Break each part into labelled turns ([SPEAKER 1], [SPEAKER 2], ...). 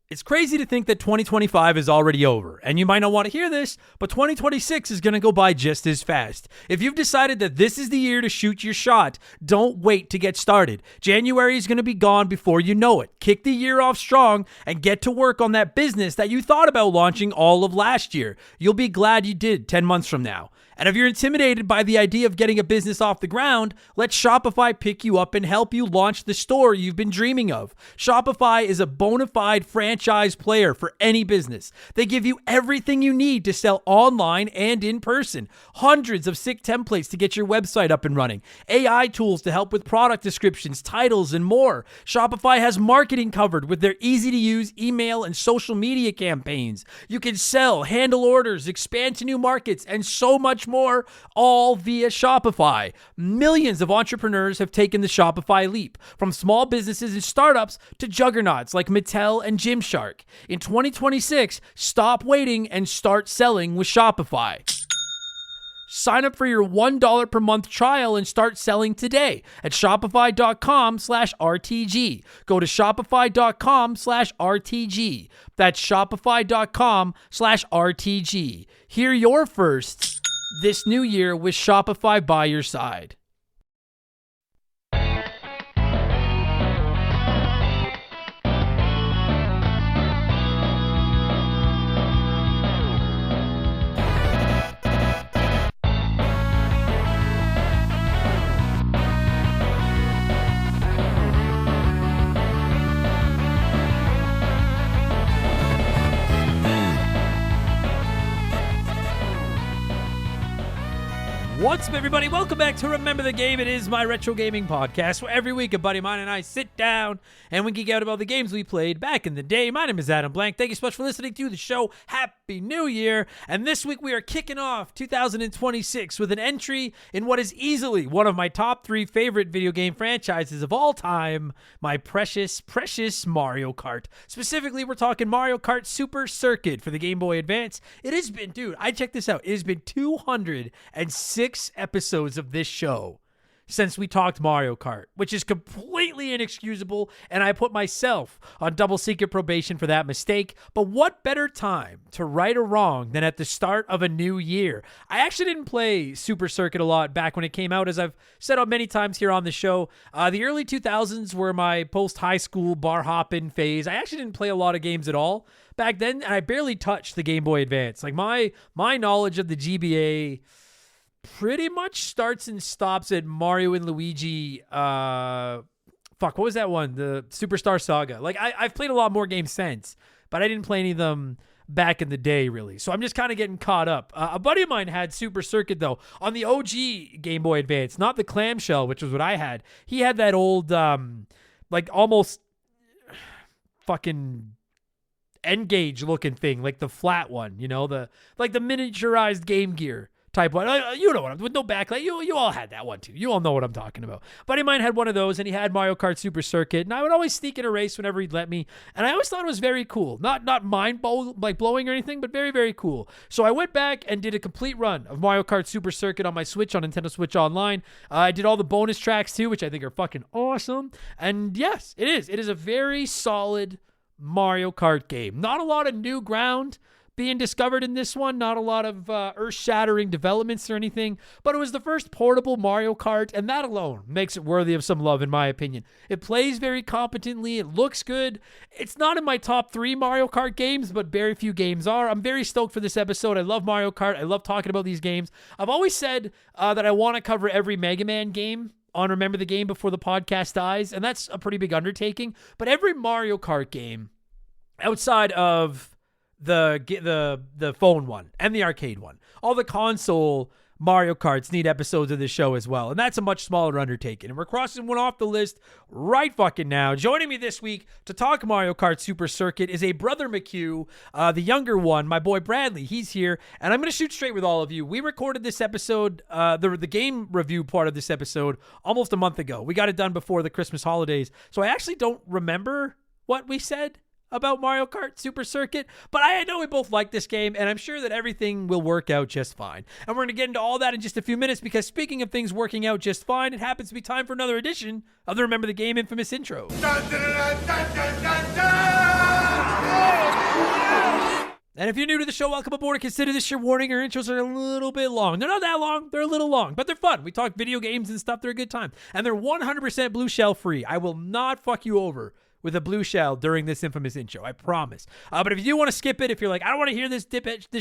[SPEAKER 1] It's crazy to think that 2025 is already over, and you might not want to hear this, but 2026 is going to go by just as fast. If you've decided that this is the year to shoot your shot, don't wait to get started. January is going to be gone before you know it. Kick the year off strong and get to work on that business that you thought about launching all of last year. You'll be glad you did 10 months from now. And if you're intimidated by the idea of getting a business off the ground, let Shopify pick you up and help you launch the store you've been dreaming of. Shopify is a bona fide franchise player for any business. They give you everything you need to sell online and in person. Hundreds of sick templates to get your website up and running. AI tools to help with product descriptions, titles, and more. Shopify has marketing covered with their easy-to-use email and social media campaigns. You can sell, handle orders, expand to new markets, and so much more, all via Shopify. Millions of entrepreneurs have taken the Shopify leap, from small businesses and startups to juggernauts like Mattel and Gymshark. In 2026, stop waiting and start selling with Shopify. Sign up for your $1 per month trial and start selling today at shopify.com/RTG. Go to shopify.com/RTG. That's shopify.com/RTG. Hear your first this new year with Shopify by your side. What's up, everybody? Welcome back to Remember the Game. It is my retro gaming podcast where every week a buddy of mine and I sit down and we geek out about the games we played back in the day. My name is Adam Blank. Thank you so much for listening to the show. Happy New Year. And this week we are kicking off 2026 with an entry in what is easily one of my top 3 favorite video game franchises of all time, my precious, precious Mario Kart. Specifically, we're talking Mario Kart Super Circuit for the Game Boy Advance. It has been, dude, I checked this out. It has been 206 episodes of this show since we talked Mario Kart, which is completely inexcusable, and I put myself on double secret probation for that mistake. But what better time to right a wrong than at the start of a new year? I actually didn't play Super Circuit a lot back when it came out, as I've said on many times here on the show. The early 2000s were my post-high school bar hopping phase. I actually didn't play a lot of games at all back then, and I barely touched the Game Boy Advance. Like my knowledge of the GBA pretty much starts and stops at Mario and Luigi. What was that one? The Superstar Saga. Like I've played a lot more games since, but I didn't play any of them back in the day, really. So I'm just kind of getting caught up. A buddy of mine had Super Circuit, though, on the OG Game Boy Advance, not the clamshell, which was what I had. He had that old, like almost fucking N-Gage looking thing, like the flat one, you know, the miniaturized Game Gear type one. You know what I'm with no backlight. You all had that one too. You all know what I'm talking about. Buddy of mine had one of those, and he had Mario Kart Super Circuit, and I would always sneak in a race whenever he'd let me, and I always thought it was very cool. Not mind blowing or anything, but very, very cool. So I went back and did a complete run of Mario Kart Super Circuit on my Switch, on Nintendo Switch Online. I did all the bonus tracks too, which I think are fucking awesome. And yes, it is. It is a very solid Mario Kart game. Not a lot of new ground being discovered in this one, not a lot of earth-shattering developments or anything, but it was the first portable Mario Kart, and that alone makes it worthy of some love, in my opinion. It plays very competently, it looks good. It's not in my top 3 Mario Kart games, but very few games are. I'm very stoked for this episode. I love Mario Kart. I love talking about these games. I've always said that I want to cover every Mega Man game on Remember the Game before the podcast dies, and that's a pretty big undertaking, but every Mario Kart game, outside of the phone one and the arcade one, all the console Mario Karts need episodes of this show as well, and that's a much smaller undertaking, and we're crossing one off the list right fucking now. Joining me this week to talk Mario Kart Super Circuit is a brother McCue, the younger one, my boy Bradley. He's here, and I'm going to shoot straight with all of you. We recorded this episode, the game review part of this episode, almost a month ago. We got it done before the Christmas holidays, so I actually don't remember what we said about Mario Kart Super Circuit, but I know we both like this game, and I'm sure that everything will work out just fine. And we're going to get into all that in just a few minutes, because speaking of things working out just fine, it happens to be time for another edition of the Remember the Game infamous intro. Dun, dun, dun, dun, dun, dun, dun. And if you're new to the show, welcome aboard and consider this your warning. Our intros are a little bit long. They're not that long. They're a little long, but they're fun. We talk video games and stuff. They're a good time. And they're 100% blue shell free. I will not fuck you over with a blue shell during this infamous intro. I promise. But if you do want to skip it, if you're like, I don't want to hear this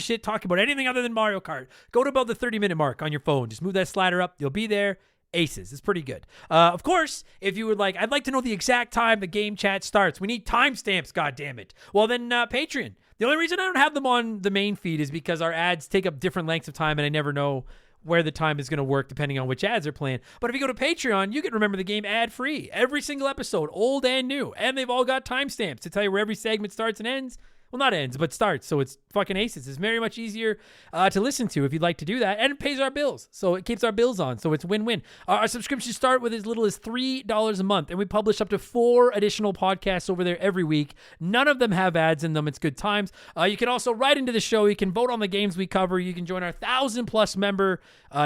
[SPEAKER 1] shit talking about anything other than Mario Kart, go to about the 30-minute mark on your phone. Just move that slider up. You'll be there. Aces. It's pretty good. Of course, if you would like, I'd like to know the exact time the game chat starts. We need timestamps, goddammit. Well, then Patreon. The only reason I don't have them on the main feed is because our ads take up different lengths of time, and I never know where the time is going to work depending on which ads are playing. But if you go to Patreon, you can remember the game ad-free. Every single episode, old and new. And they've all got timestamps to tell you where every segment starts and ends. Well, not ends, but starts. So it's fucking aces. It's very much easier to listen to if you'd like to do that. And it pays our bills. So it keeps our bills on. So it's win-win. Our subscriptions start with as little as $3 a month. And we publish up to 4 additional podcasts over there every week. None of them have ads in them. It's good times. You can also write into the show. You can vote on the games we cover. You can join our 1,000+ member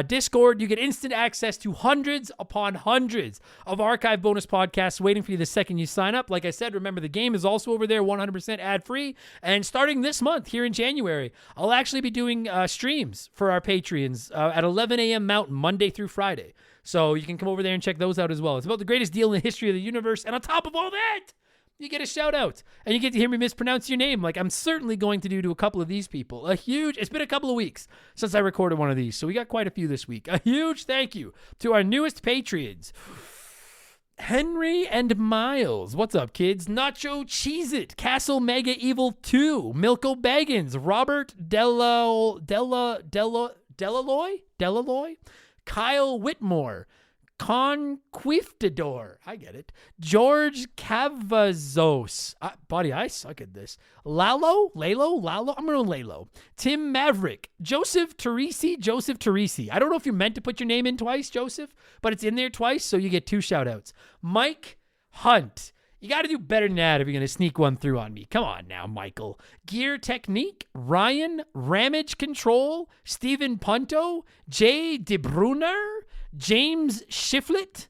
[SPEAKER 1] Discord. You get instant access to hundreds upon hundreds of archive bonus podcasts waiting for you the second you sign up. Like I said, remember the game is also over there, 100% ad-free. And starting this month, here in January, I'll actually be doing streams for our Patreons at 11 a.m. Mountain, Monday through Friday. So you can come over there and check those out as well. It's about the greatest deal in the history of the universe. And on top of all that, you get a shout out. And you get to hear me mispronounce your name like I'm certainly going to do to a couple of these people. It's been a couple of weeks since I recorded one of these. So we got quite a few this week. A huge thank you to our newest Patreons. Henry and Miles. What's up, kids? Nacho Cheez-It. Castle Mega Evil 2. Milko Baggins. Robert Delaloy. Kyle Whitmore. Conquistador. I get it. George Cavazos. Buddy, I suck at this. Lalo? I'm going to Lalo. Tim Maverick. Joseph Teresi. I don't know if you meant to put your name in twice, Joseph, but it's in there twice, so you get 2 shout-outs. Mike Hunt. You got to do better than that if you're going to sneak one through on me. Come on now, Michael. Gear Technique. Ryan. Ramage Control. Stephen Punto. Jay DeBruner. James Shiflett,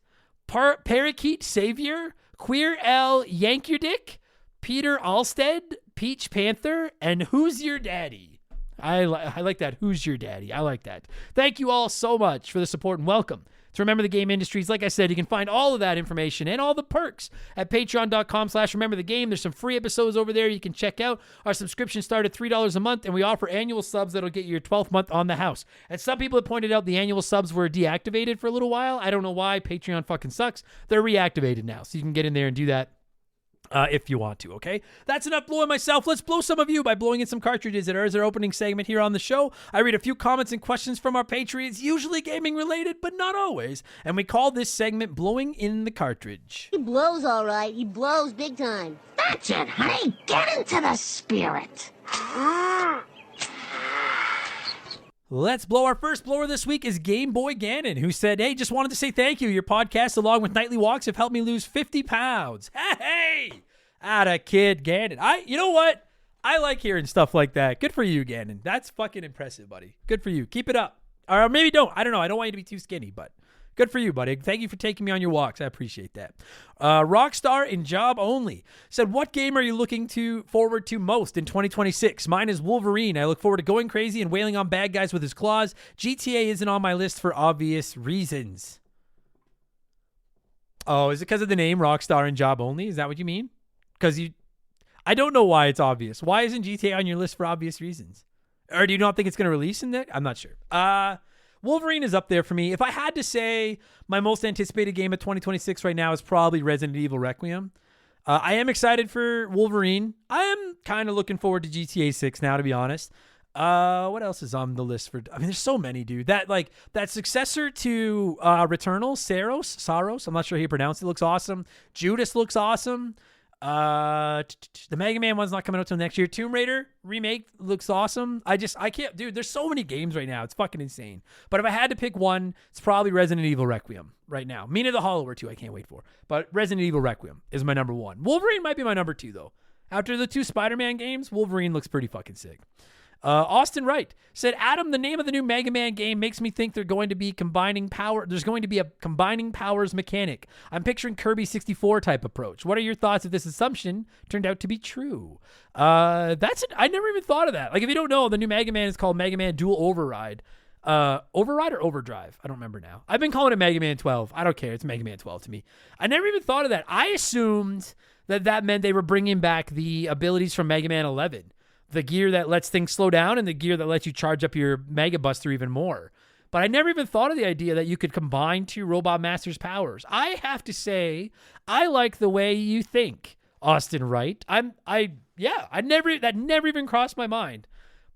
[SPEAKER 1] Parakeet Savior, Queer L Yankerdick, Peter Alstead, Peach Panther, and Who's Your Daddy? I like that. Who's Your Daddy? I like that. Thank you all so much for the support and welcome to Remember the Game Industries. Like I said, you can find all of that information and all the perks at patreon.com/rememberthegame. There's some free episodes over there you can check out. Our subscriptions start at $3 a month, and we offer annual subs that'll get you your 12th month on the house. And some people have pointed out the annual subs were deactivated for a little while. I don't know why. Patreon fucking sucks. They're reactivated now, so you can get in there and do that. If you want to, okay? That's enough blowing myself. Let's blow some of you by blowing in some cartridges. It is our opening segment here on the show. I read a few comments and questions from our Patreons, usually gaming related, but not always. And we call this segment Blowing in the Cartridge.
[SPEAKER 2] He blows all right. He blows big time.
[SPEAKER 3] That's it, honey. Get into the spirit.
[SPEAKER 1] Let's blow. Our first blower this week is Game Boy Gannon, who said, hey, just wanted to say thank you. Your podcast, along with nightly walks, have helped me lose 50 pounds. Hey! Atta kid, Gannon. You know what? I like hearing stuff like that. Good for you, Gannon. That's fucking impressive, buddy. Good for you. Keep it up. Or maybe don't. I don't know. I don't want you to be too skinny, but good for you, buddy. Thank you for taking me on your walks. I appreciate that. Rockstar in Job Only said, what game are you looking forward to most in 2026? Mine is Wolverine. I look forward to going crazy and wailing on bad guys with his claws. GTA isn't on my list for obvious reasons. Oh, is it because of the name Rockstar in Job Only? Is that what you mean? I don't know why it's obvious. Why isn't GTA on your list for obvious reasons? Or do you not think it's going to release in there? I'm not sure. Wolverine is up there for me. If I had to say my most anticipated game of 2026 right now is probably Resident Evil Requiem. I am excited for Wolverine. I am kind of looking forward to GTA 6 now, to be honest. What else is on the list for? I mean, there's so many, dude. That successor to Returnal, Saros. I'm not sure how you pronounce it. Looks awesome. Judas looks awesome. The Mega Man one's not coming out till next year. Tomb Raider remake looks awesome. I can't, dude, there's so many games right now. It's fucking insane. But if I had to pick one, it's probably Resident Evil Requiem right now. Mina the Hollower 2, I can't wait for. But Resident Evil Requiem is my number 1. Wolverine might be my number 2, though. After the 2 Spider-Man games, Wolverine looks pretty fucking sick. Austin Wright said, Adam, the name of the new Mega Man game makes me think there's going to be a combining powers mechanic. I'm picturing Kirby 64 type approach. What are your thoughts if this assumption turned out to be true? I never even thought of that. Like, if you don't know, the new Mega Man is called Mega Man Dual Override. Override or Overdrive? I don't remember now. I've been calling it Mega Man 12. I don't care. It's Mega Man 12 to me. I never even thought of that. I assumed that meant they were bringing back the abilities from Mega Man 11. The gear that lets things slow down and the gear that lets you charge up your Mega Buster even more. But I never even thought of the idea that you could combine two Robot Masters' powers. I have to say, I like the way you think, Austin Wright. That never even crossed my mind.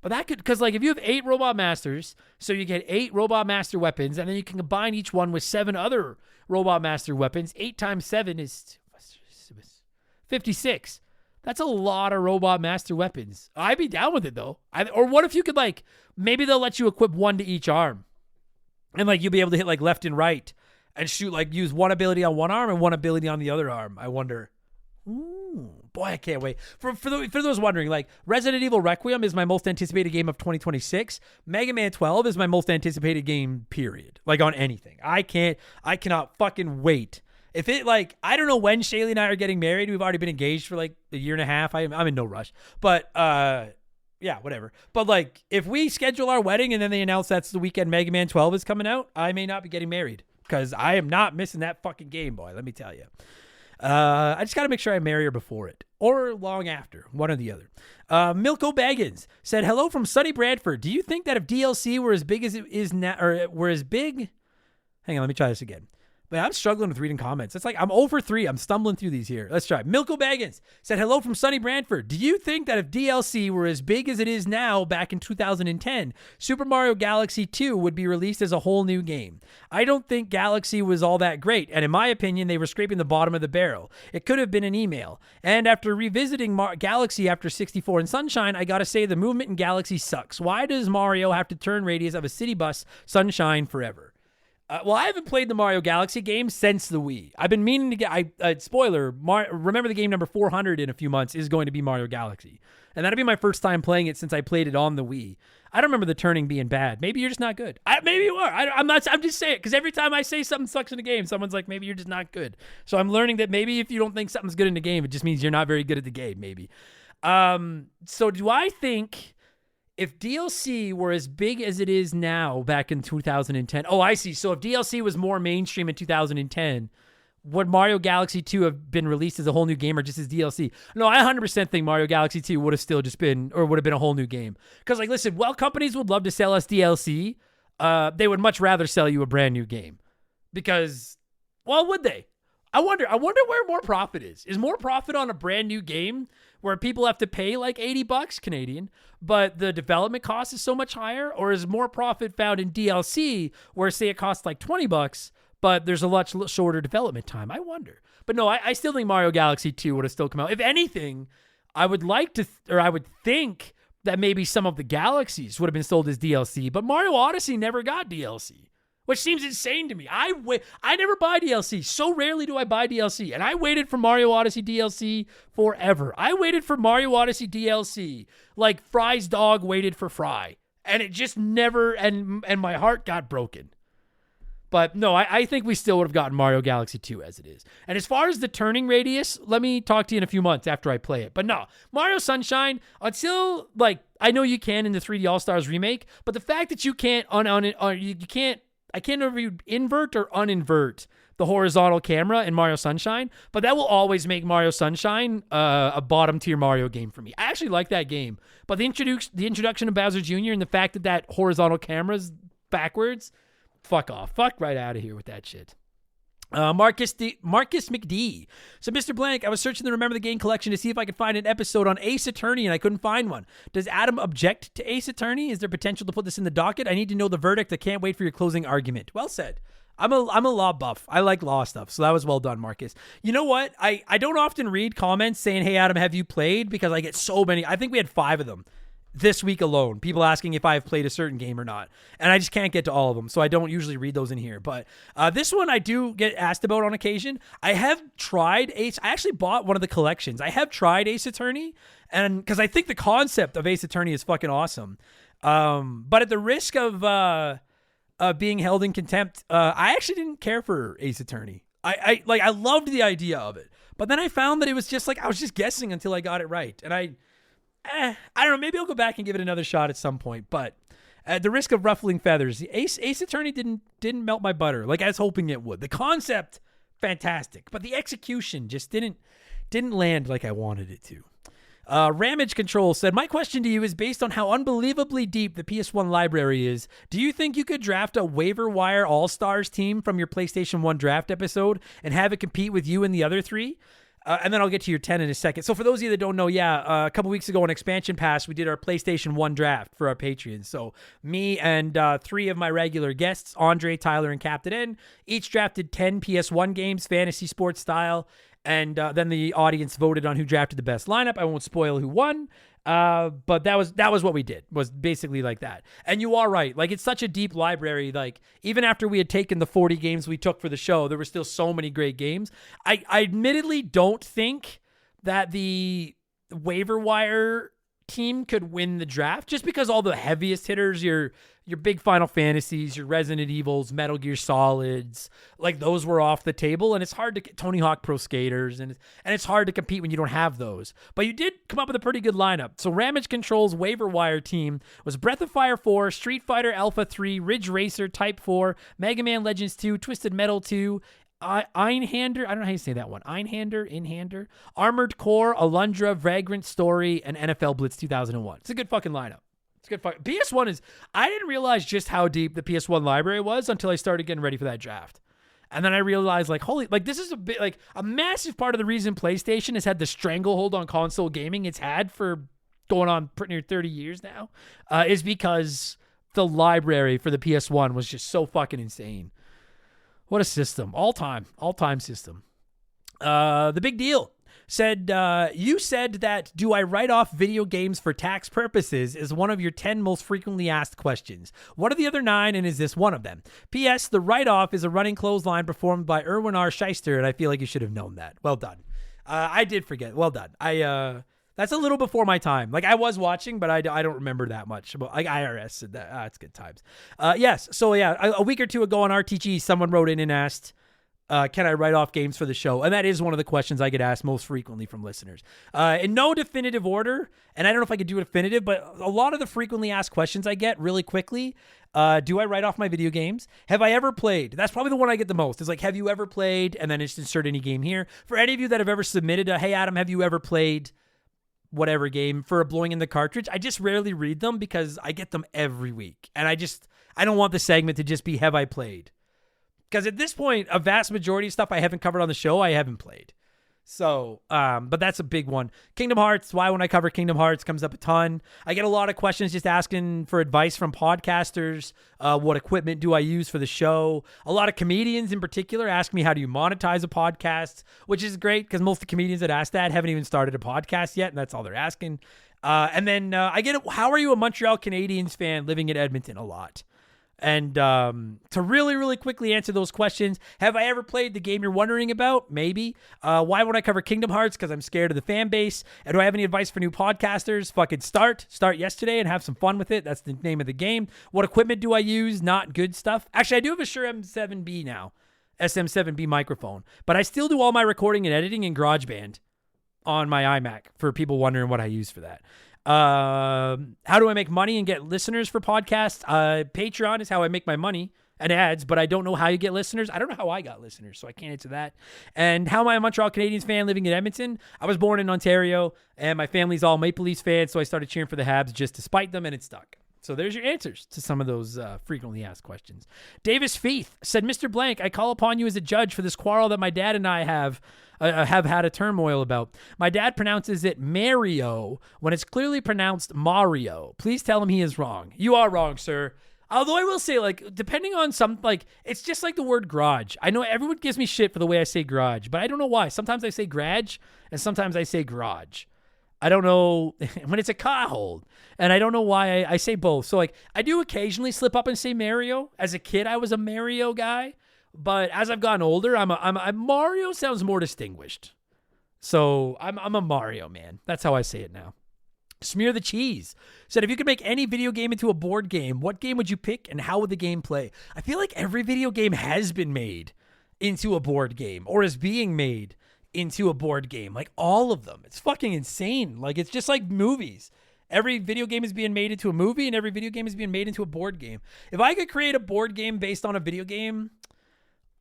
[SPEAKER 1] But that could, because like if you have 8 Robot Masters, so you get 8 Robot Master weapons, and then you can combine each one with 7 other Robot Master weapons. 8 times 7 is 56. That's a lot of Robot Master weapons. I'd be down with it, though. Or what if you could, like, maybe they'll let you equip one to each arm. And, like, you'll be able to hit, like, left and right and shoot, like, use one ability on one arm and one ability on the other arm. I wonder. Ooh, boy, I can't wait. For those wondering, like, Resident Evil Requiem is my most anticipated game of 2026. Mega Man 12 is my most anticipated game, period. Like, on anything. I cannot fucking wait. If it, like, I don't know when Shaylee and I are getting married. We've already been engaged for, like, a year and a half. I'm in no rush. But, yeah, whatever. But, like, if we schedule our wedding and then they announce that's the weekend Mega Man 12 is coming out, I may not be getting married. Because I am not missing that fucking game, boy. Let me tell you. I just got to make sure I marry her before it. Or long after. One or the other. Milko Baggins said, hello from sunny Bradford. Do you think that if DLC were as big as it is now, or were as big... Hang on, let me try this again. But I'm struggling with reading comments. It's like I'm 0 for 3. I'm stumbling through these here. Let's try. Milko Baggins said, hello from sunny Brantford. Do you think that if DLC were as big as it is now back in 2010, Super Mario Galaxy 2 would be released as a whole new game? I don't think Galaxy was all that great, and in my opinion, they were scraping the bottom of the barrel. It could have been an email. And after revisiting Galaxy after 64 and Sunshine, I gotta say the movement in Galaxy sucks. Why does Mario have to turn radius of a city bus Sunshine forever? Well, I haven't played the Mario Galaxy game since the Wii. I've been meaning to get... spoiler, remember the game number 400 in a few months is going to be Mario Galaxy. And that'll be my first time playing it since I played it on the Wii. I don't remember the turning being bad. Maybe you're just not good. Maybe you are. I'm just saying it, because every time I say something sucks in a game, someone's like, maybe you're just not good. So I'm learning that maybe if you don't think something's good in the game, it just means you're not very good at the game, maybe. So do I think... If DLC were as big as it is now back in 2010, oh, I see. So if DLC was more mainstream in 2010, would Mario Galaxy 2 have been released as a whole new game or just as DLC? No, I 100% think Mario Galaxy 2 would have still just been, or would have been a whole new game. Because, like, listen, while companies would love to sell us DLC, they would much rather sell you a brand new game. Because, well, would they? I wonder where more profit is. Is more profit on a brand new game where people have to pay like $80 Canadian, but the development cost is so much higher? Or is more profit found in DLC where, say, it costs like $20, but there's a much shorter development time? I wonder. But no, I still think Mario Galaxy 2 would have still come out. If anything, I would like to, or I would think that maybe some of the Galaxies would have been sold as DLC, but Mario Odyssey never got DLC. Which seems insane to me. I never buy DLC. So rarely do I buy DLC. And I waited for Mario Odyssey DLC forever. I waited for Mario Odyssey DLC like Fry's dog waited for Fry. And it just never, and my heart got broken. But no, I think we still would have gotten Mario Galaxy 2 as it is. And as far as the turning radius, let me talk to you in a few months after I play it. But no, Mario Sunshine, until, like, I know you can in the 3D All-Stars remake, but the fact that you can't, I can't know if you invert or uninvert the horizontal camera in Mario Sunshine, but that will always make Mario Sunshine a bottom tier Mario game for me. I actually like that game, but the introduction of Bowser Jr. and the fact that horizontal camera's backwards, fuck off. Fuck right out of here with that shit. Marcus McD. So, Mr. Blank, I was searching the Remember the Game collection to see if I could find an episode on Ace Attorney, and I couldn't find one. Does Adam object to Ace Attorney? Is there potential to put this in the docket? I need to know the verdict. I can't wait for your closing argument. Well said. I'm a law buff. I like law stuff, so that was well done, Marcus. You know what? I don't often read comments saying, hey, Adam, have you played? Because I get so many. I think we had 5 of them this week alone. People asking if I've played a certain game or not. And I just can't get to all of them, so I don't usually read those in here. But this one I do get asked about on occasion. I have tried Ace. I actually bought one of the collections. I have tried Ace Attorney, and because I think the concept of Ace Attorney is fucking awesome. But at the risk of being held in contempt, I actually didn't care for Ace Attorney. I loved the idea of it. But then I found that it was just like I was just guessing until I got it right. And I don't know, maybe I'll go back and give it another shot at some point, but at the risk of ruffling feathers, Ace Attorney didn't melt my butter like I was hoping it would. The concept, fantastic, but the execution just didn't land like I wanted it to. Ramage Control said, my question to you is based on how unbelievably deep the PS1 library is. Do you think you could draft a waiver wire all-stars team from your PlayStation 1 draft episode and have it compete with you and the other three? And then I'll get to your 10 in a second. So for those of you that don't know, a couple weeks ago on Expansion Pass, we did our PlayStation 1 draft for our Patreons. So me and 3 of my regular guests, Andre, Tyler, and Captain N, each drafted 10 PS1 games, fantasy sports style. And then the audience voted on who drafted the best lineup. I won't spoil who won, but that was what we did, was basically like that. And you are right. Like, it's such a deep library. Like, even after we had taken the 40 games we took for the show, there were still so many great games. I admittedly don't think that the waiver wire team could win the draft, just because all the heaviest hitters, your big Final Fantasies, your Resident Evils, Metal Gear Solids, like those were off the table, and it's hard to get Tony Hawk Pro Skaters, and it's hard to compete when you don't have those. But you did come up with a pretty good lineup. So Ramage Control's waiver wire team was Breath of Fire 4, Street Fighter Alpha 3, Ridge Racer Type 4, Mega Man Legends 2, Twisted Metal 2, Einhander, I don't know how you say that one. Inhander, Armored Core, Alundra, Vagrant Story, and NFL Blitz 2001. It's a good fucking lineup. It's good. PS1 is, I didn't realize just how deep the PS1 library was until I started getting ready for that draft. And then I realized, like, holy, like, this is a massive part of the reason PlayStation has had the stranglehold on console gaming it's had for going on pretty near 30 years now, is because the library for the PS1 was just so fucking insane. What a system. All-time system. The Big Deal said, you said that, do I write off video games for tax purposes is one of your 10 most frequently asked questions. What are the other 9, and is this one of them? P.S. The write-off is a running clothesline performed by Erwin R. Shyster, and I feel like you should have known that. Well done. I did forget. Well done. That's a little before my time. Like, I was watching, but I don't remember that much. But like IRS said that. It's good times. Yes. So yeah, a week or two ago on RTG, someone wrote in and asked, can I write off games for the show? And that is one of the questions I get asked most frequently from listeners. In no definitive order, and I don't know if I could do a definitive, but a lot of the frequently asked questions I get really quickly, do I write off my video games? Have I ever played? That's probably the one I get the most. It's like, have you ever played? And then just insert any game here. For any of you that have ever submitted a, hey, Adam, have you ever played whatever game for blowing in the cartridge? I just rarely read them because I get them every week. And I don't want the segment to just be, have I played? Because at this point, a vast majority of stuff I haven't covered on the show, I haven't played. So, but that's a big one. Kingdom Hearts, why when I cover Kingdom Hearts comes up a ton. I get a lot of questions just asking for advice from podcasters. What equipment do I use for the show? A lot of comedians in particular ask me, how do you monetize a podcast? Which is great because most of the comedians that ask that haven't even started a podcast yet, and that's all they're asking. And then I get it. How are you a Montreal Canadiens fan living in Edmonton a lot? And to really, really quickly answer those questions, have I ever played the game you're wondering about? Maybe. Why won't I cover Kingdom Hearts? Because I'm scared of the fan base. And do I have any advice for new podcasters? Fucking start yesterday and have some fun with it. That's the name of the game. What equipment do I use? Not good stuff. Actually, I do have a Shure M7B now, SM7B microphone. But I still do all my recording and editing in GarageBand on my iMac, for people wondering what I use for that. How do I make money and get listeners for podcasts? Patreon is how I make my money and ads, but I don't know how you get listeners. I don't know how I got listeners, so I can't answer that. And how am I a Montreal Canadiens fan living in Edmonton? I was born in Ontario, and my family's all Maple Leafs fans, so I started cheering for the Habs just to spite them, and it stuck. So there's your answers to some of those frequently asked questions. Davis Feith said, Mr. Blank, I call upon you as a judge for this quarrel that my dad and I have had a turmoil about. My dad pronounces it Mario when it's clearly pronounced Mario. Please tell him he is wrong. You are wrong, sir. Although I will say, like, depending on some, like, it's just like the word garage. I know everyone gives me shit for the way I say garage, but I don't know why. Sometimes I say garage, and sometimes I say garage. I don't know when it's a car hold. And I don't know why I say both. So like I do occasionally slip up and say Mario. As a kid, I was a Mario guy. But as I've gotten older, Mario sounds more distinguished. So I'm a Mario man. That's how I say it now. Smear the Cheese said, if you could make any video game into a board game, what game would you pick and how would the game play? I feel like every video game has been made into a board game or is being made into a board game. Like all of them. It's fucking insane. Like it's just like movies. Every video game is being made into a movie and every video game is being made into a board game. If I could create a board game based on a video game,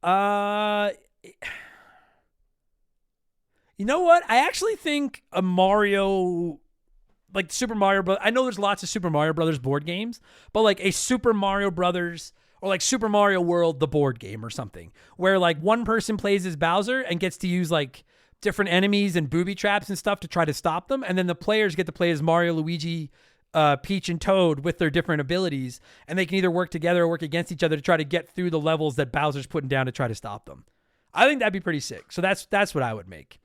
[SPEAKER 1] you know what? I actually think a Mario, like Super Mario Bros. I know there's lots of Super Mario Brothers board games, but like a Super Mario Brothers or like Super Mario World, the board game or something, where like one person plays as Bowser and gets to use like different enemies and booby traps and stuff to try to stop them. And then the players get to play as Mario, Luigi, Peach, and Toad with their different abilities. And they can either work together or work against each other to try to get through the levels that Bowser's putting down to try to stop them. I think that'd be pretty sick. So that's what I would make.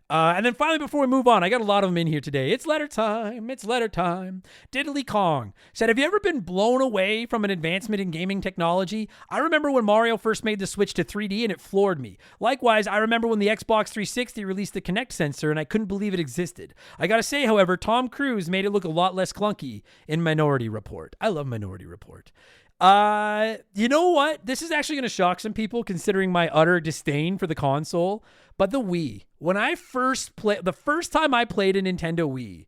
[SPEAKER 1] And then finally, before we move on, I got a lot of them in here today. It's letter time. It's letter time. Diddly Kong said, have you ever been blown away from an advancement in gaming technology? I remember when Mario first made the switch to 3D and it floored me. Likewise, I remember when the Xbox 360 released the Kinect sensor and I couldn't believe it existed. I gotta say, however, Tom Cruise made it look a lot less clunky in Minority Report. I love Minority Report. You know what? This is actually going to shock some people considering my utter disdain for the console, but the Wii. When I first played, the first time I played a Nintendo Wii,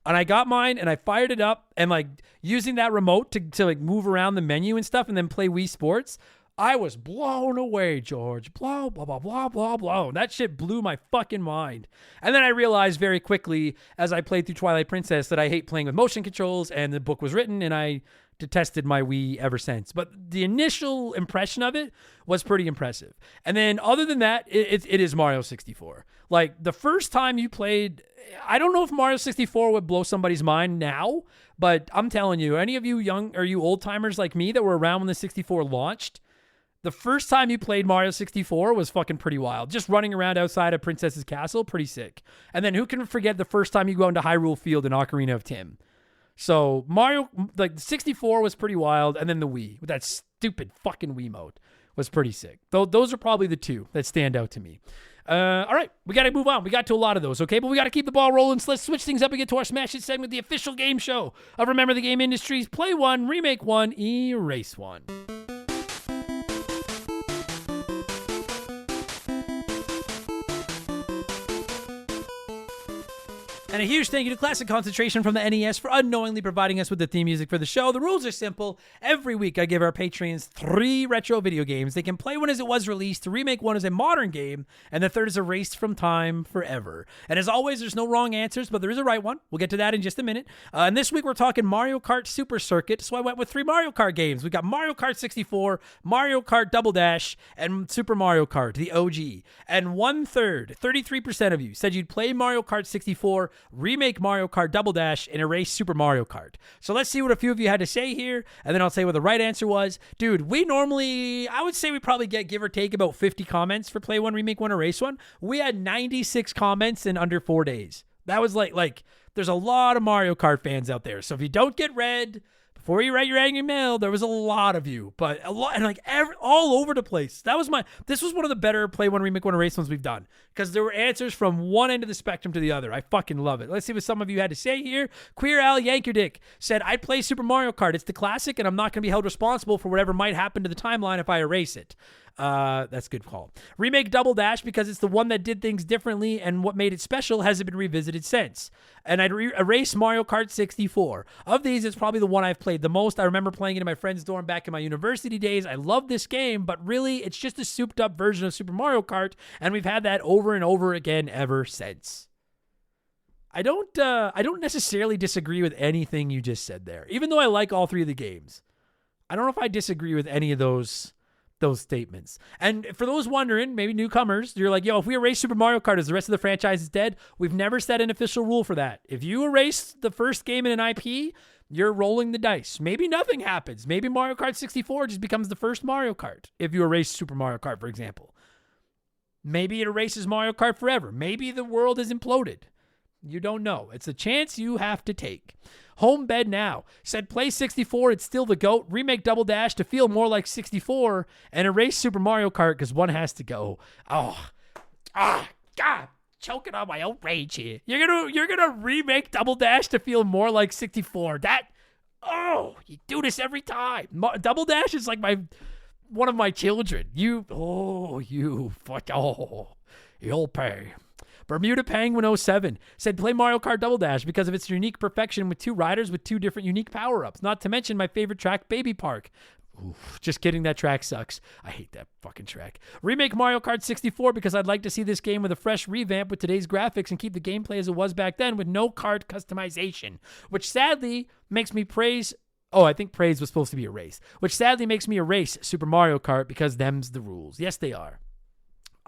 [SPEAKER 1] and I got mine and I fired it up and like using that remote to like move around the menu and stuff and then play Wii Sports, I was blown away, George. Blah, blah, blah, blah, blah, blah. That shit blew my fucking mind. And then I realized very quickly as I played through Twilight Princess that I hate playing with motion controls and the book was written and I detested my Wii ever since. But the initial impression of it was pretty impressive. And then other than that, it is Mario 64. Like the first time you played, I don't know if Mario 64 would blow somebody's mind now, but I'm telling you, any of you young or you old timers like me that were around when the 64 launched, the first time you played Mario 64 was fucking pretty wild. Just running around outside of Princess's Castle, pretty sick. And then who can forget the first time you go into Hyrule Field in Ocarina of Time? So Mario, like 64 was pretty wild. And then the Wii with that stupid fucking Wiimote was pretty sick. Those are probably the two that stand out to me. All right, we got to move on. We got to a lot of those, okay? But we got to keep the ball rolling. So let's switch things up and get to our Smash It segment, the official game show of Remember the Game Industries. Play one, remake one, erase one. And a huge thank you to Classic Concentration from the NES for unknowingly providing us with the theme music for the show. The rules are simple. Every week I give our patrons 3 retro video games. They can play one as it was released, remake one as a modern game, and the third is erased from time forever. And as always, there's no wrong answers, but there is a right one. We'll get to that in just a minute. And this week we're talking Mario Kart Super Circuit, so I went with 3 Mario Kart games. We got Mario Kart 64, Mario Kart Double Dash, and Super Mario Kart, the OG. And 1/3, 33% of you said you'd play Mario Kart 64, remake Mario Kart Double Dash, and erase Super Mario Kart. So let's see what a few of you had to say here, and then I'll say what the right answer was. Dude, we normally, I would say we probably get, give or take, about 50 comments for Play One, Remake One, Erase One. We had 96 comments in under 4 days. That was like, there's a lot of Mario Kart fans out there. So if you don't get read before you write your angry mail, there was a lot of you, but a lot, and like all over the place. This was one of the better Play One, Remake One, Erase ones we've done, because there were answers from one end of the spectrum to the other. I fucking love it. Let's see what some of you had to say here. Queer Al Yank Your Dick said, I'd play Super Mario Kart. It's the classic, and I'm not going to be held responsible for whatever might happen to the timeline if I erase it. That's a good call. Remake Double Dash because it's the one that did things differently, and what made it special hasn't been revisited since. And I'd erase Mario Kart 64. Of these, it's probably the one I've played the most. I remember playing it in my friend's dorm back in my university days. I love this game, but really, it's just a souped up version of Super Mario Kart, and we've had that over and over again ever since. I don't necessarily disagree with anything you just said there, even though I like all 3 of the games. I don't know if I disagree with any of those statements. And for those wondering, maybe newcomers, you're like, yo, if we erase Super Mario Kart, is the rest of the franchise is dead? We've never set an official rule for that. If you erase the first game in an IP, you're rolling the dice. Maybe nothing happens. Maybe Mario Kart 64 just becomes the first Mario Kart if you erase Super Mario Kart, for example. Maybe it erases Mario Kart forever. Maybe the world is imploded. You don't know. It's a chance you have to take. Home Bed Now said, play 64, it's still the GOAT. Remake Double Dash to feel more like 64 and erase Super Mario Kart because one has to go. God, choking on my own rage here. You're gonna remake Double Dash to feel more like 64. You do this every time. Double Dash is like one of my children. You'll pay. Bermuda Penguin 07 said, play Mario Kart Double Dash because of its unique perfection with 2 riders with 2 different unique power-ups. Not to mention my favorite track, Baby Park. Oof, just kidding, that track sucks. I hate that fucking track. Remake Mario Kart 64 because I'd like to see this game with a fresh revamp with today's graphics and keep the gameplay as it was back then with no kart customization, which sadly makes me praise... Oh, I think praise was supposed to be erased, which sadly makes me erase Super Mario Kart because them's the rules. Yes, they are.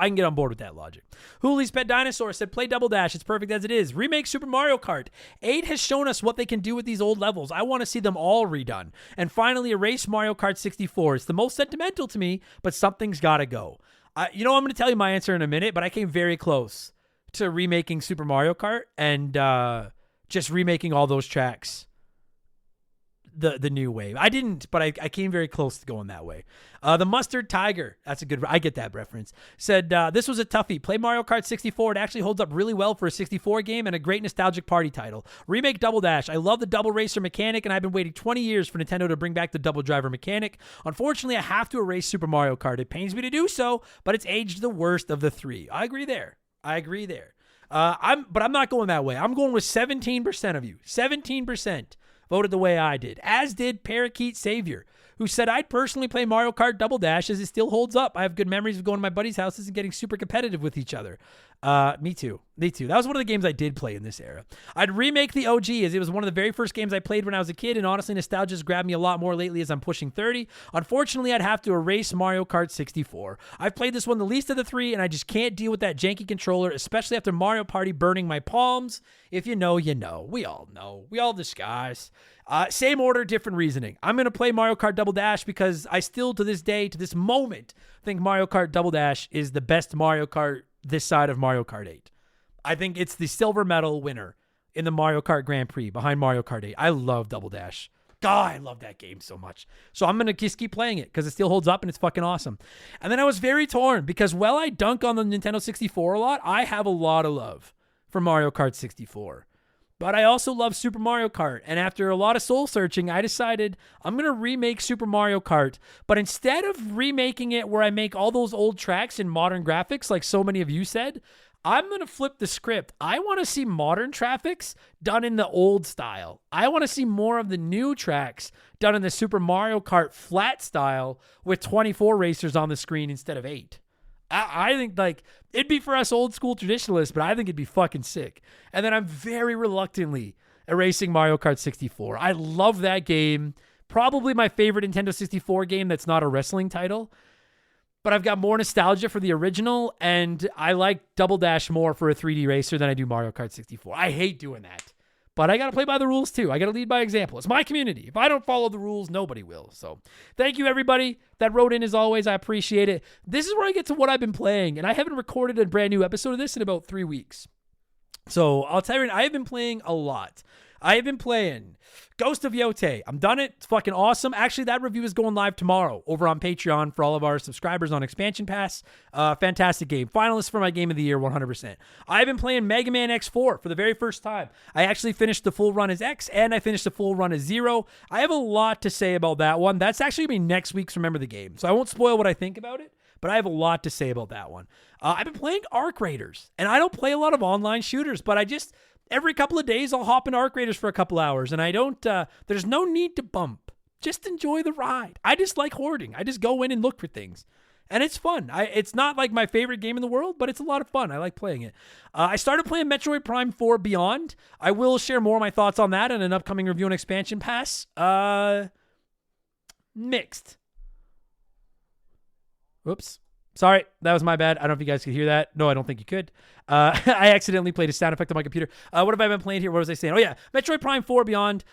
[SPEAKER 1] I can get on board with that logic. Hoolie's Pet Dinosaur said, play Double Dash. It's perfect as it is. Remake Super Mario Kart. 8 has shown us what they can do with these old levels. I want to see them all redone. And finally, erase Mario Kart 64. It's the most sentimental to me, but something's got to go. I'm going to tell you my answer in a minute, but I came very close to remaking Super Mario Kart and just remaking all those tracks the new way. I didn't, but I came very close to going that way. The Mustard Tiger, that's a good, I get that reference, said, this was a toughie. Play Mario Kart 64. It actually holds up really well for a 64 game and a great nostalgic party title. Remake Double Dash. I love the double racer mechanic, and I've been waiting 20 years for Nintendo to bring back the double driver mechanic. Unfortunately, I have to erase Super Mario Kart. It pains me to do so, but it's aged the worst of the 3. I agree there. I'm not going that way. I'm going with 17% of you. 17% voted the way I did, as did Parakeet Savior, who said, I'd personally play Mario Kart Double Dash as it still holds up. I have good memories of going to my buddies' houses and getting super competitive with each other. Me too. That was one of the games I did play in this era. I'd remake the OG as it was one of the very first games I played when I was a kid, and honestly, nostalgia's grabbed me a lot more lately as I'm pushing 30. Unfortunately, I'd have to erase Mario Kart 64. I've played this one the least of the 3, and I just can't deal with that janky controller, especially after Mario Party burning my palms. If you know, you know. We all know. We all disguise. Same order, different reasoning. I'm going to play Mario Kart Double Dash because I still, to this day, to this moment, think Mario Kart Double Dash is the best Mario Kart this side of Mario Kart 8. I think it's the silver medal winner in the Mario Kart Grand Prix behind Mario Kart 8. I love Double Dash. God, I love that game so much. So I'm going to just keep playing it because it still holds up and it's fucking awesome. And then I was very torn because while I dunk on the Nintendo 64 a lot, I have a lot of love for Mario Kart 64. But I also love Super Mario Kart, and after a lot of soul searching, I decided I'm going to remake Super Mario Kart, but instead of remaking it where I make all those old tracks in modern graphics like so many of you said, I'm going to flip the script. I want to see modern traffics done in the old style. I want to see more of the new tracks done in the Super Mario Kart flat style with 24 racers on the screen instead of 8. I think, like, it'd be for us old school traditionalists, but I think it'd be fucking sick. And then I'm very reluctantly erasing Mario Kart 64. I love that game. Probably my favorite Nintendo 64 game that's not a wrestling title. But I've got more nostalgia for the original, and I like Double Dash more for a 3D racer than I do Mario Kart 64. I hate doing that. But I got to play by the rules too. I got to lead by example. It's my community. If I don't follow the rules, nobody will. So thank you, everybody that wrote in as always. I appreciate it. This is where I get to what I've been playing. And I haven't recorded a brand new episode of this in about 3 weeks. So I'll tell you, I have been playing a lot. I have been playing Ghost of Yotei. I'm done it. It's fucking awesome. Actually, that review is going live tomorrow over on Patreon for all of our subscribers on Expansion Pass. Fantastic game. Finalist for my Game of the Year, 100%. I've been playing Mega Man X4 for the very first time. I actually finished the full run as X, and I finished the full run as Zero. I have a lot to say about that one. That's actually going to be next week's Remember the Game, so I won't spoil what I think about it, but I have a lot to say about that one. I've been playing Arc Raiders, and I don't play a lot of online shooters, but I just... every couple of days, I'll hop in Arc Raiders for a couple hours, and I don't, there's no need to bump. Just enjoy the ride. I just like hoarding. I just go in and look for things. And it's fun. It's not like my favorite game in the world, but it's a lot of fun. I like playing it. I started playing Metroid Prime 4 Beyond. I will share more of my thoughts on that in an upcoming review on Expansion Pass. Mixed. Whoops. Sorry, that was my bad. I don't know if you guys could hear that. No, I don't think you could. I accidentally played a sound effect on my computer. What have I been playing here? What was I saying? Oh, yeah. Metroid Prime 4 Beyond.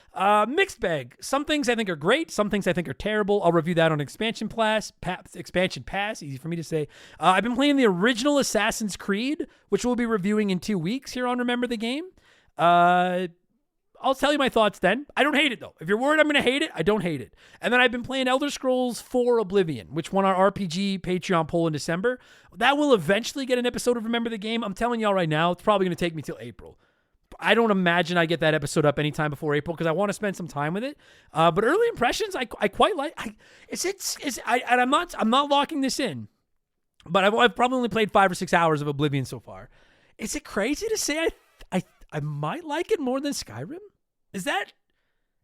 [SPEAKER 1] Mixed bag. Some things I think are great. Some things I think are terrible. I'll review that on Expansion Pass. Easy for me to say. I've been playing the original Assassin's Creed, which we'll be reviewing in 2 weeks here on Remember the Game. I'll tell you my thoughts then. I don't hate it, though. If you're worried I'm going to hate it, I don't hate it. And then I've been playing Elder Scrolls 4 Oblivion, which won our RPG Patreon poll in December. That will eventually get an episode of Remember the Game. I'm telling y'all right now, it's probably going to take me till April. I don't imagine I get that episode up anytime before April because I want to spend some time with it. But early impressions, I quite like. I'm not locking this in, but I've probably only played 5 or 6 hours of Oblivion so far. Is it crazy to say I might like it more than Skyrim?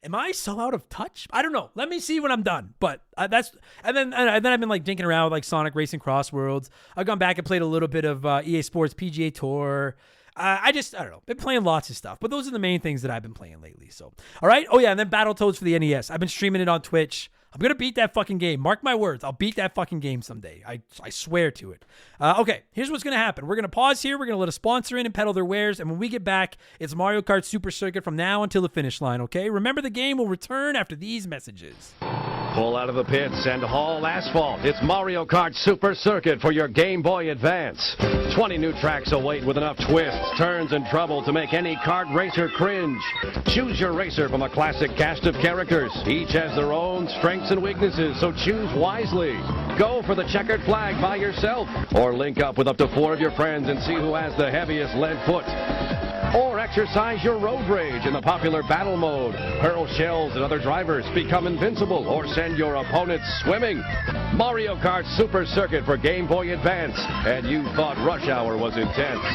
[SPEAKER 1] Am I so out of touch? I don't know. Let me see when I'm done. But and then I've been like dinking around with like Sonic Racing Cross Worlds. I've gone back and played a little bit of EA Sports PGA Tour. I don't know. Been playing lots of stuff, but those are the main things that I've been playing lately. So, all right. Oh yeah, and then Battletoads for the NES. I've been streaming it on Twitch. I'm going to beat that fucking game. Mark my words. I'll beat that fucking game someday. I swear to it. Okay, here's what's going to happen. We're going to pause here. We're going to let a sponsor in and peddle their wares. And when we get back, it's Mario Kart Super Circuit from now until the finish line, okay? Remember, the game will return after these messages.
[SPEAKER 4] Pull out of the pits and haul asphalt. It's Mario Kart Super Circuit for your Game Boy Advance. 20 new tracks await with enough twists, turns, and trouble to make any kart racer cringe. Choose your racer from a classic cast of characters. Each has their own strengths and weaknesses, so choose wisely. Go for the checkered flag by yourself, or link up with up to 4 of your friends and see who has the heaviest lead foot. Or exercise your road rage in the popular battle mode. Hurl shells at other drivers, become invincible, or send your opponents swimming. Mario Kart Super Circuit for Game Boy Advance, and you thought Rush Hour was intense.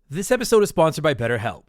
[SPEAKER 1] This episode is sponsored by BetterHelp.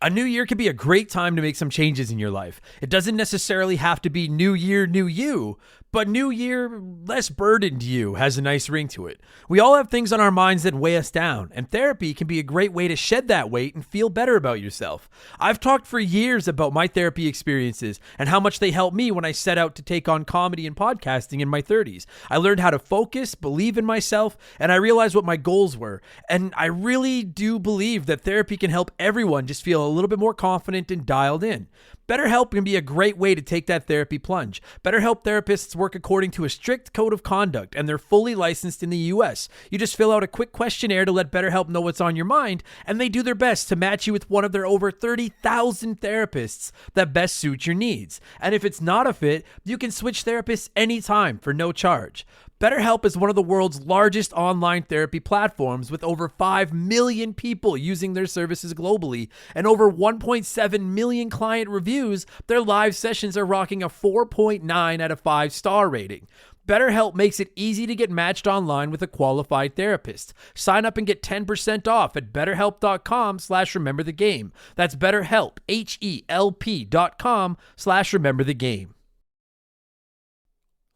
[SPEAKER 1] A new year can be a great time to make some changes in your life. It doesn't necessarily have to be new year, new you, but new year, less burdened you has a nice ring to it. We all have things on our minds that weigh us down, and therapy can be a great way to shed that weight and feel better about yourself. I've talked for years about my therapy experiences and how much they helped me when I set out to take on comedy and podcasting in my 30s. I learned how to focus, believe in myself, and I realized what my goals were. And I really do believe that therapy can help everyone just feel a little bit more confident and dialed in. BetterHelp can be a great way to take that therapy plunge. BetterHelp therapists work according to a strict code of conduct, and they're fully licensed in the U.S. You just fill out a quick questionnaire to let BetterHelp know what's on your mind, and they do their best to match you with one of their over 30,000 therapists that best suit your needs. And if it's not a fit, you can switch therapists anytime for no charge. BetterHelp is one of the world's largest online therapy platforms with over 5 million people using their services globally and over 1.7 million client reviews. Their live sessions are rocking a 4.9 out of 5 star rating. BetterHelp makes it easy to get matched online with a qualified therapist. Sign up and get 10% off at betterhelp.com/rememberthegame. That's BetterHelp, HELP.com/rememberthegame.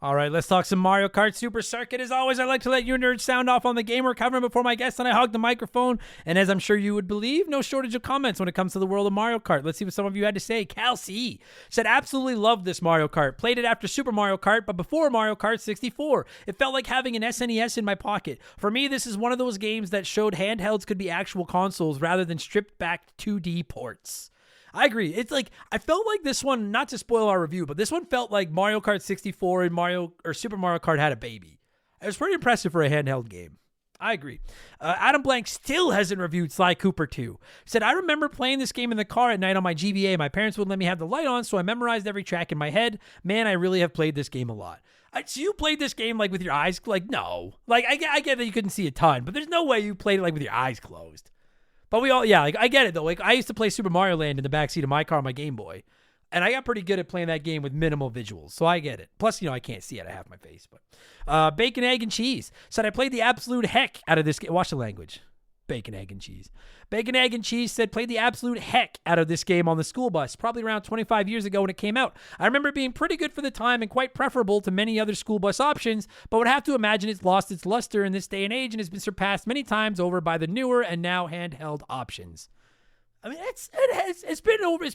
[SPEAKER 1] All right, let's talk some Mario Kart Super Circuit. As always, I like to let you nerds sound off on the game we're covering before my guests and I hog the microphone. And as I'm sure you would believe, no shortage of comments when it comes to the world of Mario Kart. Let's see what some of you had to say. Cal C said, absolutely loved this Mario Kart. Played it after Super Mario Kart, but before Mario Kart 64. It felt like having an SNES in my pocket. For me, this is one of those games that showed handhelds could be actual consoles rather than stripped back 2D ports. I agree. It's like, I felt like this one, not to spoil our review, but this one felt like Mario Kart 64 and Super Mario Kart had a baby. It was pretty impressive for a handheld game. I agree. Adam Blank still hasn't reviewed Sly Cooper 2. Said, I remember playing this game in the car at night on my GBA. My parents wouldn't let me have the light on, so I memorized every track in my head. Man, I really have played this game a lot. So you played this game like with your eyes, like, no. Like, I get that you couldn't see a ton, but there's no way you played it like with your eyes closed. But we all, yeah, like I get it though. Like I used to play Super Mario Land in the backseat of my car on my Game Boy, and I got pretty good at playing that game with minimal visuals, so I get it. Plus, I can't see out of half my face. But Bacon, Egg, and Cheese said I played the absolute heck out of this game. Watch the language. Bacon, Egg, and Cheese. Bacon, Egg, and Cheese said played the absolute heck out of this game on the school bus, probably around 25 years ago when it came out. I remember it being pretty good for the time and quite preferable to many other school bus options, but would have to imagine it's lost its luster in this day and age and has been surpassed many times over by the newer and now handheld options. I mean, it's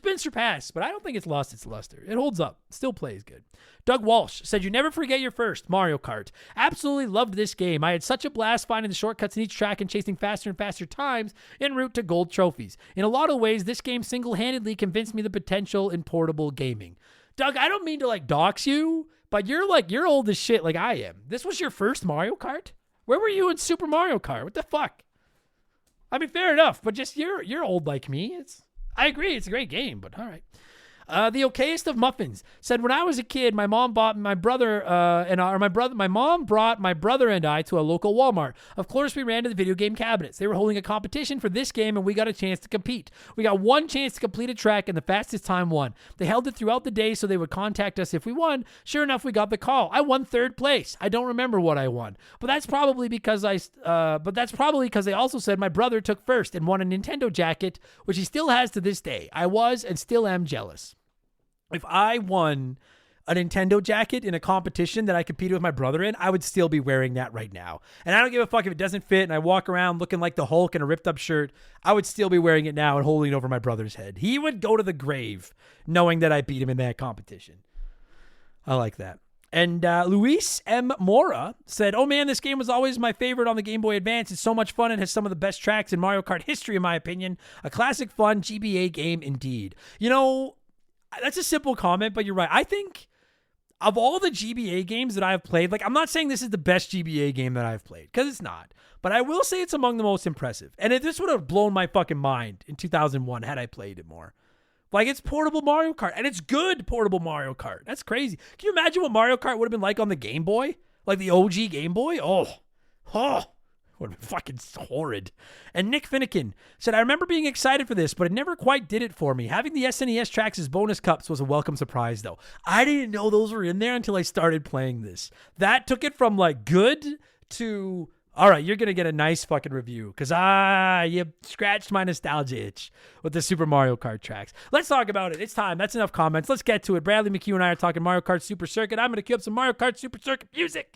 [SPEAKER 1] been surpassed, but I don't think it's lost its luster. It holds up. Still plays good. Doug Walsh said, you never forget your first Mario Kart. Absolutely loved this game. I had such a blast finding the shortcuts in each track and chasing faster and faster times en route to gold trophies. In a lot of ways, this game single-handedly convinced me the potential in portable gaming. Doug, I don't mean to dox you, but you're old as shit like I am. This was your first Mario Kart? Where were you in Super Mario Kart? What the fuck? I mean, fair enough, but just you're old like me. I agree, it's a great game, but all right. The okayest of muffins said, when I was a kid, my mom bought my brother my mom brought my brother and I to a local Walmart. Of course, we ran to the video game cabinets. They were holding a competition for this game, and we got a chance to compete. We got one chance to complete a track, and the fastest time won. They held it throughout the day, so they would contact us if we won. Sure enough, we got the call. I won 3rd place. I don't remember what I won, but that's probably because they also said my brother took first and won a Nintendo jacket, which he still has to this day. I was and still am jealous. If I won a Nintendo jacket in a competition that I competed with my brother in, I would still be wearing that right now. And I don't give a fuck if it doesn't fit and I walk around looking like the Hulk in a ripped up shirt. I would still be wearing it now and holding it over my brother's head. He would go to the grave knowing that I beat him in that competition. I like that. And Luis M. Mora said, oh man, this game was always my favorite on the Game Boy Advance. It's so much fun and has some of the best tracks in Mario Kart history, in my opinion. A classic, fun GBA game indeed. You know, that's a simple comment, but you're right. I think of all the GBA games that I've played, like, I'm not saying this is the best GBA game that I've played, because it's not. But I will say it's among the most impressive. And this would have blown my fucking mind in 2001 had I played it more. Like, it's portable Mario Kart, and it's good portable Mario Kart. That's crazy. Can you imagine what Mario Kart would have been like on the Game Boy? Like the OG Game Boy? Oh. Would have been fucking horrid. And Nick Finnegan said, I remember being excited for this, but it never quite did it for me. Having the SNES tracks as bonus cups was a welcome surprise, though. I didn't know those were in there until I started playing this. That took it from, like, good to, all right, you're going to get a nice fucking review, because, you scratched my nostalgia itch with the Super Mario Kart tracks. Let's talk about it. It's time. That's enough comments. Let's get to it. Bradley McCue and I are talking Mario Kart Super Circuit. I'm going to cue up some Mario Kart Super Circuit music.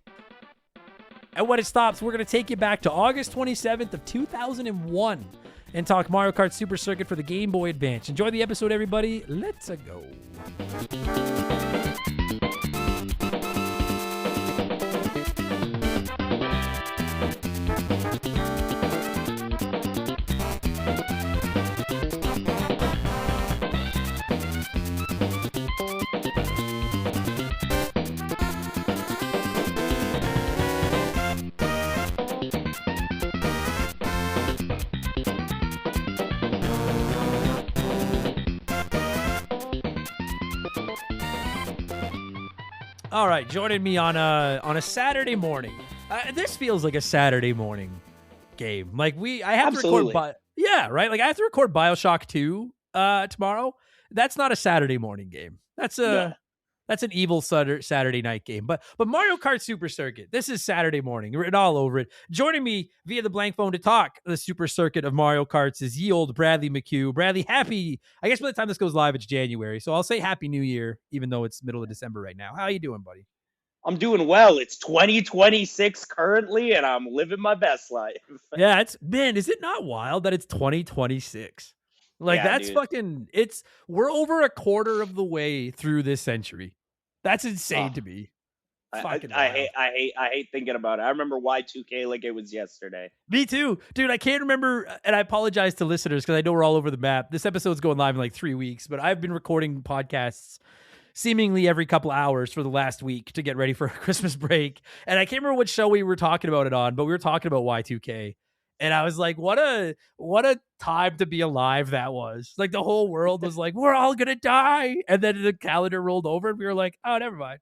[SPEAKER 1] And when it stops, we're going to take you back to August 27th of 2001 and talk Mario Kart Super Circuit for the Game Boy Advance. Enjoy the episode, everybody. Let's go. All right, joining me on a Saturday morning. This feels like a Saturday morning game. Like I have
[SPEAKER 5] Absolutely.
[SPEAKER 1] to record, right? Like I have to record BioShock 2 tomorrow. That's not a Saturday morning game. That's an evil Saturday night game. But Mario Kart Super Circuit, this is Saturday morning, written all over it. Joining me via the blank phone to talk the Super Circuit of Mario Karts is ye old Bradley McCue. Bradley, I guess by the time this goes live, it's January, so I'll say Happy New Year, even though it's middle of December right now. How you doing, buddy?
[SPEAKER 5] I'm doing well. It's 2026 currently, and I'm living my best life.
[SPEAKER 1] Yeah, is it not wild that it's 2026? Like, yeah, that's dude. Fucking, we're over a quarter of the way through this century. That's insane to me.
[SPEAKER 5] I hate thinking about it. I remember Y2K like it was yesterday.
[SPEAKER 1] Me too. Dude, I can't remember, and I apologize to listeners because I know we're all over the map. This episode's going live in like 3 weeks, but I've been recording podcasts seemingly every couple hours for the last week to get ready for a Christmas break. And I can't remember which show we were talking about it on, but we were talking about Y2K. And I was like, what a time to be alive that was. Like, the whole world was like, we're all going to die. And then the calendar rolled over and we were like, oh, never mind.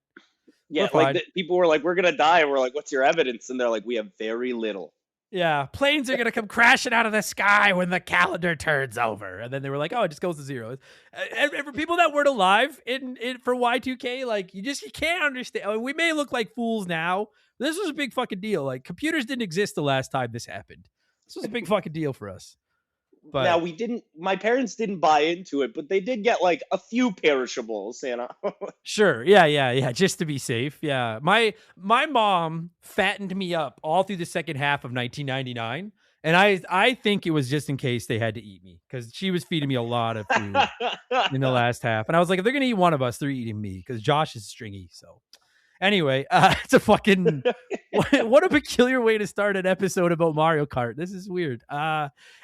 [SPEAKER 5] Yeah, like people were like, we're going to die. And we're like, what's your evidence? And they're like, we have very little.
[SPEAKER 1] Yeah, planes are going to come crashing out of the sky when the calendar turns over. And then they were like, oh, it just goes to zero. And for people that weren't alive for Y2K, like, you can't understand. I mean, we may look like fools now. This was a big fucking deal. Like, computers didn't exist the last time this happened. This was a big fucking deal for us. But
[SPEAKER 5] now, my parents didn't buy into it, but they did get like a few perishables, you know?
[SPEAKER 1] Sure. Yeah. Just to be safe. Yeah. My mom fattened me up all through the second half of 1999. And I think it was just in case they had to eat me, because she was feeding me a lot of food in the last half. And I was like, if they're going to eat one of us, they're eating me, because Josh is stringy. So anyway, it's a fucking, what a peculiar way to start an episode about Mario Kart. This is weird.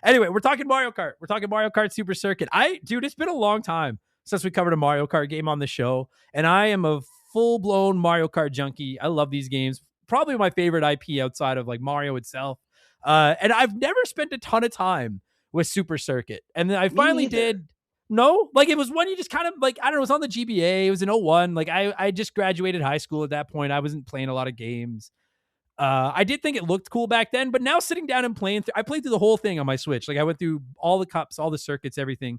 [SPEAKER 1] Anyway, we're talking Mario Kart. We're talking Mario Kart Super Circuit. Dude, it's been a long time since we covered a Mario Kart game on the show. And I am a full-blown Mario Kart junkie. I love these games. Probably my favorite IP outside of like Mario itself. And I've never spent a ton of time with Super Circuit. And then I finally
[SPEAKER 5] neither.
[SPEAKER 1] did. No, like it was one you just kind of like, I don't know, it was on the GBA. It was in '01. Like I just graduated high school at that point. I wasn't playing a lot of games. I did think it looked cool back then, but now sitting down and playing, I played through the whole thing on my Switch. Like I went through all the cups, all the circuits, everything.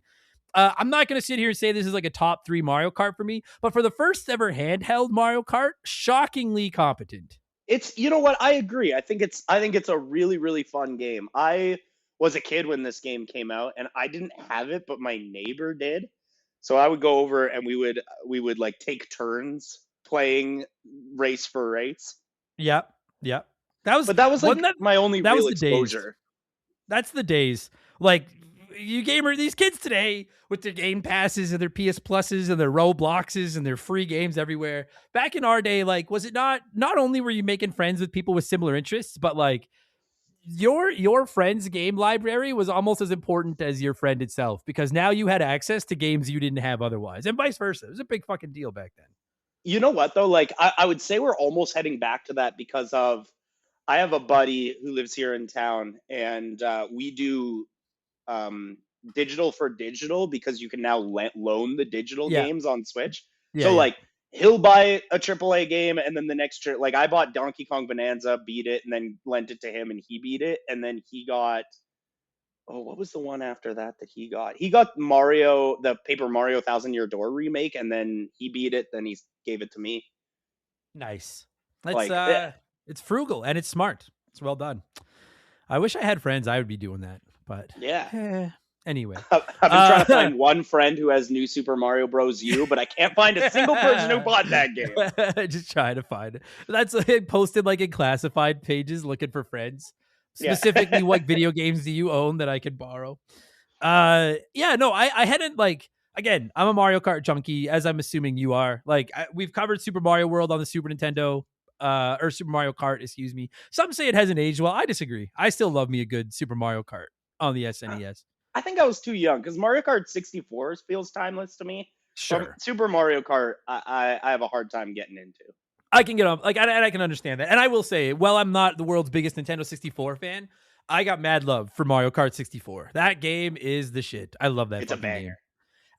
[SPEAKER 1] I'm not going to sit here and say this is like a top 3 Mario Kart for me, but for the first ever handheld Mario Kart, shockingly competent.
[SPEAKER 5] It's, you know what, I agree. I think it's a really, really fun game. I was a kid when this game came out, and I didn't have it, but my neighbor did. So I would go over and we would like take turns playing race for race.
[SPEAKER 1] Yep. Yep. That was
[SPEAKER 5] like my only
[SPEAKER 1] that
[SPEAKER 5] real
[SPEAKER 1] was the
[SPEAKER 5] exposure.
[SPEAKER 1] Days. That's the days. Like these kids today with their game passes and their PS Pluses and their Robloxes and their free games everywhere. Back in our day, like, was it not only were you making friends with people with similar interests, but like your friend's game library was almost as important as your friend itself, because now you had access to games you didn't have otherwise, and vice versa. It was a big fucking deal back then.
[SPEAKER 5] You know what though? Like I would say we're almost heading back to that because of I have a buddy who lives here in town, and we do digital for digital because you can now loan the digital games on Switch. So like he'll buy a AAA game, and then the next like I bought Donkey Kong Bonanza, beat it, and then lent it to him, and he beat it, and then he got what was the one after that he got? He got Mario, the Paper Mario Thousand Year Door remake, and then he beat it. Then he gave it to me.
[SPEAKER 1] Nice. It's frugal and it's smart. It's well done. I wish I had friends. I would be doing that, but anyway,
[SPEAKER 5] I've been trying to find one friend who has New Super Mario Bros. U, but I can't find a single person who bought that game.
[SPEAKER 1] Just trying to find it. That's posted like in classified pages looking for friends. Specifically, what video games do you own that I could borrow? I hadn't like. Again, I'm a Mario Kart junkie, as I'm assuming you are. Like we've covered Super Mario World on the Super Nintendo. Or Super Mario Kart, excuse me. Some say it hasn't aged well. I disagree. I still love me a good Super Mario Kart on the SNES.
[SPEAKER 5] I think I was too young because Mario Kart 64 feels timeless to me.
[SPEAKER 1] Sure.
[SPEAKER 5] Super Mario Kart, I have a hard time getting into.
[SPEAKER 1] I can get on, like, and I can understand that. And I will say, well, I'm not the world's biggest Nintendo 64 fan. I got mad love for Mario Kart 64. That game is the shit. I love that.
[SPEAKER 5] It's a banger.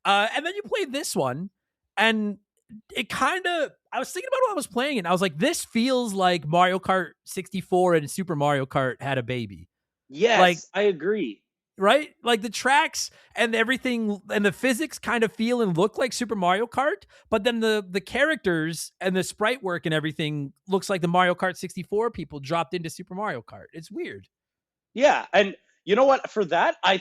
[SPEAKER 1] Game. And then you play this one, and it kind of, I was thinking about what I was playing, and I was like, this feels like Mario Kart 64 and Super Mario Kart had a baby.
[SPEAKER 5] Yes, like, I agree.
[SPEAKER 1] Right? Like the tracks and everything and the physics kind of feel and look like Super Mario Kart, but then the characters and the sprite work and everything looks like the Mario Kart 64 people dropped into Super Mario Kart. It's weird.
[SPEAKER 5] Yeah, and you know what? For that, I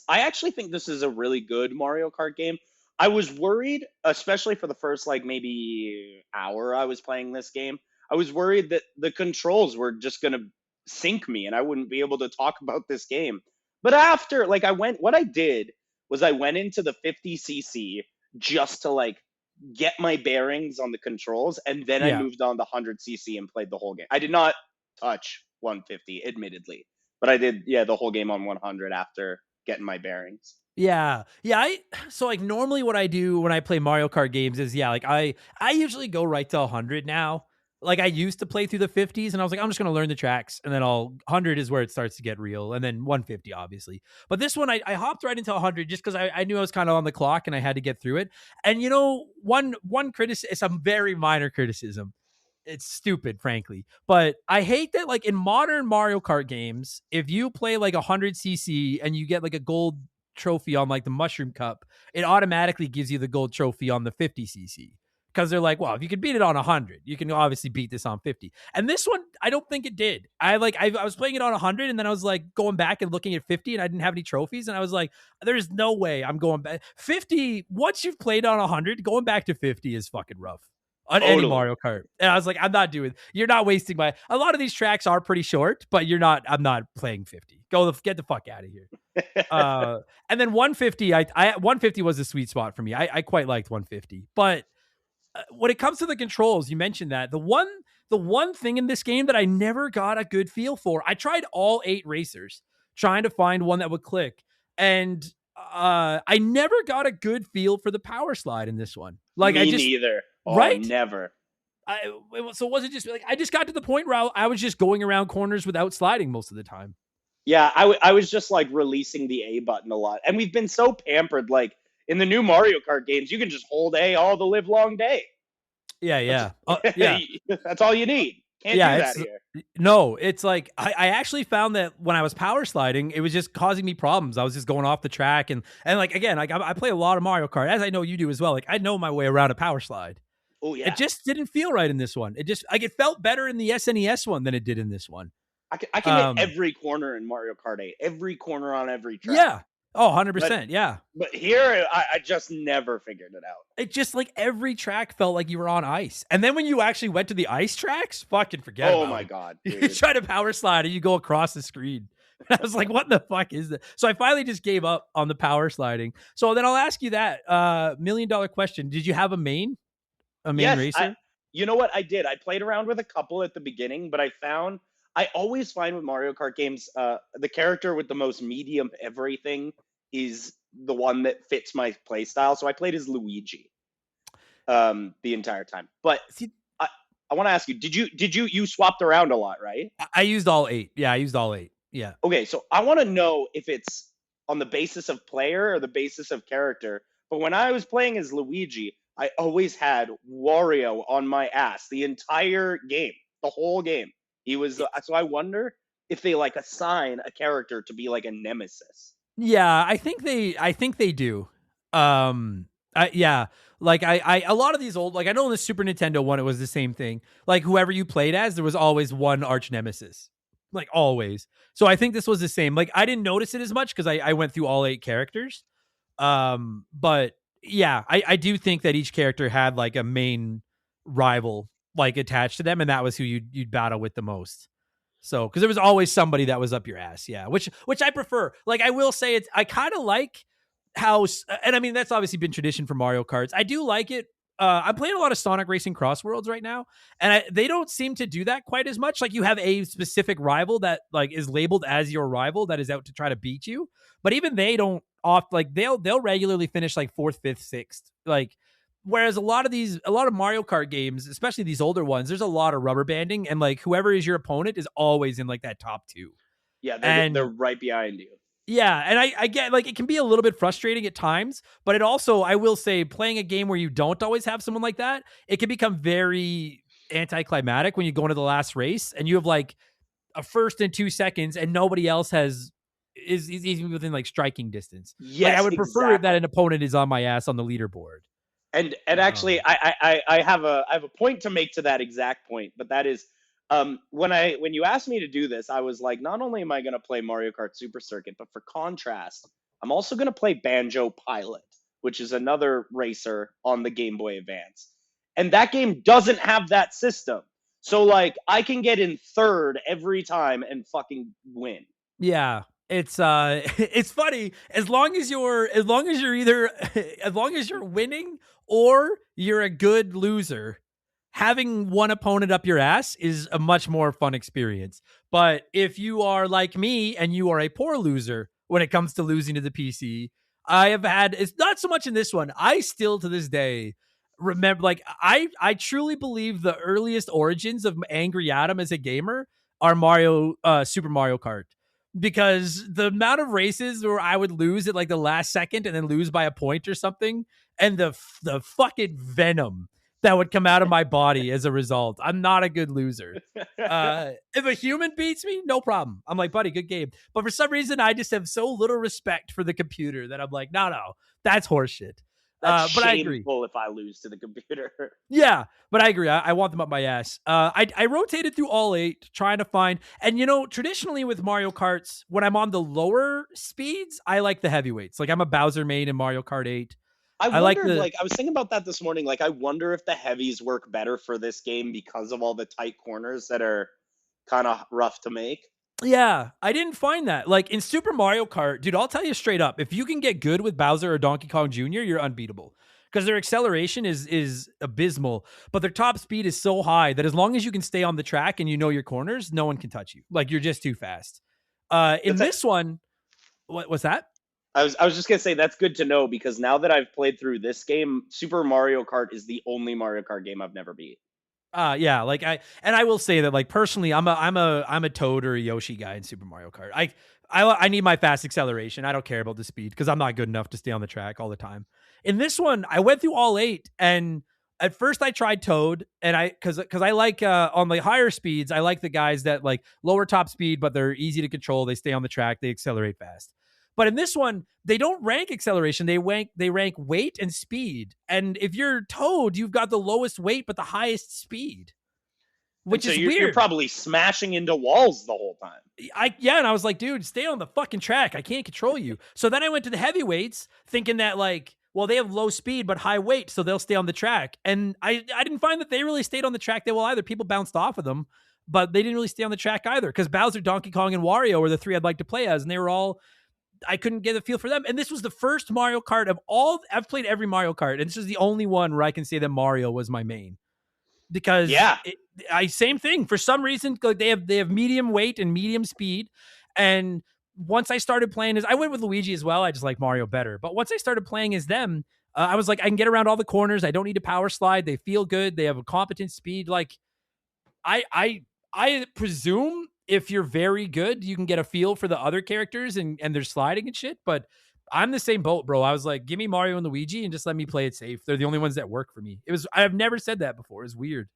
[SPEAKER 5] actually think this is a really good Mario Kart game. I was worried, especially for the first like maybe hour I was playing this game. I was worried that the controls were just going to sink me and I wouldn't be able to talk about this game. But after, like, what I did was I went into the 50cc just to like get my bearings on the controls, and then I moved on to 100cc and played the whole game. I did not touch 150, admittedly, but I did, the whole game on 100 after getting my bearings.
[SPEAKER 1] Yeah. So like normally what I do when I play Mario Kart games is like I usually go right to 100 now. Like I used to play through the 50s and I was like, I'm just going to learn the tracks, and then 100 is where it starts to get real, and then 150 obviously. But this one I hopped right into 100 just because I knew I was kind of on the clock and I had to get through it. And you know, one criticism, it's a very minor criticism. It's stupid, frankly. But I hate that like in modern Mario Kart games, if you play like 100cc and you get like a gold trophy on like the Mushroom Cup, it automatically gives you the gold trophy on the 50cc. Because they're like, well, if you can beat it on 100, you can obviously beat this on 50. And this one, I don't think it did. I was playing it on 100, and then I was like going back and looking at 50, and I didn't have any trophies. And I was like, there's no way I'm going back. 50, once you've played on 100, going back to 50 is fucking rough on any Mario Kart. And I was like, you're not wasting a lot of these tracks are pretty short, but I'm not playing 50. Get the fuck out of here. And then 150, 150 was a sweet spot for me. I quite liked 150, but when it comes to the controls, you mentioned that the one thing in this game that I never got a good feel for, I tried all 8 racers trying to find one that would click, and I never got a good feel for the power slide in this one. Like
[SPEAKER 5] Me neither. Oh,
[SPEAKER 1] right?
[SPEAKER 5] Never.
[SPEAKER 1] So was it just like I just got to the point where I was just going around corners without sliding most of the time?
[SPEAKER 5] Yeah, I was just like releasing the A button a lot. And we've been so pampered. Like in the new Mario Kart games, you can just hold A all the live long day.
[SPEAKER 1] Yeah,
[SPEAKER 5] That's
[SPEAKER 1] yeah. Yeah.
[SPEAKER 5] that's all you need. Can't
[SPEAKER 1] Yeah,
[SPEAKER 5] do
[SPEAKER 1] it's
[SPEAKER 5] that here.
[SPEAKER 1] no, it's like I actually found that when I was power sliding, it was just causing me problems. I was just going off the track and like again, like I play a lot of Mario Kart, as I know you do as well. Like I know my way around a power slide.
[SPEAKER 5] Oh
[SPEAKER 1] It
[SPEAKER 5] yeah.
[SPEAKER 1] just didn't feel right in this one. It just like it felt better in the SNES one than it did in this one.
[SPEAKER 5] I can hit
[SPEAKER 1] Um,
[SPEAKER 5] every corner in Mario Kart 8. Every corner on every track.
[SPEAKER 1] yeah. Oh,
[SPEAKER 5] But
[SPEAKER 1] 100%. Yeah.
[SPEAKER 5] but here I just never figured it out.
[SPEAKER 1] It just like every track felt like you were on ice. And then when you actually went to the ice tracks, fucking forget
[SPEAKER 5] Oh
[SPEAKER 1] about
[SPEAKER 5] my
[SPEAKER 1] it.
[SPEAKER 5] god,
[SPEAKER 1] You
[SPEAKER 5] dude.
[SPEAKER 1] try to power slide and you go across the screen. I was like, what the fuck is that? So I finally just gave up on the power sliding. So then I'll ask you that $1 million question. Did you have a main
[SPEAKER 5] Yes,
[SPEAKER 1] racer?
[SPEAKER 5] you know what I did? I played around with a couple at the beginning, but I always find with Mario Kart games, the character with the most medium everything is the one that fits my play style. So I played as Luigi the entire time. But
[SPEAKER 1] See,
[SPEAKER 5] I, I want to ask you, did you swapped around a lot, right?
[SPEAKER 1] I used all 8. Yeah, I used all 8. Yeah.
[SPEAKER 5] Okay, so I want to know if it's on the basis of player or the basis of character. But when I was playing as Luigi, I always had Wario on my ass the entire game, the whole game. He was so I wonder if they like assign a character to be like a nemesis.
[SPEAKER 1] Yeah, I think they do. Yeah, like a lot of these old, like I know in the Super Nintendo one it was the same thing. Like whoever you played as, there was always one arch nemesis. Like always. So I think this was the same. Like I didn't notice it as much because I went through all 8 characters. But yeah, I do think that each character had like a main rival like attached to them, and that was who you'd battle with the most. So, because there was always somebody that was up your ass, yeah. Which I prefer. Like, I will say it's. I kind of like how, and I mean that's obviously been tradition for Mario Karts. I do like it. I'm playing a lot of Sonic Racing Cross Worlds right now, and they don't seem to do that quite as much. Like, you have a specific rival that like is labeled as your rival that is out to try to beat you, but even they don't off like they'll regularly finish like fourth, fifth, sixth, like. Whereas a lot of Mario Kart games, especially these older ones, there's a lot of rubber banding, and like whoever is your opponent is always in like that top 2.
[SPEAKER 5] Yeah, they're
[SPEAKER 1] And
[SPEAKER 5] right behind you.
[SPEAKER 1] yeah, and I get like it can be a little bit frustrating at times, but it also, I will say, playing a game where you don't always have someone like that, it can become very anticlimactic when you go into the last race and you have like a first and 2 seconds and nobody else is even within like striking distance. Like I
[SPEAKER 5] Yes,
[SPEAKER 1] would prefer that
[SPEAKER 5] exactly.
[SPEAKER 1] an opponent is on my ass on the leaderboard.
[SPEAKER 5] And actually, I have a point to make to that exact point, but that is when you asked me to do this, I was like, not only am I going to play Mario Kart Super Circuit, but for contrast, I'm also going to play Banjo Pilot, which is another racer on the Game Boy Advance, and that game doesn't have that system. So like, I can get in third every time and fucking win.
[SPEAKER 1] Yeah. It's it's funny as long as you're either as long as you're winning or you're a good loser, having one opponent up your ass is a much more fun experience. But if you are like me and you are a poor loser when it comes to losing to the PC, I have had, it's not so much in this one. I still to this day remember, like I truly believe the earliest origins of Angry Adam as a gamer are Super Mario Kart, because the amount of races where I would lose at like the last second and then lose by a point or something, and the fucking venom that would come out of my body as a result. I'm not a good loser. If a human beats me, no problem. I'm like, buddy, good game. But for some reason, I just have so little respect for the computer that I'm like, no, that's horseshit.
[SPEAKER 5] That's
[SPEAKER 1] But I agree.
[SPEAKER 5] shameful if I lose to the computer.
[SPEAKER 1] Yeah, but I agree. I want them up my ass. I rotated through all 8, trying to find, and traditionally with Mario Karts, when I'm on the lower speeds, I like the heavyweights. Like I'm a Bowser main in Mario Kart 8.
[SPEAKER 5] I
[SPEAKER 1] I like
[SPEAKER 5] wondered,
[SPEAKER 1] the
[SPEAKER 5] like, I was thinking about that this morning. Like, I wonder if the heavies work better for this game because of all the tight corners that are kind of rough to make.
[SPEAKER 1] Yeah, I didn't find that. Like in Super Mario Kart, dude, I'll tell you straight up, if you can get good with Bowser or Donkey Kong Jr., you're unbeatable. Because their acceleration is abysmal, but their top speed is so high that as long as you can stay on the track and you know your corners, no one can touch you. Like you're just too fast. In
[SPEAKER 5] That's a,
[SPEAKER 1] this one, what was that?
[SPEAKER 5] I was just gonna say that's good to know because now that I've played through this game, Super Mario Kart is the only Mario Kart game I've never beat.
[SPEAKER 1] Yeah, like I will say that like personally, I'm a Toad or a Yoshi guy in Super Mario Kart. I need my fast acceleration. I don't care about the speed because I'm not good enough to stay on the track all the time. In this one, I went through all 8, and at first I tried Toad, and because I like on the higher speeds, I like the guys that like lower top speed, but they're easy to control. They stay on the track, they accelerate fast. But in this one, they don't rank acceleration. They rank weight and speed. And if you're Toad, you've got the lowest weight but the highest speed, which is
[SPEAKER 5] you're,
[SPEAKER 1] weird.
[SPEAKER 5] You're probably smashing into walls the whole time.
[SPEAKER 1] And I was like, dude, stay on the fucking track. I can't control you. So then I went to the heavyweights thinking that like, well, they have low speed but high weight, so they'll stay on the track. And I didn't find that they really stayed on the track that well either. People bounced off of them, but they didn't really stay on the track either because Bowser, Donkey Kong, and Wario were the 3 I'd like to play as, and they were all, I couldn't get a feel for them. And this was the first Mario Kart of all, I've played every Mario Kart, and this is the only one where I can say that Mario was my main. Because same thing. For some reason, like they have medium weight and medium speed. And once I started playing I went with Luigi as well. I just like Mario better. But once I started playing as them, I was like, I can get around all the corners. I don't need to power slide. They feel good. They have a competent speed. Like I presume if you're very good, you can get a feel for the other characters and their sliding and shit. But I'm the same boat, bro. I was like, give me Mario and Luigi and just let me play it safe. They're the only ones that work for me. I've never said that before. It's weird.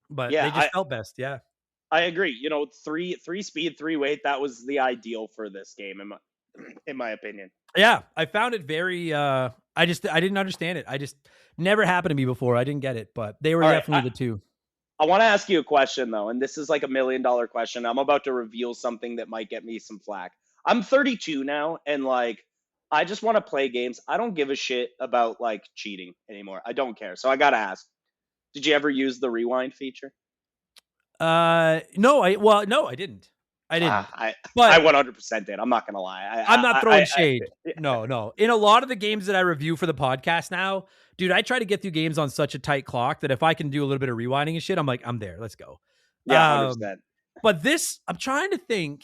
[SPEAKER 1] But they just felt best. Yeah.
[SPEAKER 5] I agree. You know, three speed, 3 weight, that was the ideal for this game in my opinion.
[SPEAKER 1] Yeah. I found it very I didn't understand it. I just never happened to me before. I didn't get it, but they were definitely the two.
[SPEAKER 5] I want to ask you a question though, and this is like $1 million question. I'm about to reveal something that might get me some flack. I'm 32 now, and like, I just want to play games. I don't give a shit about like cheating anymore. I don't care. So I gotta ask: did you ever use the rewind feature?
[SPEAKER 1] No, I didn't. I
[SPEAKER 5] 100% did. I'm not gonna lie.
[SPEAKER 1] I'm not throwing shade. No. In a lot of the games that I review for the podcast now, dude, I try to get through games on such a tight clock that if I can do a little bit of rewinding and shit, I'm like, I'm there. Let's go.
[SPEAKER 5] Yeah, 100%.
[SPEAKER 1] But this, I'm trying to think.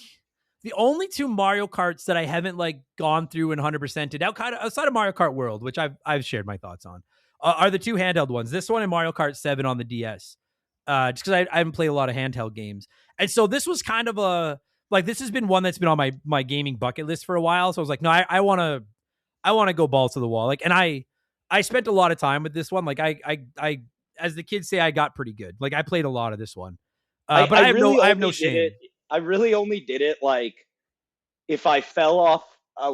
[SPEAKER 1] The only 2 Mario Karts that I haven't like gone through and 100%ed outside of Mario Kart World, which I've shared my thoughts on, are the 2 handheld ones. This one and Mario Kart 7 on the DS. Just because I haven't played a lot of handheld games. And so this was kind of this has been one that's been on my gaming bucket list for a while. So I was like, no, I want to go balls to the wall. Like, and I spent a lot of time with this one. Like I as the kids say, I got pretty good. Like I played a lot of this one. But I have no shame.
[SPEAKER 5] I really only did it like if I fell off a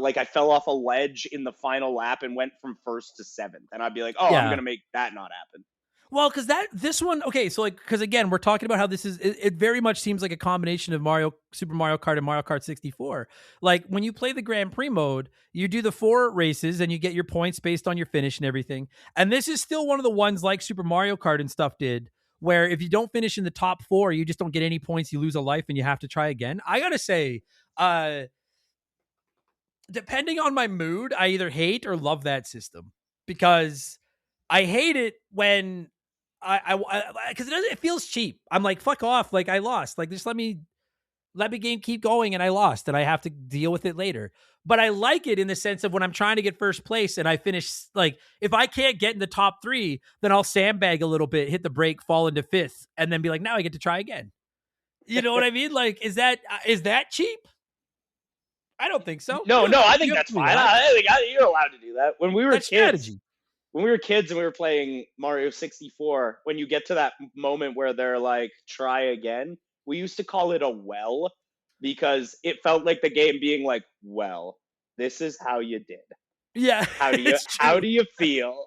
[SPEAKER 5] ledge in the final lap and went from 1st to 7th, and I'd be like, oh, I'm gonna make that not happen.
[SPEAKER 1] Well, because this one, okay, so like, because again, we're talking about how this is, it very much seems like a combination of Super Mario Kart and Mario Kart 64. Like when you play the Grand Prix mode, you do the 4 races and you get your points based on your finish and everything. And this is still one of the ones like Super Mario Kart and stuff did, where if you don't finish in the top 4, you just don't get any points, you lose a life and you have to try again. I gotta say, depending on my mood, I either hate or love that system, because I hate it when because it feels cheap. I'm like, fuck off. Like I lost. Like just let me keep going, and I lost, and I have to deal with it later. But I like it in the sense of when I'm trying to get first place and I finish, like if I can't get in the top 3, then I'll sandbag a little bit, hit the brake, fall into 5th, and then be like, now I get to try again. You know what I mean? Like, is that cheap? I don't think so.
[SPEAKER 5] No, I think that's fine. I think you're allowed to do that. When we were kids,
[SPEAKER 1] strategy.
[SPEAKER 5] When we were kids and we were playing Mario 64, when you get to that moment where they're like, try again, we used to call it a well, because it felt like the game being like, well, this is how you did.
[SPEAKER 1] Yeah.
[SPEAKER 5] How do you feel?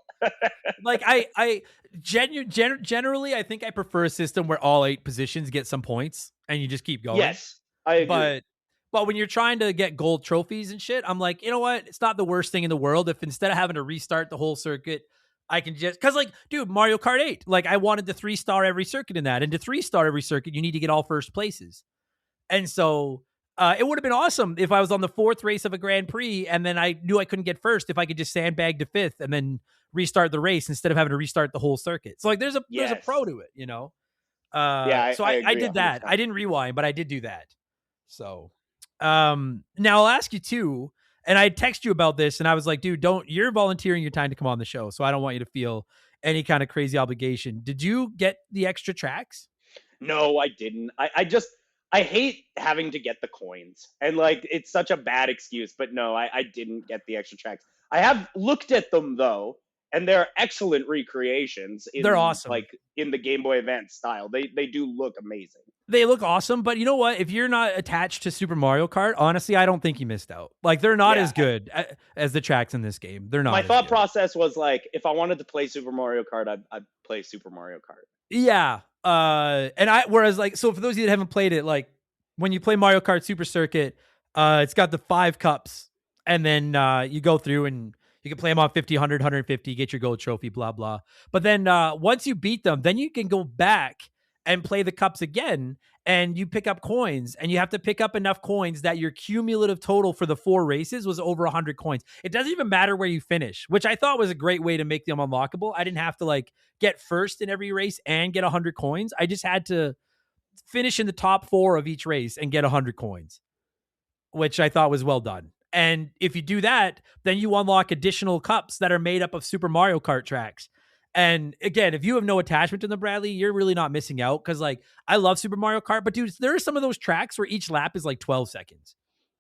[SPEAKER 1] Like I generally, I think I prefer a system where all 8 positions get some points and you just keep going.
[SPEAKER 5] Yes, I agree.
[SPEAKER 1] But when you're trying to get gold trophies and shit, I'm like, you know what? It's not the worst thing in the world if instead of having to restart the whole circuit, I can just, because like, dude, Mario Kart 8, like I wanted to 3-star every circuit in that. And to 3-star every circuit, you need to get all first places. And so it would have been awesome if I was on the 4th race of a Grand Prix and then I knew I couldn't get first, if I could just sandbag to 5th and then restart the race instead of having to restart the whole circuit. So like there's a pro to it, you know? So I did that. 100%. I didn't rewind, but I did do that. So now I'll ask you too, and I text you about this and I was like, dude, you're volunteering your time to come on the show, so I don't want you to feel any kind of crazy obligation. Did you get the extra tracks?
[SPEAKER 5] No, I didn't. I hate having to get the coins. And like it's such a bad excuse, but no, I didn't get the extra tracks. I have looked at them though, and they're excellent recreations
[SPEAKER 1] They're
[SPEAKER 5] in
[SPEAKER 1] awesome.
[SPEAKER 5] in the Game Boy Advance style. They do look amazing.
[SPEAKER 1] They look awesome, but you know what? If you're not attached to Super Mario Kart, honestly, I don't think you missed out. Like they're not
[SPEAKER 5] Yeah.
[SPEAKER 1] as good as the tracks in this game. They're not.
[SPEAKER 5] My
[SPEAKER 1] as
[SPEAKER 5] thought
[SPEAKER 1] good.
[SPEAKER 5] process was like, if I wanted to play Super Mario Kart, I'd play Super Mario Kart.
[SPEAKER 1] Yeah. Whereas like, so for those of you that haven't played it, like when you play Mario Kart Super Circuit, it's got the 5 cups, and then you go through and you can play them on 50, 100, 150, get your gold trophy, blah, blah. But then once you beat them, then you can go back and play the cups again, and you pick up coins, and you have to pick up enough coins that your cumulative total for the 4 races was over 100 coins. It doesn't even matter where you finish, which I thought was a great way to make them unlockable. I didn't have to like get first in every race and get 100 coins. I just had to finish in the top 4 of each race and get 100 coins, which I thought was well done. And if you do that, then you unlock additional cups that are made up of Super Mario Kart tracks. And again, if you have no attachment to them, Bradley, you're really not missing out. Cause like I love Super Mario Kart, but dude, there are some of those tracks where each lap is like 12 seconds.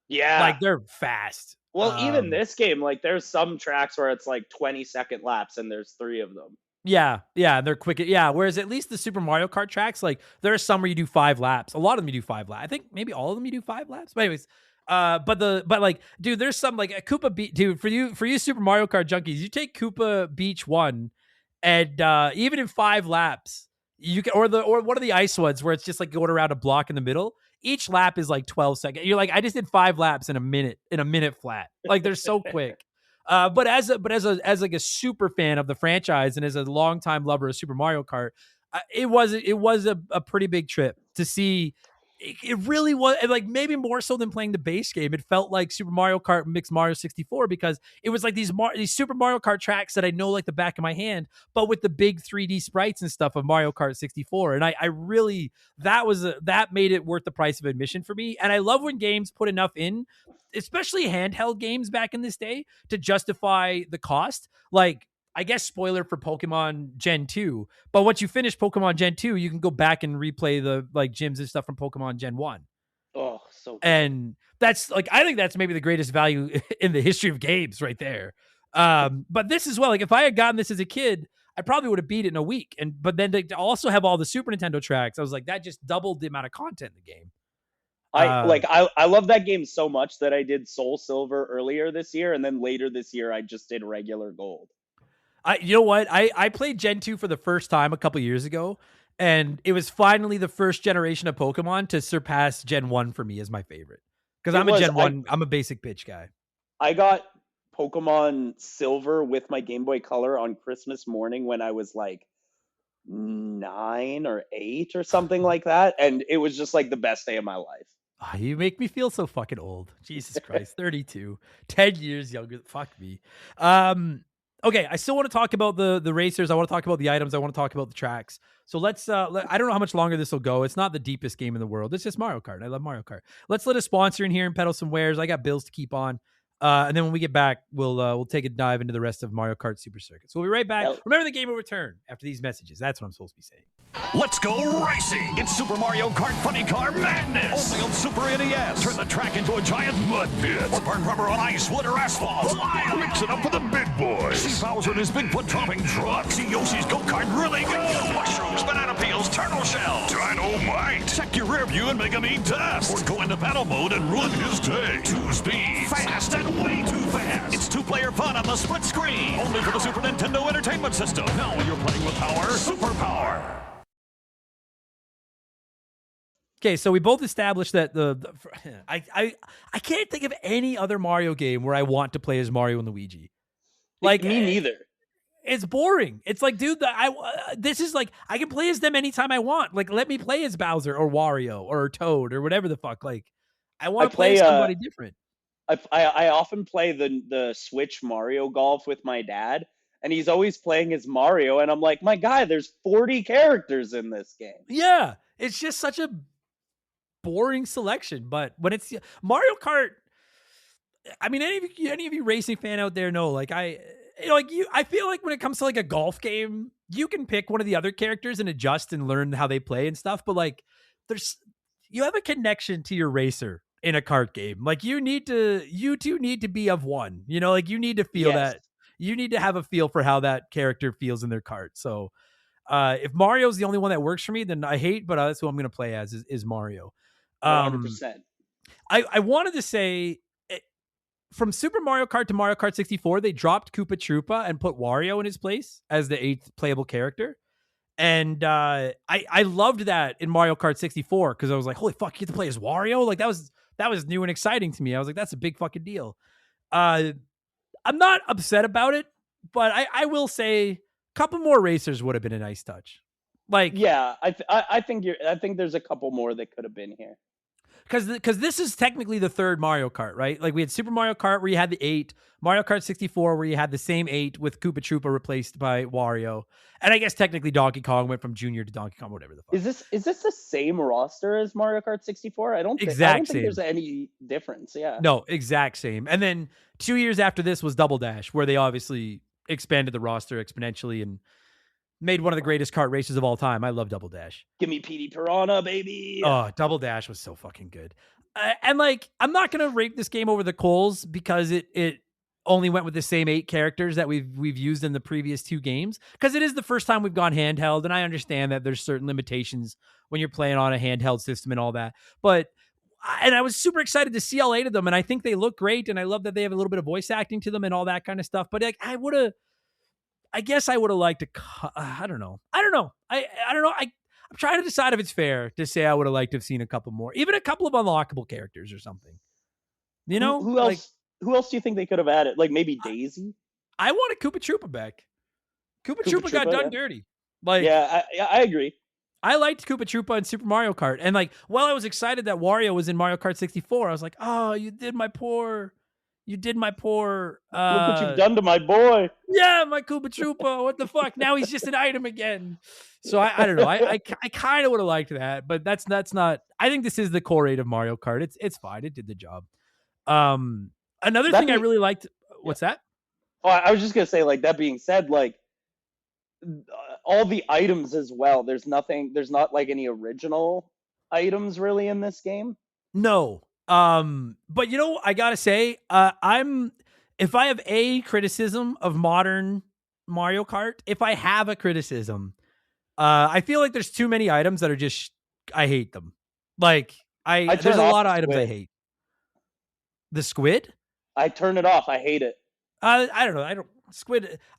[SPEAKER 5] Yeah.
[SPEAKER 1] Like they're fast.
[SPEAKER 5] Well, even this game, like there's some tracks where it's like 20-second laps and there's 3 of them.
[SPEAKER 1] Yeah, they're quick. Yeah, whereas at least the Super Mario Kart tracks, like there are some where you do 5 laps. A lot of them you do 5 laps. I think maybe all of them you do 5 laps. But anyways, but like, dude, there's some like a Koopa Beach, dude. For you Super Mario Kart junkies, you take Koopa Beach 1, and even in 5 laps, you can, or one of the ice ones where it's just like going around a block in the middle. Each lap is like 12 seconds. You're like, I just did 5 laps in a minute flat. Like they're so quick. But as like a super fan of the franchise and as a longtime lover of Super Mario Kart, it was a pretty big trip to see. It really was, like maybe more so than playing the base game. It felt like Super Mario Kart mixed Mario 64 because it was like these Super Mario Kart tracks that I know like the back of my hand, but with the big 3D sprites and stuff of Mario Kart 64. And I really, that made it worth the price of admission for me. And I love when games put enough in, especially handheld games back in this day, to justify the cost. Like, I guess spoiler for Pokemon Gen 2, but once you finish Pokemon Gen 2, you can go back and replay the like gyms and stuff from Pokemon Gen 1.
[SPEAKER 5] Oh, so good.
[SPEAKER 1] And that's like, I think that's maybe the greatest value in the history of games right there. But this as well, like if I had gotten this as a kid, I probably would have beat it in a week. But then to also have all the Super Nintendo tracks, I was like, that just doubled the amount of content in the game.
[SPEAKER 5] I love that game so much that I did Soul Silver earlier this year, and then later this year I just did regular gold.
[SPEAKER 1] You know what? I played Gen 2 for the first time a couple years ago, and it was finally the first generation of Pokemon to surpass Gen 1 for me as my favorite. Because I'm a Gen 1, I'm a basic bitch guy.
[SPEAKER 5] I got Pokemon Silver with my Game Boy Color on Christmas morning when I was like 9 or 8 or something like that, and it was just like the best day of my life.
[SPEAKER 1] Oh, you make me feel so fucking old. Jesus Christ, 32, 10 years younger. Fuck me. Okay, I still want to talk about the racers. I want to talk about the items. I want to talk about the tracks. So let's, I don't know how much longer this will go. It's not the deepest game in the world. It's just Mario Kart. I love Mario Kart. Let's let a sponsor in here and peddle some wares. I got bills to keep on. And then when we get back, we'll take a dive into the rest of Mario Kart Super Circuit. So we'll be right back. Remember, the game will return after these messages. That's what I'm supposed to be saying.
[SPEAKER 6] Let's go racing! It's Super Mario Kart Funny Car Madness! Only on Super NES! Turn the track into a giant mud pit! Or burn rubber on ice, wood, or asphalt! Mix it up with the big boys! See Bowser and his Bigfoot topping truck! See Yoshi's go-kart really go! Mushrooms, banana peels, turtle shells! Dynamite! Check your rear view and make him eat dust! Or go into battle mode and ruin his day! 2 speeds! Fast and way too fast! It's 2-player fun on the split screen! Only for the Super Nintendo Entertainment System! Now you're playing with power, super power!
[SPEAKER 1] Okay, so we both established that I can't think of any other Mario game where I want to play as Mario and Luigi. Like
[SPEAKER 5] me neither.
[SPEAKER 1] It's boring. It's like, dude, this is like, I can play as them anytime I want. Like, let me play as Bowser or Wario or Toad or whatever the fuck. Like, I want to play as somebody different.
[SPEAKER 5] I often play the Switch Mario Golf with my dad, and he's always playing as Mario, and I'm like, my guy, there's 40 characters in this game.
[SPEAKER 1] Yeah, it's just such a boring selection. But when it's Mario Kart, I mean, any of you racing fan out there know, like I feel like when it comes to like a golf game, you can pick one of the other characters and adjust and learn how they play and stuff. But like, you have a connection to your racer in a kart game. Like you two need to be of one, like you need to feel
[SPEAKER 5] Yes.
[SPEAKER 1] that you need to have a feel for how that character feels in their kart. So, if Mario's the only one that works for me, then I hate, but that's who I'm going to play as is Mario.
[SPEAKER 5] 100%.
[SPEAKER 1] I wanted to say, from Super Mario Kart to Mario Kart 64, they dropped Koopa Troopa and put Wario in his place as the 8th playable character. And I loved that in Mario Kart 64 because I was like, holy fuck, you get to play as Wario? Like that was new and exciting to me. I was like, that's a big fucking deal. I'm not upset about it, but I will say a couple more racers would have been a nice touch. Like,
[SPEAKER 5] yeah, I think there's a couple more that could have been here.
[SPEAKER 1] Because this is technically the third Mario Kart, right? Like we had Super Mario Kart where you had the 8, Mario Kart 64 where you had the same 8 with Koopa Troopa replaced by Wario, and I guess technically Donkey Kong went from Junior to Donkey Kong, whatever the fuck.
[SPEAKER 5] Is this the same roster as Mario Kart 64? I don't think there's any difference. Yeah.
[SPEAKER 1] No, exact same. And then 2 years after this was Double Dash, where they obviously expanded the roster exponentially and made one of the greatest kart races of all time. I love Double Dash.
[SPEAKER 5] Give me PD Piranha, baby.
[SPEAKER 1] Oh, Double Dash was so fucking good. And like, I'm not going to rate this game over the coals because it only went with the same 8 characters that we've used in the previous 2 games. Because it is the first time we've gone handheld, and I understand that there's certain limitations when you're playing on a handheld system and all that. But I was super excited to see all 8 of them, and I think they look great, and I love that they have a little bit of voice acting to them and all that kind of stuff. But like, I guess I would have liked to. I don't know. I don't know. I'm trying to decide if it's fair to say I would have liked to have seen a couple more, even a couple of unlockable characters or something.
[SPEAKER 5] Who else? Like, who else do you think they could have added? Like maybe Daisy.
[SPEAKER 1] I wanted Koopa Troopa back. Koopa Troopa got done dirty. Like,
[SPEAKER 5] yeah, I agree.
[SPEAKER 1] I liked Koopa Troopa in Super Mario Kart, and like, while I was excited that Wario was in Mario Kart 64, I was like, oh, you did my poor. Look
[SPEAKER 5] what you've done to my boy.
[SPEAKER 1] Yeah, my Koopa Troopa. What the fuck? Now he's just an item again. So I don't know. I kind of would have liked that, but that's not. I think this is the core 8 of Mario Kart. It's fine. It did the job. Another thing I really liked. What's that?
[SPEAKER 5] Oh, I was just gonna say, like, that being said, like all the items as well. There's not like any original items really in this game.
[SPEAKER 1] No. But I gotta say, if I have a criticism of modern Mario Kart, if I have a criticism, I feel like there's too many items that are just, I hate them. Like there's a lot of items I hate. The squid?
[SPEAKER 5] I turn it off. I hate it.
[SPEAKER 1] I don't know.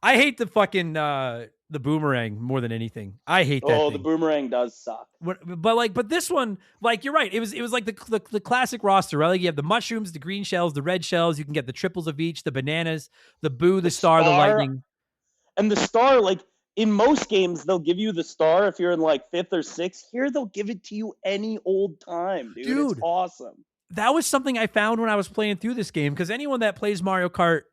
[SPEAKER 1] I hate the fucking, the boomerang more than anything. I hate that.
[SPEAKER 5] Oh,
[SPEAKER 1] thing.
[SPEAKER 5] The boomerang does suck.
[SPEAKER 1] But this one, like, you're right. It was like the classic roster, right? Like you have the mushrooms, the green shells, the red shells. You can get the triples of each, the bananas, the boo, the star, the lightning,
[SPEAKER 5] and the star. Like in most games, they'll give you the star if you're in like 5th or 6th. Here, they'll give it to you any old time, dude. It's awesome.
[SPEAKER 1] That was something I found when I was playing through this game, because anyone that plays Mario Kart,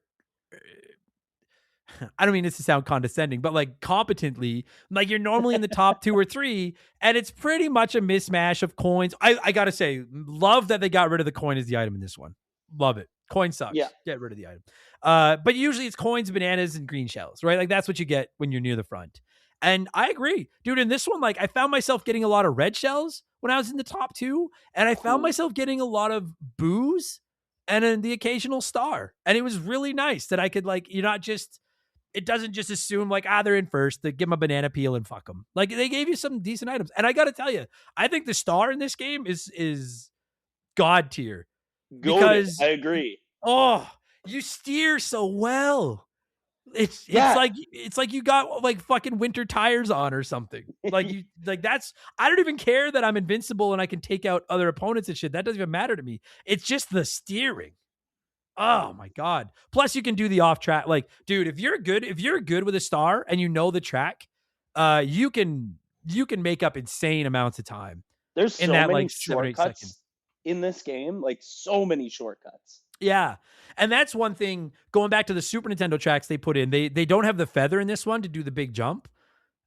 [SPEAKER 1] I don't mean this to sound condescending, but like competently, like you're normally in the top 2 or 3, and it's pretty much a mismatch of coins. I gotta say, love that they got rid of the coin as the item in this one. Love it. Coin sucks.
[SPEAKER 5] Yeah.
[SPEAKER 1] Get rid of the item. But usually it's coins, bananas, and green shells, right? Like that's what you get when you're near the front. And I agree, dude. In this one, like I found myself getting a lot of red shells when I was in the top 2, and I found myself getting a lot of boos and then the occasional star. And it was really nice that I could, like, you're not just, it doesn't just assume like, they're in first, to give them a banana peel and fuck them. Like they gave you some decent items. And I got to tell you, I think the star in this game is God tier. Because
[SPEAKER 5] I agree.
[SPEAKER 1] Oh, you steer so well. It's like you got like fucking winter tires on or something. Like you like that's I don't even care that I'm invincible and I can take out other opponents and shit. That doesn't even matter to me. It's just the steering. Oh my God. Plus you can do the off track. Like, dude, if you're good with a star and you know the track, you can make up insane amounts of time.
[SPEAKER 5] There's so many shortcuts in this game, like so many shortcuts.
[SPEAKER 1] Yeah. And that's one thing, going back to the Super Nintendo tracks they put in, they don't have the feather in this one to do the big jump.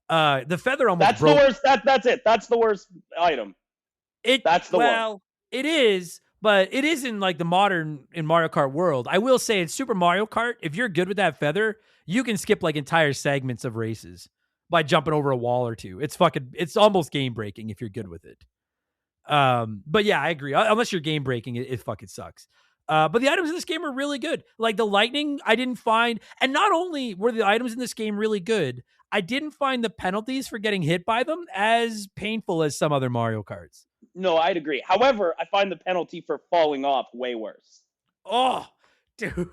[SPEAKER 1] The feather almost broke.
[SPEAKER 5] The worst. That's it. That's the worst item.
[SPEAKER 1] It is, But it is in like the modern in Mario Kart world. I will say in Super Mario Kart, if you're good with that feather, you can skip like entire segments of races by jumping over a wall or two. It's almost game breaking if you're good with it. But yeah, I agree. Unless you're game breaking, it fucking sucks. But the items in this game are really good. Like the lightning, I didn't find, and not only were the items in this game really good, I didn't find the penalties for getting hit by them as painful as some other Mario Karts.
[SPEAKER 5] No, I'd agree. However, I find the penalty for falling off way worse.
[SPEAKER 1] Oh, dude.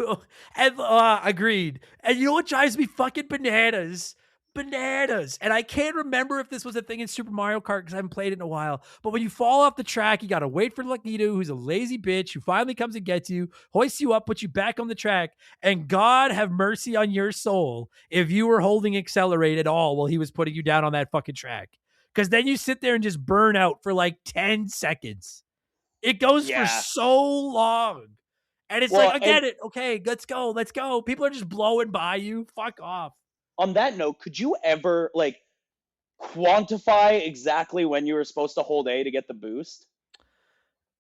[SPEAKER 1] And agreed. And you know what drives me fucking bananas? Bananas. And I can't remember if this was a thing in Super Mario Kart because I haven't played it in a while. But when you fall off the track, you got to wait for Luckito, who's a lazy bitch, who finally comes and gets you, hoists you up, puts you back on the track. And God have mercy on your soul if you were holding accelerate at all while he was putting you down on that fucking track. Because then you sit there and just burn out for like 10 seconds. It goes for so long. And it's like, I get it. Okay, let's go. Let's go. People are just blowing by you. Fuck off.
[SPEAKER 5] On that note, could you ever like quantify exactly when you were supposed to hold A to get the boost?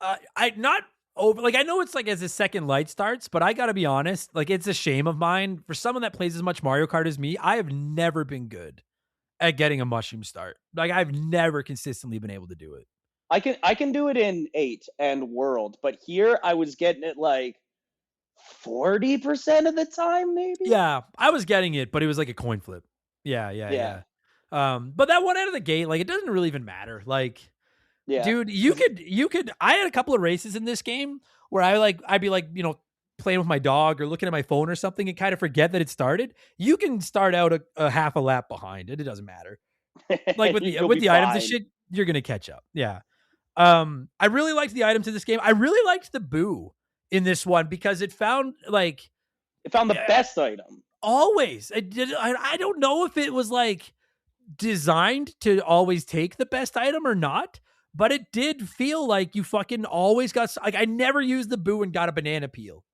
[SPEAKER 1] I know it's like as the second light starts, but I gotta be honest, like it's a shame of mine. For someone that plays as much Mario Kart as me, I have never been good at getting a mushroom start. Like I've never consistently been able to do it.
[SPEAKER 5] I can do it in 8 and World, but here I was getting it like 40% of the time, maybe.
[SPEAKER 1] Yeah, I was getting it, but it was like a coin flip. Yeah. But that one out of the gate, like it doesn't really even matter. Like, dude, you could. I had a couple of races in this game where I'd be like, playing with my dog or looking at my phone or something and kind of forget that it started. You can start out a half a lap behind it. It doesn't matter. Like with the items and shit, you're gonna catch up. Yeah. I really liked the items in this game. I really liked the boo in this one because it found
[SPEAKER 5] the best item.
[SPEAKER 1] Always. I don't know if it was like designed to always take the best item or not, but it did feel like you fucking always got like I never used the boo and got a banana peel.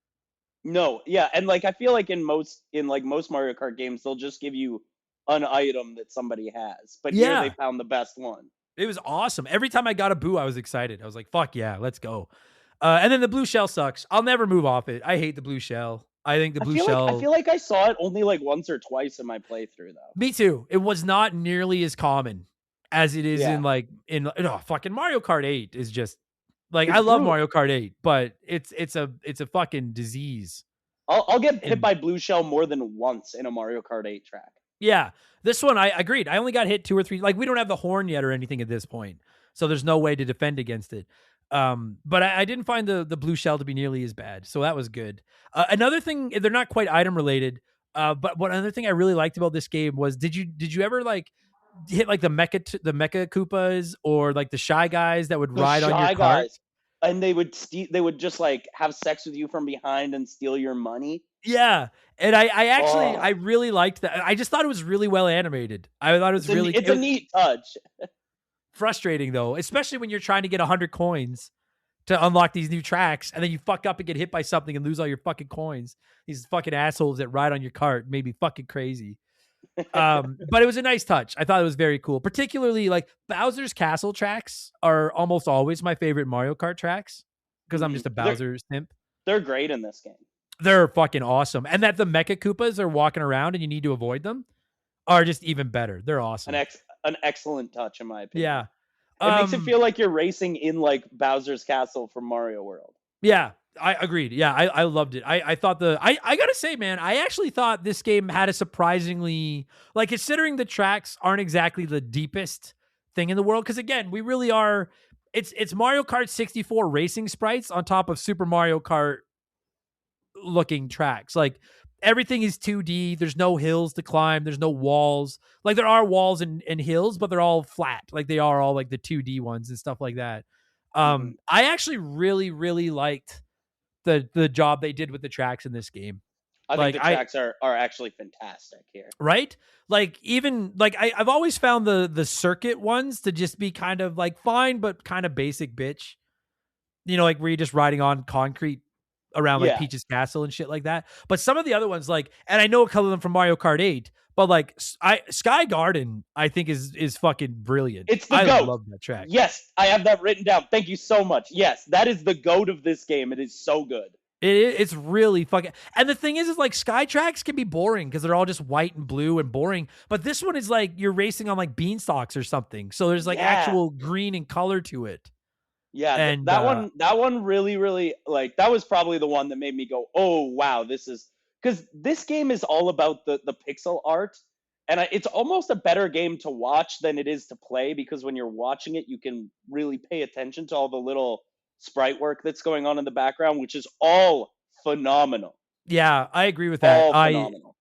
[SPEAKER 5] No, yeah, and like I feel like in most Mario Kart games, they'll just give you an item that somebody has. But here they found the best one.
[SPEAKER 1] It was awesome. Every time I got a boo, I was excited. I was like, fuck yeah, let's go. And then the blue shell sucks. I'll never move off it. I hate the blue shell. I think the blue shell.
[SPEAKER 5] I feel like I saw it only like once or twice in my playthrough, though.
[SPEAKER 1] Me too. It was not nearly as common as it is in fucking Mario Kart 8 is just like I love Mario Kart 8, but it's a fucking disease.
[SPEAKER 5] I'll get hit by blue shell more than once in a Mario Kart 8 track.
[SPEAKER 1] Yeah, this one I agreed. I only got hit 2 or 3. Like we don't have the horn yet or anything at this point, so there's no way to defend against it. But I didn't find the blue shell to be nearly as bad, so that was good. Another thing, they're not quite item related, but another thing I really liked about this game was did you ever like hit like the mecha Koopas or like the shy guys that would ride on your cart?
[SPEAKER 5] And they would just like have sex with you from behind and steal your money.
[SPEAKER 1] Yeah. And I really liked that. I just thought it was really well animated. I thought it's
[SPEAKER 5] a neat touch.
[SPEAKER 1] Frustrating though, especially when you're trying to get 100 coins to unlock these new tracks and then you fuck up and get hit by something and lose all your fucking coins. These fucking assholes that ride on your cart made me fucking crazy. But it was a nice touch. I thought it was very cool. Particularly like Bowser's Castle tracks are almost always my favorite Mario Kart tracks because I'm just a Bowser simp.
[SPEAKER 5] They're great in this game.
[SPEAKER 1] They're fucking awesome. And that the Mecha Koopas are walking around and you need to avoid them are just even better. They're awesome.
[SPEAKER 5] An excellent touch in my opinion.
[SPEAKER 1] Yeah.
[SPEAKER 5] It makes it feel like you're racing in like Bowser's Castle from Mario World.
[SPEAKER 1] Yeah, I agreed. Yeah, I loved it. I thought I gotta say, man, I actually thought this game had a surprisingly, like considering the tracks aren't exactly the deepest thing in the world. Cause again, we really are, it's Mario Kart 64 racing sprites on top of Super Mario Kart looking tracks. Like everything is 2D. There's no hills to climb. There's no walls. Like there are walls and hills, but they're all flat. Like they are all like the 2D ones and stuff like that. I actually really, really liked the job they did with the tracks in this game.
[SPEAKER 5] I think the tracks are actually fantastic here.
[SPEAKER 1] Right? Like even like I've always found the circuit ones to just be kind of like fine, but kind of basic bitch. You know, like where you're just riding on concrete around like
[SPEAKER 5] Yeah.
[SPEAKER 1] Peach's Castle and shit like that. But some of the other ones, like, and I know a couple of them from Mario Kart 8, but like Sky Garden, I think is fucking brilliant.
[SPEAKER 5] It's the
[SPEAKER 1] I
[SPEAKER 5] GOAT.
[SPEAKER 1] love that track.
[SPEAKER 5] Yes, I have that written down. Thank you so much. Yes, that is the GOAT of this game. It is so good.
[SPEAKER 1] It's really fucking. And the thing is like Sky tracks can be boring because they're all just white and blue and boring. But this one is like you're racing on like beanstalks or something. So there's like actual green and color to it.
[SPEAKER 5] Yeah,
[SPEAKER 1] And
[SPEAKER 5] that one really, really, like, that was probably the one that made me go, oh wow, this is, because this game is all about the pixel art, and it's almost a better game to watch than it is to play, because when you're watching it, you can really pay attention to all the little sprite work that's going on in the background, which is all phenomenal.
[SPEAKER 1] Yeah, I agree with that.
[SPEAKER 5] All phenomenal.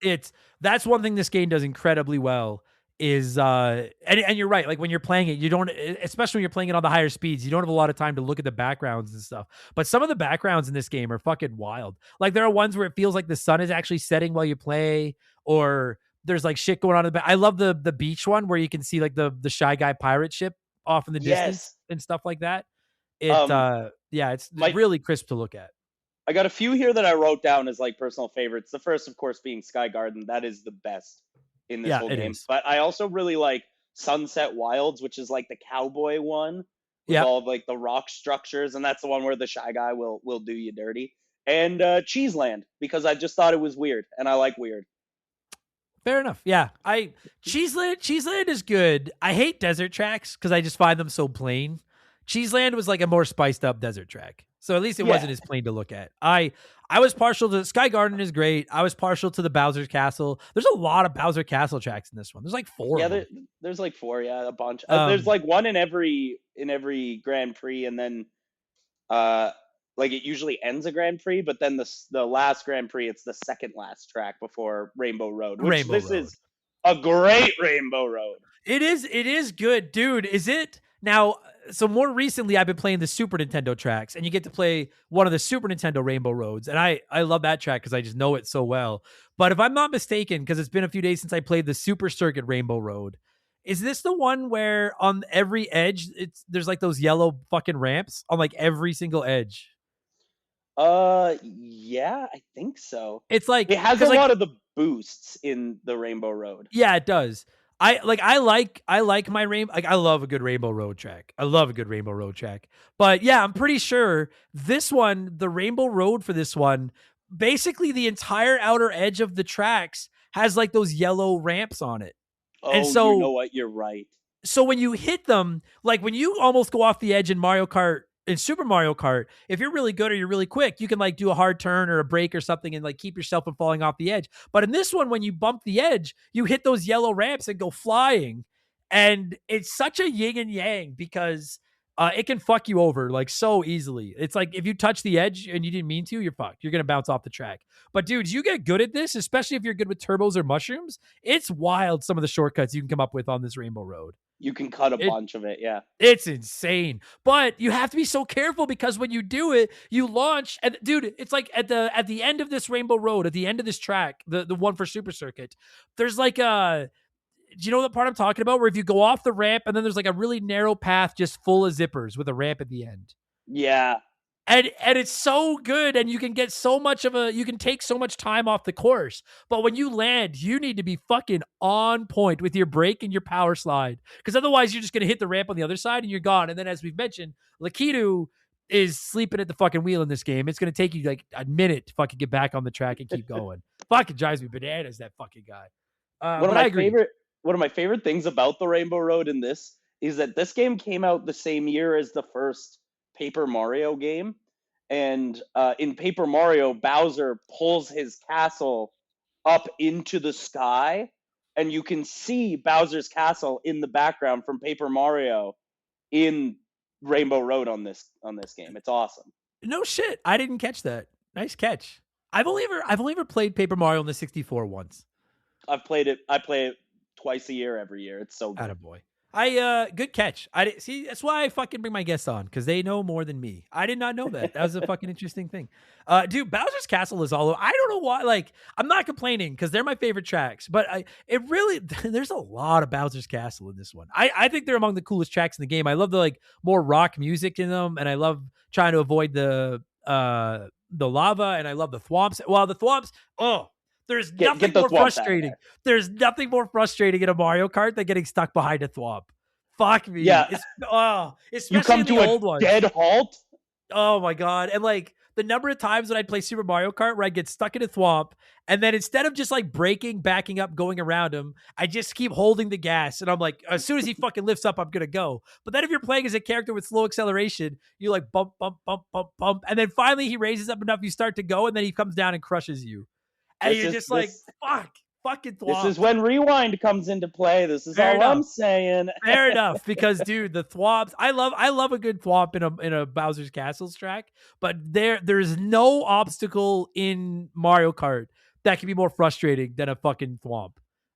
[SPEAKER 1] That's one thing this game does incredibly well is and you're right, like when you're playing it, you don't, especially when you're playing it on the higher speeds, you don't have a lot of time to look at the backgrounds and stuff. But some of the backgrounds in this game are fucking wild. Like there are ones where it feels like the sun is actually setting while you play, or there's like shit going on in the back. I love the beach one where you can see like the Shy Guy pirate ship off in the distance and stuff like that. It's really crisp to look at.
[SPEAKER 5] I got a few here that I wrote down as like personal favorites. The first, of course, being Sky Garden. That is the best in this whole game.
[SPEAKER 1] Is.
[SPEAKER 5] But I also really like Sunset Wilds, which is like the cowboy one with all of like the rock structures, and that's the one where the Shy Guy will do you dirty. And Cheeseland, because I just thought it was weird, and I like weird.
[SPEAKER 1] Fair enough. Yeah, Cheeseland is good. I hate desert tracks because I just find them so plain. Cheeseland was like a more spiced up desert track. So at least it wasn't as plain to look at. I was partial to Sky Garden is great. I was partial to the Bowser's Castle. There's a lot of Bowser Castle tracks in this one. There's like 4.
[SPEAKER 5] Yeah, there's like 4. Yeah, a bunch. There's like one in every Grand Prix, and then like it usually ends a Grand Prix, but then the last Grand Prix, it's the second last track before Rainbow Road. This is a great Rainbow Road.
[SPEAKER 1] It is good, dude. Is it now? So more recently, I've been playing the Super Nintendo tracks, and you get to play one of the Super Nintendo Rainbow Roads, and I love that track because I just know it so well. But if I'm not mistaken, because it's been a few days since I played the Super Circuit Rainbow Road, is this the one where on every edge there's like those yellow fucking ramps on like every single edge?
[SPEAKER 5] Yeah, I think so.
[SPEAKER 1] It's like
[SPEAKER 5] it has a lot of the boosts in the Rainbow Road.
[SPEAKER 1] Yeah, it does. I like my rainbow. Like I love a good Rainbow Road track. But yeah, I'm pretty sure this one, the Rainbow Road for this one, basically the entire outer edge of the tracks has like those yellow ramps on it.
[SPEAKER 5] Oh,
[SPEAKER 1] and so,
[SPEAKER 5] you know what? You're right.
[SPEAKER 1] So when you hit them, like when you almost go off the edge in Mario Kart, in Super Mario Kart, if you're really good or you're really quick, you can like do a hard turn or a break or something and like keep yourself from falling off the edge. But in this one, when you bump the edge, you hit those yellow ramps and go flying. And it's such a yin and yang because it can fuck you over like so easily. It's like if you touch the edge and you didn't mean to, you're fucked. You're going to bounce off the track. But dudes, you get good at this, especially if you're good with turbos or mushrooms. It's wild some of the shortcuts you can come up with on this Rainbow Road.
[SPEAKER 5] You can cut a bunch of it, yeah.
[SPEAKER 1] It's insane. But you have to be so careful because when you do it, you launch and dude, it's like at the end of this Rainbow Road, at the end of this track, the one for Super Circuit, there's like do you know the part I'm talking about? Where if you go off the ramp and then there's like a really narrow path just full of zippers with a ramp at the end.
[SPEAKER 5] Yeah.
[SPEAKER 1] And it's so good, and you can get you can take so much time off the course. But when you land, you need to be fucking on point with your brake and your power slide. Because otherwise you're just gonna hit the ramp on the other side and you're gone. And then as we've mentioned, Lakitu is sleeping at the fucking wheel in this game. It's gonna take you like a minute to fucking get back on the track and keep going. Fucking drives me bananas, that fucking guy.
[SPEAKER 5] One of my favorite things about the Rainbow Road in this is that this game came out the same year as the first Paper Mario game, and in Paper Mario, Bowser pulls his castle up into the sky, and you can see Bowser's castle in the background from Paper Mario in Rainbow Road on this game. It's awesome.
[SPEAKER 1] No shit, I didn't catch that. Nice catch. I've only ever played Paper Mario on the 64 once.
[SPEAKER 5] I play it twice a year, every year. It's so good.
[SPEAKER 1] Attaboy. Good catch. See, that's why I fucking bring my guests on, because they know more than me. I did not know that. That was a fucking interesting thing. Dude, Bowser's Castle is all over. I don't know why. Like, I'm not complaining because they're my favorite tracks, but there's a lot of Bowser's Castle in this one. I think they're among the coolest tracks in the game. I love the like more rock music in them, and I love trying to avoid the the lava, and I love the thwomps. Well, the thwomps, there's nothing
[SPEAKER 5] get the
[SPEAKER 1] more
[SPEAKER 5] thwomps out of
[SPEAKER 1] frustrating.
[SPEAKER 5] there.
[SPEAKER 1] There's nothing more frustrating in a Mario Kart than getting stuck behind a thwomp. Fuck me.
[SPEAKER 5] Yeah.
[SPEAKER 1] Especially
[SPEAKER 5] You come
[SPEAKER 1] in
[SPEAKER 5] to
[SPEAKER 1] the
[SPEAKER 5] a
[SPEAKER 1] old ones.
[SPEAKER 5] dead halt.
[SPEAKER 1] Oh my God. And like the number of times that I'd play Super Mario Kart where I get stuck in a thwomp, and then instead of just like braking, backing up, going around him, I just keep holding the gas. And I'm like, as soon as he fucking lifts up, I'm going to go. But then if you're playing as a character with slow acceleration, you like bump, bump, bump, bump, bump. And then finally he raises up enough, you start to go, and then he comes down and crushes you. And you're just like, fucking thwomp.
[SPEAKER 5] This is when rewind comes into play. This is
[SPEAKER 1] Fair
[SPEAKER 5] all
[SPEAKER 1] enough.
[SPEAKER 5] I'm saying.
[SPEAKER 1] Fair enough, because dude, the thwomps. I love a good thwomp in a Bowser's Castles track, but there's no obstacle in Mario Kart that can be more frustrating than a fucking thwomp.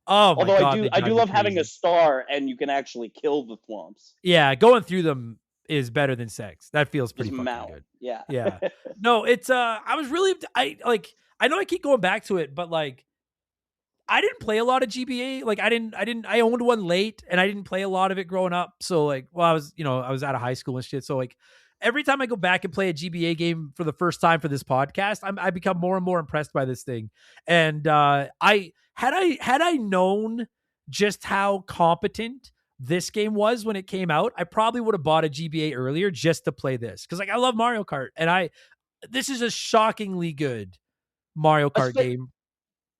[SPEAKER 1] Oh my
[SPEAKER 5] Although
[SPEAKER 1] God,
[SPEAKER 5] I do love having a
[SPEAKER 1] crazy.
[SPEAKER 5] star and you can actually kill the thwomps.
[SPEAKER 1] Yeah, going through them is better than sex. That feels pretty
[SPEAKER 5] Just
[SPEAKER 1] fucking
[SPEAKER 5] mount.
[SPEAKER 1] good.
[SPEAKER 5] Yeah.
[SPEAKER 1] Yeah. No, it's I was really I know I keep going back to it, but like I didn't play a lot of GBA. Like I owned one late and I didn't play a lot of it growing up. So like, well, I was out of high school and shit. So like every time I go back and play a GBA game for the first time for this podcast, I become more and more impressed by this thing. And I had I known just how competent this game was when it came out, I probably would have bought a GBA earlier just to play this. Cause like I love Mario Kart, and this is a shockingly good Mario Kart game.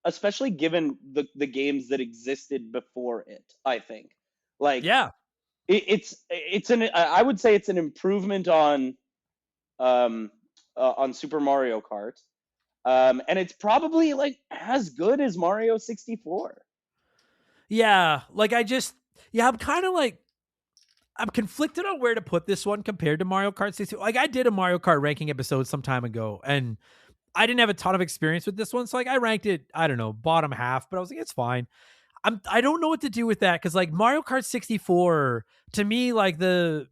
[SPEAKER 5] Especially given the games that existed before it, I think. Like,
[SPEAKER 1] yeah,
[SPEAKER 5] I would say it's an improvement on Super Mario Kart, and it's probably like as good as Mario 64.
[SPEAKER 1] Yeah, like I'm kind of like I'm conflicted on where to put this one compared to Mario Kart 64. Like I did a Mario Kart ranking episode some time ago, and I didn't have a ton of experience with this one. So like I ranked it, I don't know, bottom half, but I was like, it's fine. I don't know what to do with that. Cause like Mario Kart 64 to me, like the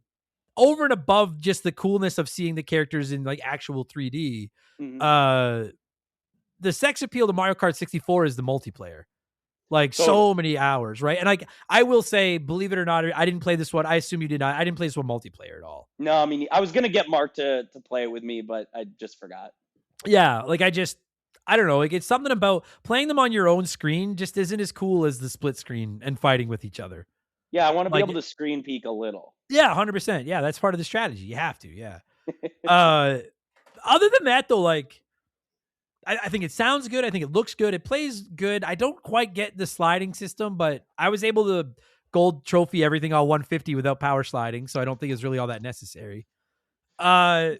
[SPEAKER 1] over and above just the coolness of seeing the characters in like actual 3D,
[SPEAKER 5] Mm-hmm.
[SPEAKER 1] The sex appeal to Mario Kart 64 is the multiplayer. Like so many hours, right? And like I will say, believe it or not, I didn't play this one. I assume you did not. I didn't play this one multiplayer at all.
[SPEAKER 5] No, I mean I was gonna get Mark to play it with me, but I just forgot.
[SPEAKER 1] Yeah, like I don't know. Like it's something about playing them on your own screen just isn't as cool as the split screen and fighting with each other.
[SPEAKER 5] Yeah, I want to be
[SPEAKER 1] Like-
[SPEAKER 5] able to screen peek a little.
[SPEAKER 1] Yeah, 100%. Yeah, that's part of the strategy. You have to. Yeah. Other than that, though, like I think it sounds good. I think it looks good. It plays good. I don't quite get the sliding system, but I was able to gold trophy everything all 150 without power sliding, so I don't think it's really all that necessary.
[SPEAKER 5] I'm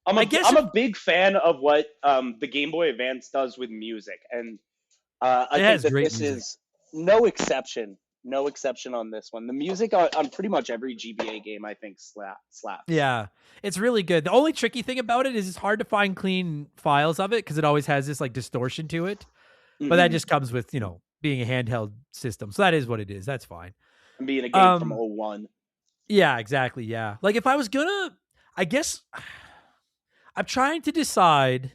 [SPEAKER 5] a big fan of what the Game Boy Advance does with music, and I think that this is no exception. No exception on this one. The music on pretty much every GBA game, I think, slaps.
[SPEAKER 1] Yeah, it's really good. The only tricky thing about it is it's hard to find clean files of it because it always has this like distortion to it. But that just comes with, being a handheld system. So that is what it is. That's fine.
[SPEAKER 5] And being a game from 01.
[SPEAKER 1] Yeah, exactly. Yeah. Like if I was I guess I'm trying to decide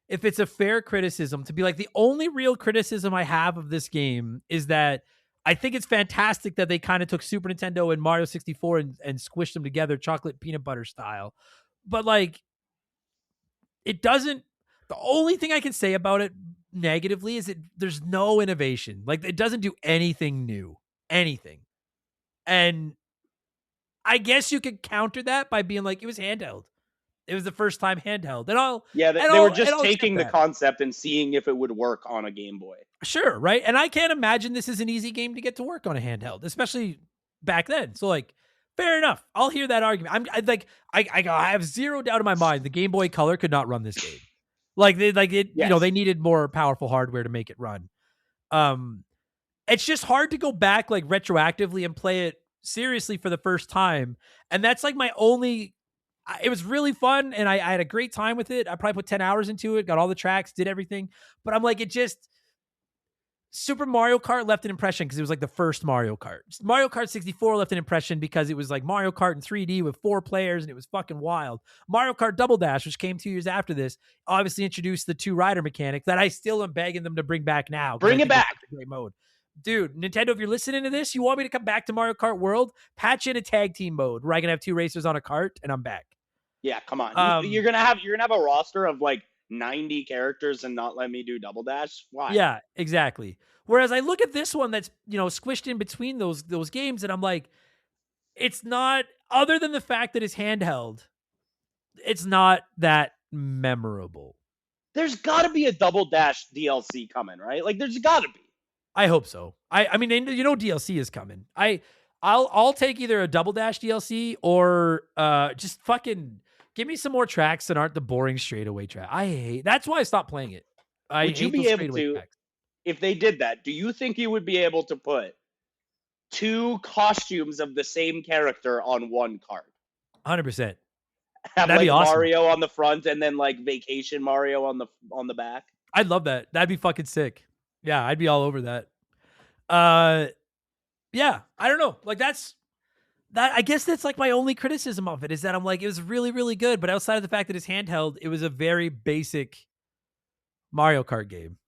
[SPEAKER 1] if it's a fair criticism to be like the only real criticism I have of this game is that I think it's fantastic that they kind of took Super Nintendo and Mario 64 and squished them together chocolate peanut butter style. But like it doesn't, the only thing I can say about it negatively is there's no innovation. Like it doesn't do anything new. Anything. And I guess you could counter that by being like, it was handheld. It was the first time handheld.
[SPEAKER 5] They were just taking the concept and seeing if it would work on a Game Boy.
[SPEAKER 1] Sure, right? And I can't imagine this is an easy game to get to work on a handheld, especially back then. So like, fair enough. I'll hear that argument. I have zero doubt in my mind the Game Boy Color could not run this game.
[SPEAKER 5] Yes.
[SPEAKER 1] They needed more powerful hardware to make it run. It's just hard to go back like retroactively and play it seriously for the first time. And that's like my only. It was really fun, and I had a great time with it. I probably put 10 hours into it, got all the tracks, did everything. But I'm like, Super Mario Kart left an impression because it was like the first Mario Kart. Mario Kart 64 left an impression because it was like Mario Kart in 3D with 4 players, and it was fucking wild. Mario Kart Double Dash, which came 2 years after this, obviously introduced the 2-rider mechanic that I still am begging them to bring back now.
[SPEAKER 5] Bring it back.
[SPEAKER 1] It's a great mode. Dude, Nintendo, if you're listening to this, you want me to come back to Mario Kart World? Patch in a tag team mode where I can have 2 racers on a cart, and I'm back.
[SPEAKER 5] Yeah, come on.
[SPEAKER 1] Um,
[SPEAKER 5] You're gonna have a roster of like 90 characters and not let me do double dash. Why?
[SPEAKER 1] yeah, exactly. Whereas I look at this one that's squished in between those games, and I'm like, it's not. Other than the fact that it's handheld, it's not that memorable.
[SPEAKER 5] There's got to be a double dash DLC coming, right? Like, there's got to be.
[SPEAKER 1] I hope so. I mean, DLC is coming. I'll take either a double dash DLC or just fucking give me some more tracks that aren't the boring straightaway track. That's why I stopped playing it. I
[SPEAKER 5] Would you
[SPEAKER 1] hate
[SPEAKER 5] be
[SPEAKER 1] those
[SPEAKER 5] able
[SPEAKER 1] straightaway
[SPEAKER 5] to,
[SPEAKER 1] tracks.
[SPEAKER 5] if they did that, do you think you would be able to put two costumes of the same character on one card?
[SPEAKER 1] 100%.
[SPEAKER 5] Have
[SPEAKER 1] That'd
[SPEAKER 5] like
[SPEAKER 1] be awesome.
[SPEAKER 5] Mario on the front and then like Vacation Mario on the back?
[SPEAKER 1] I'd love that. That'd be fucking sick. Yeah, I'd be all over that. Yeah, I don't know. Like that. I guess that's like my only criticism of it is that I'm like, it was really, really good. But outside of the fact that it's handheld, it was a very basic Mario Kart game.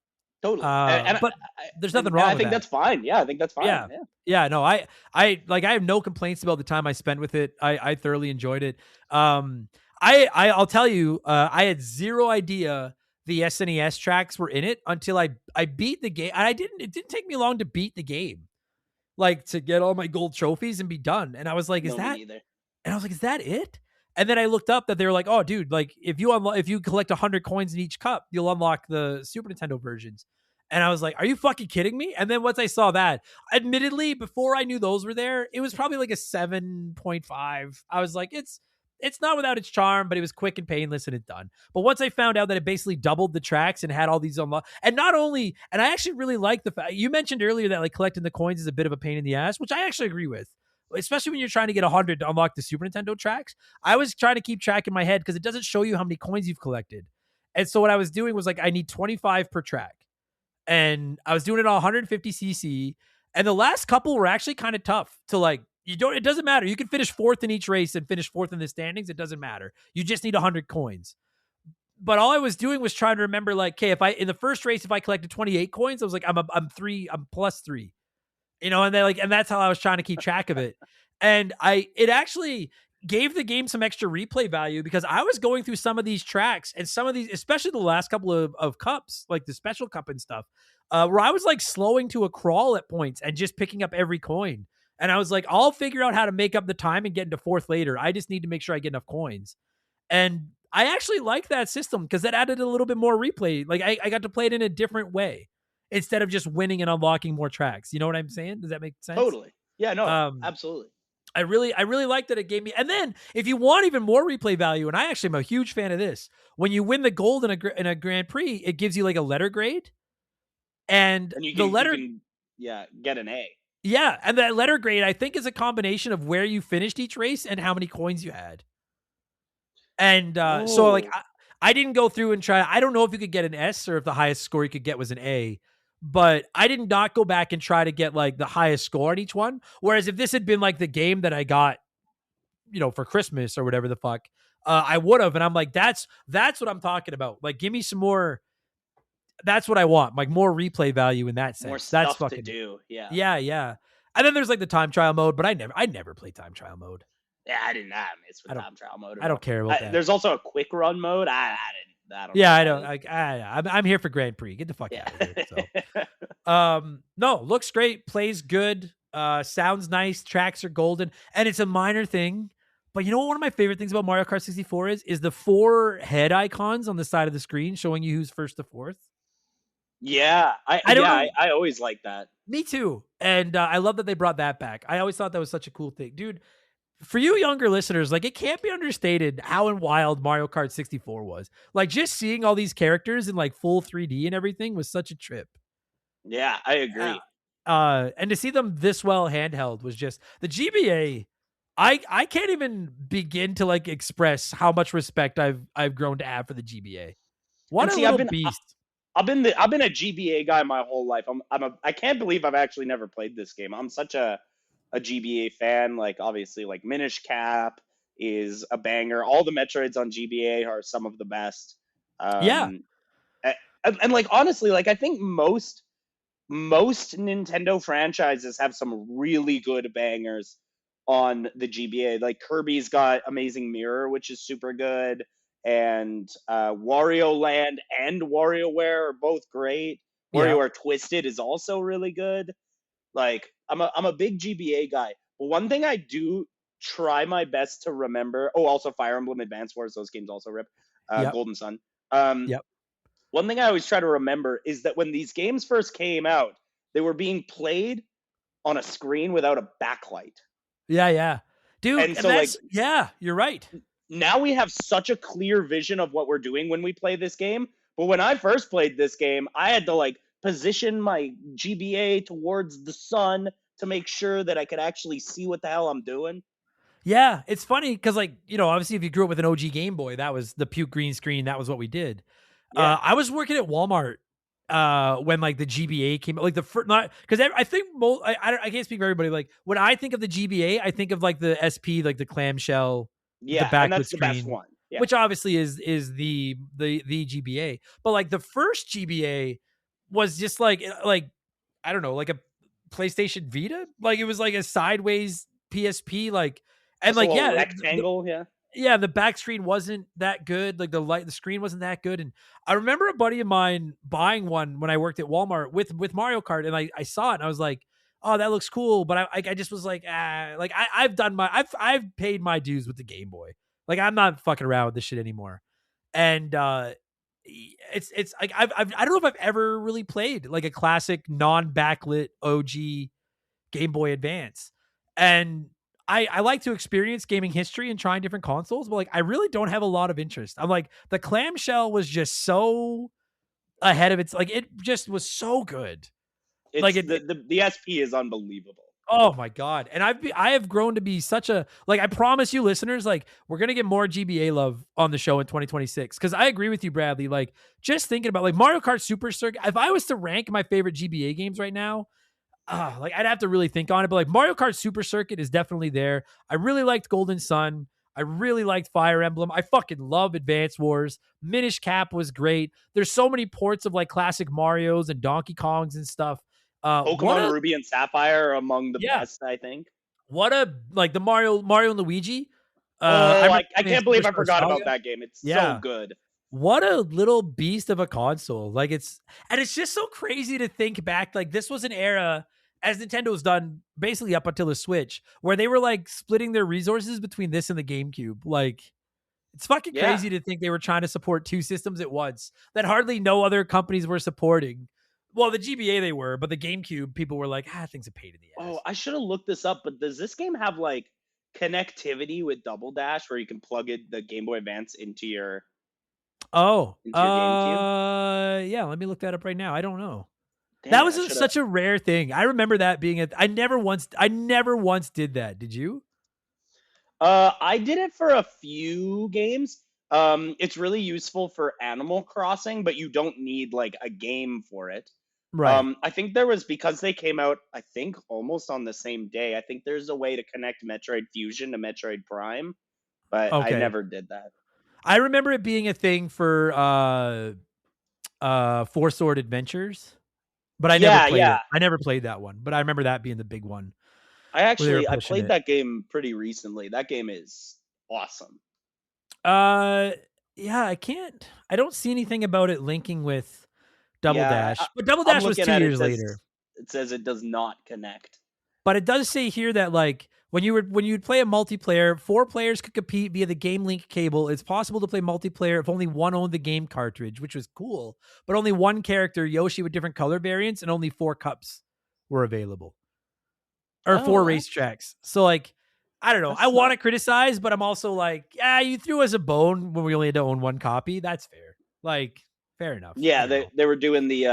[SPEAKER 5] Totally.
[SPEAKER 1] But there's nothing wrong with that.
[SPEAKER 5] I think that's fine. Yeah, I think that's fine.
[SPEAKER 1] Yeah. No, I have no complaints about the time I spent with it. I thoroughly enjoyed it. I'll tell you, I had zero idea the SNES tracks were in it until I beat the game. And it didn't take me long to beat the game. Like to get all my gold trophies and be done. And I was like, is that it? And then I looked up that they were like, oh dude, like if you collect 100 coins in each cup, you'll unlock the Super Nintendo versions. And I was like, are you fucking kidding me? And then once I saw that, admittedly, before I knew those were there, it was probably like a 7.5. I was like, it's not without its charm, but it was quick and painless and it's done. But once I found out that it basically doubled the tracks and had all these unlocked, and I actually really like the fact you mentioned earlier that like collecting the coins is a bit of a pain in the ass, which I actually agree with, especially when you're trying to get 100 to unlock the Super Nintendo tracks. I was trying to keep track in my head because it doesn't show you how many coins you've collected. And so what I was doing was like, I need 25 per track. And I was doing it on 150cc. And the last couple were actually kind of tough to like, it doesn't matter. You can finish fourth in each race and finish fourth in the standings. It doesn't matter. You just need 100 coins. But all I was doing was trying to remember, like, okay, in the first race, if I collected 28 coins, I was like, I'm plus 3, and then and that's how I was trying to keep track of it. And it actually gave the game some extra replay value because I was going through some of these tracks and some of these, especially the last couple of cups, like the special cup and stuff, where I was like slowing to a crawl at points and just picking up every coin. And I was like, I'll figure out how to make up the time and get into fourth later. I just need to make sure I get enough coins. And I actually like that system because that added a little bit more replay. Like I got to play it in a different way instead of just winning and unlocking more tracks. You know what I'm saying? Does that make sense?
[SPEAKER 5] Totally. Yeah, no, absolutely.
[SPEAKER 1] I really liked that it gave me. And then if you want even more replay value, and I actually am a huge fan of this, when you win the gold in a Grand Prix, it gives you like a letter grade. And
[SPEAKER 5] you can get an A.
[SPEAKER 1] Yeah, and that letter grade, I think, is a combination of where you finished each race and how many coins you had. And so, like, I didn't go through and try. I don't know if you could get an S or if the highest score you could get was an A. But I did not go back and try to get, like, the highest score on each one. Whereas if this had been, like, the game that I got, for Christmas or whatever the fuck, I would have. And I'm like, that's what I'm talking about. Like, give me some more. That's what I want, like more replay value in that sense.
[SPEAKER 5] More stuff
[SPEAKER 1] that's fucking
[SPEAKER 5] to do. Yeah.
[SPEAKER 1] Yeah. And then there's like the time trial mode, but I never play time trial mode.
[SPEAKER 5] Yeah, I didn't have it with time trial mode.
[SPEAKER 1] I don't care about that.
[SPEAKER 5] There's also a quick run mode. I don't.
[SPEAKER 1] Yeah, I don't. I'm here for Grand Prix. Get the fuck out of here. So. No, looks great, plays good, sounds nice, tracks are golden, and it's a minor thing. But you know what one of my favorite things about Mario Kart 64 is the 4 head icons on the side of the screen showing you who's first to fourth.
[SPEAKER 5] Yeah, I always like that.
[SPEAKER 1] Me too. And I love that they brought that back. I always thought that was such a cool thing. Dude, for you younger listeners, like it can't be understated how wild Mario Kart 64 was. Like just seeing all these characters in like full 3D and everything was such a trip.
[SPEAKER 5] Yeah, I agree.
[SPEAKER 1] And to see them this well handheld was just the GBA. I can't even begin to like express how much respect I've grown to have for the GBA. What a little beast.
[SPEAKER 5] I've been a GBA guy my whole life. I can't believe I've actually never played this game. I'm such a GBA fan. Like obviously, like Minish Cap is a banger. All the Metroids on GBA are some of the best. And like honestly, like I think most Nintendo franchises have some really good bangers on the GBA. Like Kirby's got Amazing Mirror, which is super good, and Wario Land and WarioWare are both great.
[SPEAKER 1] Yeah.
[SPEAKER 5] WarioWare Twisted is also really good. Like I'm a big GBA guy. But one thing I do try my best to remember. Oh, also Fire Emblem Advance Wars. Those games also rip.
[SPEAKER 1] Yep.
[SPEAKER 5] Golden Sun. Um,
[SPEAKER 1] Yep.
[SPEAKER 5] One thing I always try to remember is that when these games first came out, they were being played on a screen without a backlight.
[SPEAKER 1] Yeah. Yeah. Dude.
[SPEAKER 5] And
[SPEAKER 1] And
[SPEAKER 5] so,
[SPEAKER 1] that's, yeah, you're right.
[SPEAKER 5] now we have such a clear vision of what we're doing when we play this game. But when I first played this game, I had to like position my GBA towards the sun to make sure that I could actually see what the hell I'm doing.
[SPEAKER 1] Yeah. It's funny because, like, obviously if you grew up with an OG Game Boy, that was the puke green screen. That was what we did.
[SPEAKER 5] Yeah.
[SPEAKER 1] I was working at Walmart when like the GBA came out, like the first, not because I think I can't speak for everybody. Like when I think of the GBA, I think of like the SP, like the clamshell,
[SPEAKER 5] Yeah,
[SPEAKER 1] the
[SPEAKER 5] and
[SPEAKER 1] backlit
[SPEAKER 5] that's the best
[SPEAKER 1] screen,
[SPEAKER 5] one. Yeah.
[SPEAKER 1] which obviously is the GBA. But like the first GBA was just like I don't know, like a PlayStation Vita. Like it was like a sideways PSP, like and
[SPEAKER 5] Just a
[SPEAKER 1] like
[SPEAKER 5] little
[SPEAKER 1] yeah,
[SPEAKER 5] rectangle, yeah.
[SPEAKER 1] yeah, the back screen wasn't that good. Like the screen wasn't that good. And I remember a buddy of mine buying one when I worked at Walmart with Mario Kart, and I saw it and I was like, oh, that looks cool. But I just was like, like I've paid my dues with the Game Boy. Like I'm not fucking around with this shit anymore. And it's like I don't know if I've ever really played like a classic non-backlit OG Game Boy Advance. And I like to experience gaming history and trying different consoles, but like I really don't have a lot of interest. I'm like the clamshell was just so ahead of its, like it just was so good.
[SPEAKER 5] It's
[SPEAKER 1] Like
[SPEAKER 5] the SP is unbelievable.
[SPEAKER 1] oh my god! And I have grown to be such a, like, I promise you listeners, like we're gonna get more GBA love on the show in 2026 because I agree with you, Bradley. Like just thinking about like Mario Kart Super Circuit. If I was to rank my favorite GBA games right now, like I'd have to really think on it, but like Mario Kart Super Circuit is definitely there. I really liked Golden Sun. I really liked Fire Emblem. I fucking love Advance Wars. Minish Cap was great. There's so many ports of like classic Marios and Donkey Kongs and stuff.
[SPEAKER 5] Pokemon Ruby and Sapphire are among the
[SPEAKER 1] Yeah.
[SPEAKER 5] best, I think.
[SPEAKER 1] What a, like the Mario and Luigi.
[SPEAKER 5] I can't believe I
[SPEAKER 1] Superstar
[SPEAKER 5] forgot
[SPEAKER 1] Saga.
[SPEAKER 5] about that game. It's
[SPEAKER 1] Yeah.
[SPEAKER 5] so good.
[SPEAKER 1] What a little beast of a console. Like it's just so crazy to think back. Like this was an era, as Nintendo's done basically up until the Switch, where they were like splitting their resources between this and the GameCube. Like it's fucking
[SPEAKER 5] Yeah.
[SPEAKER 1] crazy to think they were trying to support two systems at once that hardly no other companies were supporting. Well, the GBA they were, but the GameCube people were like, thing's a pain in the ass.
[SPEAKER 5] Oh, I should have looked this up, but does this game have like connectivity with Double Dash where you can plug the Game Boy Advance into your
[SPEAKER 1] Oh,
[SPEAKER 5] into your GameCube?
[SPEAKER 1] yeah. Let me look that up right now. I don't know.
[SPEAKER 5] Damn
[SPEAKER 1] That
[SPEAKER 5] it,
[SPEAKER 1] was
[SPEAKER 5] I shoulda-
[SPEAKER 1] such a rare thing. I remember that being I never once did that. Did you?
[SPEAKER 5] I did it for a few games. It's really useful for Animal Crossing, but you don't need like a game for it.
[SPEAKER 1] Right.
[SPEAKER 5] I think there was, because they came out, I think almost on the same day. I think there's a way to connect Metroid Fusion to Metroid Prime, but I
[SPEAKER 1] Okay.
[SPEAKER 5] never did that.
[SPEAKER 1] I remember it being a thing for Four Sword Adventures, but I never played it. I never played that one, but I remember that being the big one.
[SPEAKER 5] I
[SPEAKER 1] pushing
[SPEAKER 5] played
[SPEAKER 1] it.
[SPEAKER 5] that game pretty recently. That game is awesome.
[SPEAKER 1] Yeah, I don't see anything about it linking with Double
[SPEAKER 5] Yeah,
[SPEAKER 1] Dash, but Double
[SPEAKER 5] I'm
[SPEAKER 1] Dash was
[SPEAKER 5] looking
[SPEAKER 1] 2
[SPEAKER 5] at it,
[SPEAKER 1] years later.
[SPEAKER 5] It says it does not connect.
[SPEAKER 1] But it does say here that like when you'd play a multiplayer, 4 players could compete via the Game Link cable. It's possible to play multiplayer if only one owned the game cartridge, which was cool. But only one character, Yoshi, with different color variants, and only 4 cups were available, or 4 racetracks. So like, I don't know. I want to criticize, but I'm also like, you threw us a bone when we only had to own one copy. That's fair. Like, fair enough.
[SPEAKER 5] Yeah,
[SPEAKER 1] you know.
[SPEAKER 5] they were doing the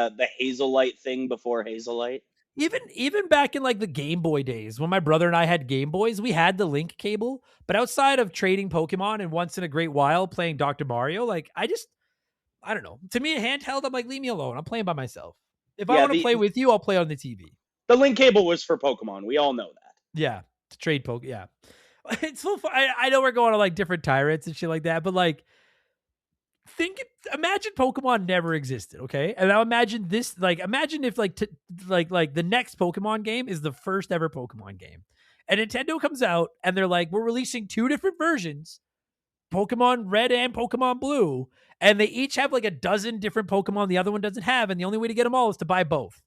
[SPEAKER 5] Hazelite thing before Hazelite.
[SPEAKER 1] Even back in like the Game Boy days, when my brother and I had Game Boys, we had the Link cable. But outside of trading Pokemon and once in a great while playing Dr. Mario, like I don't know. To me, a handheld, I'm like, leave me alone. I'm playing by myself. If I want to play with you, I'll play on the TV.
[SPEAKER 5] The Link cable was for Pokemon. We all know that.
[SPEAKER 1] Yeah, to trade Pokemon. Yeah, it's so fun. I know we're going to like different tyrants and shit like that, but like, imagine Pokemon never existed, okay? And now imagine this, like, imagine if like the next Pokemon game is the first ever Pokemon game, And Nintendo comes out and they're like, we're releasing 2 different versions, Pokemon Red and Pokemon Blue, and they each have like a dozen different Pokemon the other one doesn't have, and the only way to get them all is to buy both.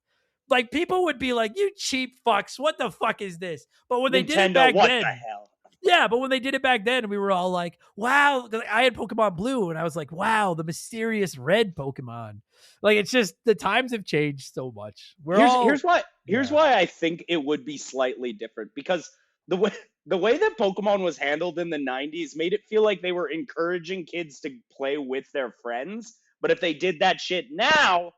[SPEAKER 1] Like, people would be like, you cheap fucks, what the fuck is this? But when they did it
[SPEAKER 5] Nintendo,
[SPEAKER 1] back
[SPEAKER 5] what
[SPEAKER 1] then,
[SPEAKER 5] the hell?
[SPEAKER 1] yeah, but when they did it back then, we were all like, wow. I had Pokemon Blue, and I was like, wow, the mysterious red Pokemon. Like, it's just, the times have changed so much.
[SPEAKER 5] Here's why I think it would be slightly different, because the way that Pokemon was handled in the 90s made it feel like they were encouraging kids to play with their friends. But if they did that shit now,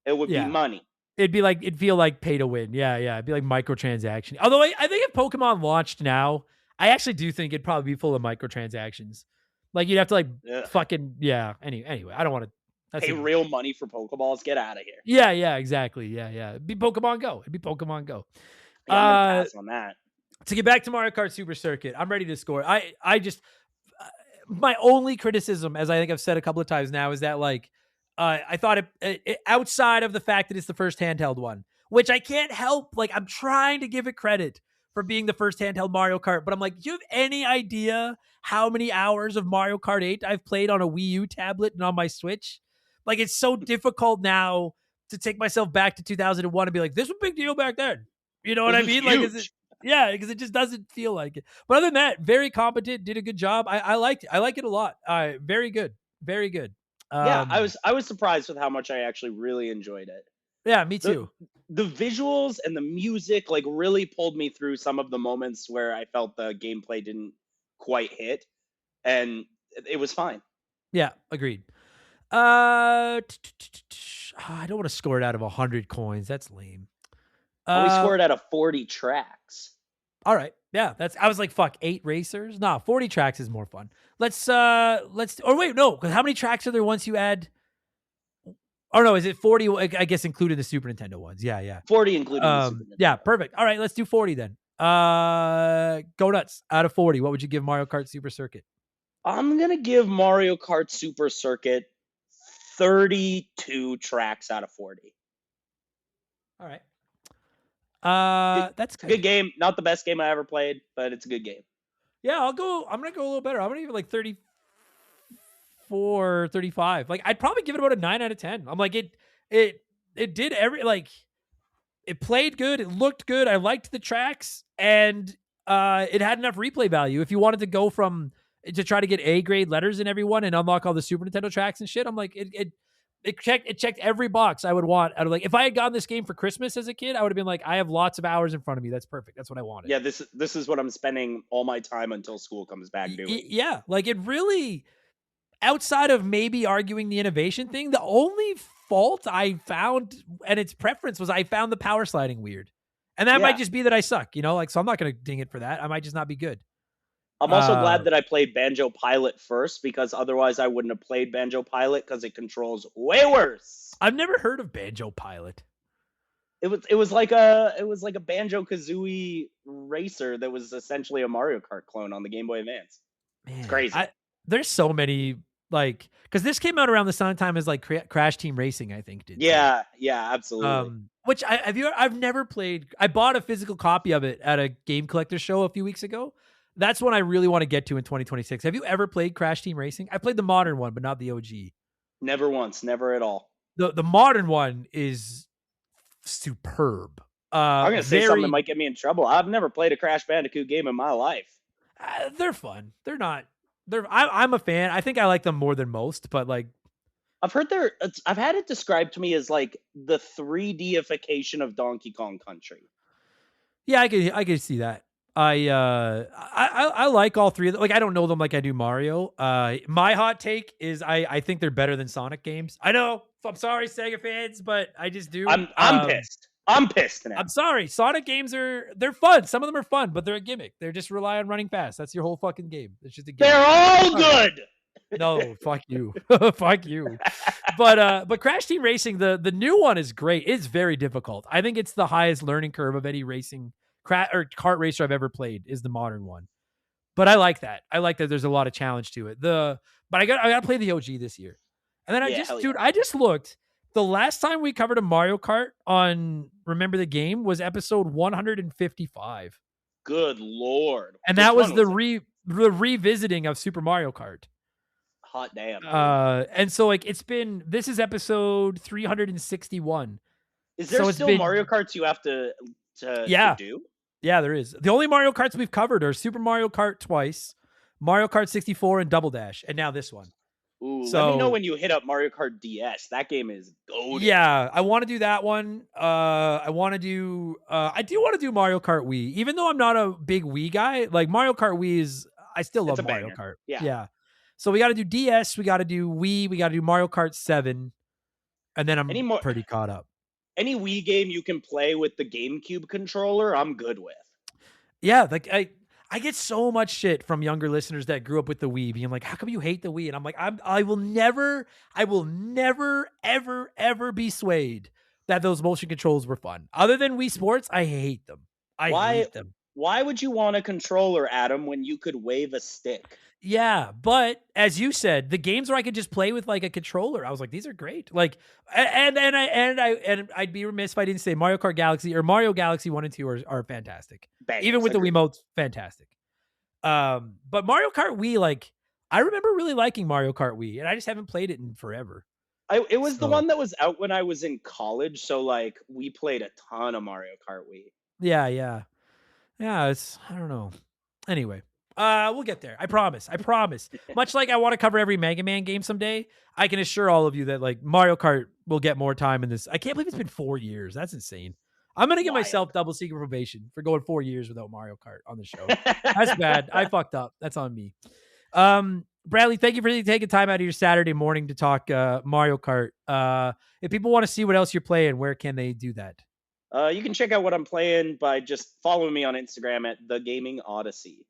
[SPEAKER 5] it would be money.
[SPEAKER 1] It'd feel like pay to win. Yeah. It'd be like microtransaction. Although I think if Pokemon launched now, I actually do think it'd probably be full of microtransactions. Like, you'd have to like fucking, yeah. Anyway, I don't want to
[SPEAKER 5] pay real money for Pokeballs. Get out of here.
[SPEAKER 1] Yeah, exactly. Yeah. It'd be Pokemon Go.
[SPEAKER 5] Yeah, I'm gonna pass on that.
[SPEAKER 1] To get back to Mario Kart Super Circuit, I'm ready to score. I just, my only criticism, as I think I've said a couple of times now, is that like, I thought it outside of the fact that it's the first handheld one, which I can't help. Like, I'm trying to give it credit for being the first handheld Mario Kart, but I'm like, do you have any idea how many hours of Mario Kart 8 I've played on a Wii U tablet and on my Switch? Like, it's so difficult now to take myself back to 2001 and be like, this was a big deal back then. You know what I mean? Like, because it just doesn't feel like it. But other than that, very competent, did a good job. I liked it. I like it a lot. Very good.
[SPEAKER 5] Yeah, I was surprised with how much I actually really enjoyed it.
[SPEAKER 1] Yeah, me too.
[SPEAKER 5] The visuals and the music like really pulled me through some of the moments where I felt the gameplay didn't quite hit, and it was fine.
[SPEAKER 1] Yeah, agreed. I don't want to score it out of 100 coins. That's lame.
[SPEAKER 5] We scored out of 40 tracks.
[SPEAKER 1] All right. Yeah, I was like, fuck, 8 racers? Nah, 40 tracks is more fun. Or wait, no, because how many tracks are there once you add? Oh no, is it 40? I guess including the Super Nintendo ones. Yeah.
[SPEAKER 5] 40 including the Super Nintendo.
[SPEAKER 1] Yeah, perfect. All right, let's do 40 then. Go nuts. Out of 40, what would you give Mario Kart Super Circuit?
[SPEAKER 5] I'm going to give Mario Kart Super Circuit 32 tracks out of 40.
[SPEAKER 1] All right. That's
[SPEAKER 5] good game. Not the best game I ever played, but it's a good game.
[SPEAKER 1] Yeah, I'm going to go a little better. I'm going to give it like 34, 35. Like, I'd probably give it about a 9 out of 10. I'm like, it did it played good. It looked good. I liked the tracks, and it had enough replay value. If you wanted to go to try to get A grade letters in everyone and unlock all the Super Nintendo tracks and shit, I'm like, it checked every box I would want out of, like, if I had gotten this game for Christmas as a kid, I would have been like, I have lots of hours in front of me. That's perfect. That's what I wanted.
[SPEAKER 5] Yeah, this is what I'm spending all my time until school comes back doing.
[SPEAKER 1] Yeah, like, it really, outside of maybe arguing the innovation thing, the only fault I found, and its preference, was I found the power sliding weird. And that might just be that I suck, like, so I'm not going to ding it for that. I might just not be good.
[SPEAKER 5] I'm also glad that I played Banjo Pilot first, because otherwise I wouldn't have played Banjo Pilot, because it controls way worse.
[SPEAKER 1] I've never heard of Banjo Pilot.
[SPEAKER 5] It was like a Banjo Kazooie racer that was essentially a Mario Kart clone on the Game Boy Advance. Man, it's crazy.
[SPEAKER 1] There's so many, like, because this came out around the same time as like Crash Team Racing, I think did.
[SPEAKER 5] Yeah, absolutely.
[SPEAKER 1] Which I've never played. I bought a physical copy of it at a game collector show a few weeks ago. That's one I really want to get to in 2026. Have you ever played Crash Team Racing? I played the modern one, but not the OG.
[SPEAKER 5] Never once, never at all.
[SPEAKER 1] The modern one is superb.
[SPEAKER 5] I'm gonna say something that might get me in trouble. I've never played a Crash Bandicoot game in my life.
[SPEAKER 1] They're fun. They're not. I'm a fan. I think I like them more than most, but like,
[SPEAKER 5] I've heard I've had it described to me as like the 3D-ification of Donkey Kong Country.
[SPEAKER 1] Yeah, I could see that. I like all three of them. Like, I don't know them like I do Mario. My hot take is I think they're better than Sonic games. I know. I'm sorry, Sega fans, but I just do.
[SPEAKER 5] I'm pissed. I'm pissed now.
[SPEAKER 1] I'm sorry. Sonic games they're fun. Some of them are fun, but they're a gimmick. They're just rely on running fast. That's your whole fucking game. It's just a gimmick.
[SPEAKER 5] They're all good.
[SPEAKER 1] No, fuck you. Fuck you. But Crash Team Racing, the new one is great. It's very difficult. I think it's the highest learning curve of any racing kart racer I've ever played is the modern one. But I like that. I like that there's a lot of challenge to it. But I got to play the OG this year. And then I just looked. The last time we covered a Mario Kart on Remember the Game was episode 155.
[SPEAKER 5] good Lord.
[SPEAKER 1] And
[SPEAKER 5] Which
[SPEAKER 1] that was
[SPEAKER 5] one
[SPEAKER 1] the revisiting of Super Mario Kart.
[SPEAKER 5] hot damn.
[SPEAKER 1] And so like this is episode 361.
[SPEAKER 5] Is there
[SPEAKER 1] so it's
[SPEAKER 5] still
[SPEAKER 1] been-
[SPEAKER 5] Mario Karts you have to
[SPEAKER 1] Yeah.
[SPEAKER 5] do?
[SPEAKER 1] Yeah, there is. The only Mario Karts we've covered are Super Mario Kart twice, Mario Kart 64, and Double Dash, and now this one.
[SPEAKER 5] Ooh, let
[SPEAKER 1] So-
[SPEAKER 5] me know when you hit up Mario Kart DS. That game is goated.
[SPEAKER 1] Yeah, I want to do that one. I want to do. I do want to do Mario Kart Wii, even though I'm not a big Wii guy. Like Mario Kart Wii is, I still love
[SPEAKER 5] a
[SPEAKER 1] Mario
[SPEAKER 5] banger.
[SPEAKER 1] Kart.
[SPEAKER 5] Yeah.
[SPEAKER 1] So we got to do DS, we got to do Wii, we got to do Mario Kart 7, and then I'm
[SPEAKER 5] Any more-
[SPEAKER 1] pretty caught up.
[SPEAKER 5] Any Wii game you can play with the GameCube controller, I'm good with.
[SPEAKER 1] Yeah, like I get so much shit from younger listeners that grew up with the Wii, being like, "How come you hate the Wii?" And I'm like, I will never, ever be swayed that those motion controls were fun. Other than Wii Sports, I hate them. I hate them.
[SPEAKER 5] Why would you want a controller, Adam, when you could wave a stick?
[SPEAKER 1] Yeah, but as you said, the games where I could just play with like a controller, I was like, these are great. Like, and I'd be remiss if I didn't say Mario Kart Galaxy or Mario Galaxy 1 and 2 are fantastic.
[SPEAKER 5] Bangers,
[SPEAKER 1] Even with
[SPEAKER 5] agreed.
[SPEAKER 1] the Wiimotes, fantastic. But Mario Kart Wii, like, I remember really liking Mario Kart Wii, and I just haven't played it in forever.
[SPEAKER 5] It was the
[SPEAKER 1] So-
[SPEAKER 5] one that was out when I was in college, so like we played a ton of Mario Kart Wii.
[SPEAKER 1] Yeah. It's I don't know. Anyway, we'll get there. I promise. Much like I want to cover every Mega Man game someday, I can assure all of you that like Mario Kart will get more time in this. I can't believe it's been 4 years. That's insane. I'm gonna give
[SPEAKER 5] Wild.
[SPEAKER 1] myself double secret probation for going 4 years without Mario Kart on the show. That's bad. I fucked up. That's on me. Bradley, thank you for taking time out of your Saturday morning to talk Mario Kart. If people want to see what else you're playing, where can they do that?
[SPEAKER 5] You can check out what I'm playing by just following me on Instagram at The Gaming Odyssey.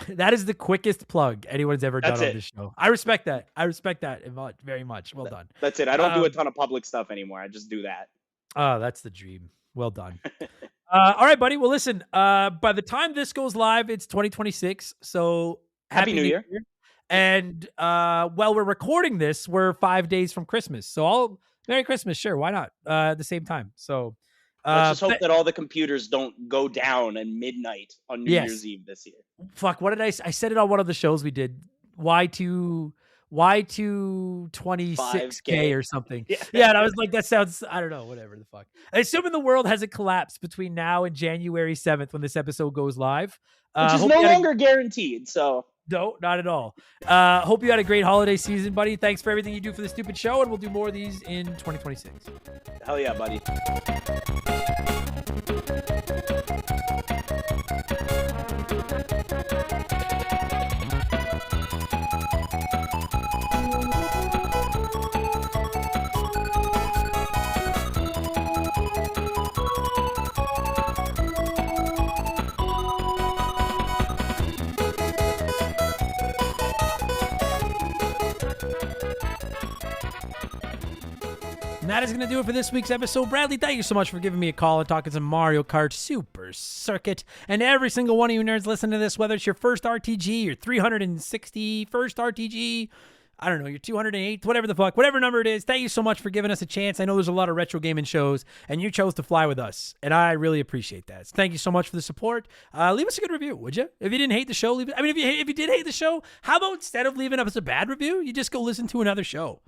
[SPEAKER 1] That is the quickest plug anyone's ever done
[SPEAKER 5] That's
[SPEAKER 1] on
[SPEAKER 5] it.
[SPEAKER 1] this show. I respect that. Very much. Well done.
[SPEAKER 5] That's it. I don't do a ton of public stuff anymore. I just do that.
[SPEAKER 1] Oh, that's the dream. Well done. All right, buddy. Well, listen, by the time this goes live, it's 2026. So
[SPEAKER 5] Happy New Year.
[SPEAKER 1] And while we're recording this, we're 5 days from Christmas. So Merry Christmas. Sure. Why not? At the same time. So
[SPEAKER 5] Let's just hope that all the computers don't go down at midnight on New
[SPEAKER 1] Yes.
[SPEAKER 5] Year's Eve this year.
[SPEAKER 1] fuck, what did I said it on one of the shows we did. Y2 26K or something. Yeah, and I was like, that sounds, I don't know, whatever the fuck. Assuming the world hasn't collapsed between now and January 7th when this episode goes live.
[SPEAKER 5] Which is
[SPEAKER 1] hope
[SPEAKER 5] no
[SPEAKER 1] you had a-
[SPEAKER 5] longer guaranteed, so
[SPEAKER 1] No, not at all. Hope you had a great holiday season, buddy. Thanks for everything you do for the stupid show, and we'll do more of these in 2026.
[SPEAKER 5] hell yeah, buddy.
[SPEAKER 1] And that is going to do it for this week's episode. Bradley, thank you so much for giving me a call and talking some Mario Kart Super Circuit. And every single one of you nerds listening to this, whether it's your first RTG, your 361st RTG, I don't know, your 208th, whatever the fuck, whatever number it is, thank you so much for giving us a chance. I know there's a lot of retro gaming shows, and you chose to fly with us, and I really appreciate that. So thank you so much for the support. Leave us a good review, would you? If you didn't hate the show, leave it. I mean, if you did hate the show, how about instead of leaving us a bad review, you just go listen to another show?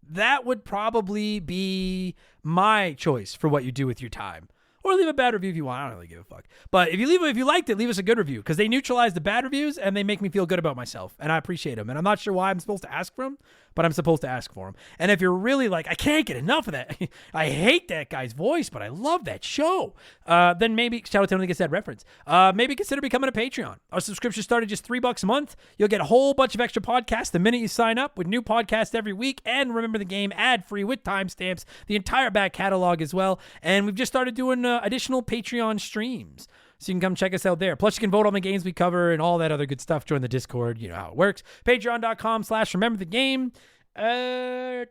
[SPEAKER 1] That would probably be my choice for what you do with your time. Or leave a bad review if you want. I don't really give a fuck. But if you liked it, leave us a good review, because they neutralize the bad reviews and they make me feel good about myself, and I appreciate them. And I'm not sure why I'm supposed to ask for them, but I'm supposed to ask for them. And if you're really like, I can't get enough of that, I hate that guy's voice, but I love that show, then maybe shout out to him that gets that reference. Maybe consider becoming a Patreon. Our subscription started just $3 a month. You'll get a whole bunch of extra podcasts the minute you sign up, with new podcasts every week, and remember the game ad-free with timestamps, the entire back catalog as well. And we've just started doing additional Patreon streams, so you can come check us out there. Plus, you can vote on the games we cover and all that other good stuff. Join the Discord. You know how it works. Patreon.com/rememberthegame. And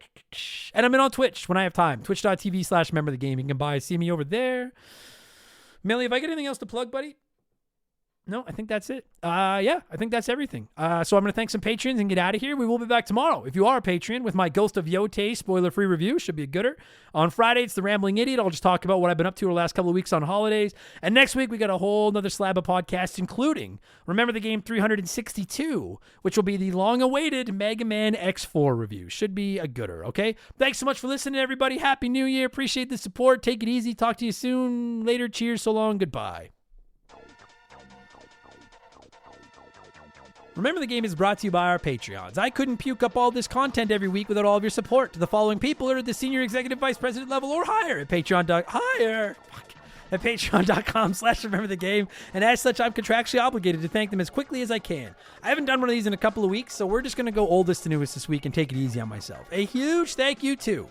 [SPEAKER 1] I'm in on Twitch when I have time. Twitch.tv/rememberthegame. You can see me over there. Millie, have I got anything else to plug, buddy? No, I think that's it. I think that's everything. So I'm going to thank some patrons and get out of here. We will be back tomorrow, if you are a Patreon, with my Ghost of Yote spoiler-free review. Should be a gooder. On Friday, it's The Rambling Idiot. I'll just talk about what I've been up to the last couple of weeks on holidays. And next week, we got a whole nother slab of podcasts, including Remember the Game 362, which will be the long-awaited Mega Man X4 review. Should be a gooder, okay? Thanks so much for listening, everybody. Happy New Year. Appreciate the support. Take it easy. Talk to you soon. Later. Cheers. So long. Goodbye. Remember the Game is brought to you by our Patreons. I couldn't puke up all this content every week without all of your support. The following people are at the senior executive vice president level or higher at patreon.com/rememberthegame. And as such, I'm contractually obligated to thank them as quickly as I can. I haven't done one of these in a couple of weeks, so we're just going to go oldest to newest this week and take it easy on myself. A huge thank you to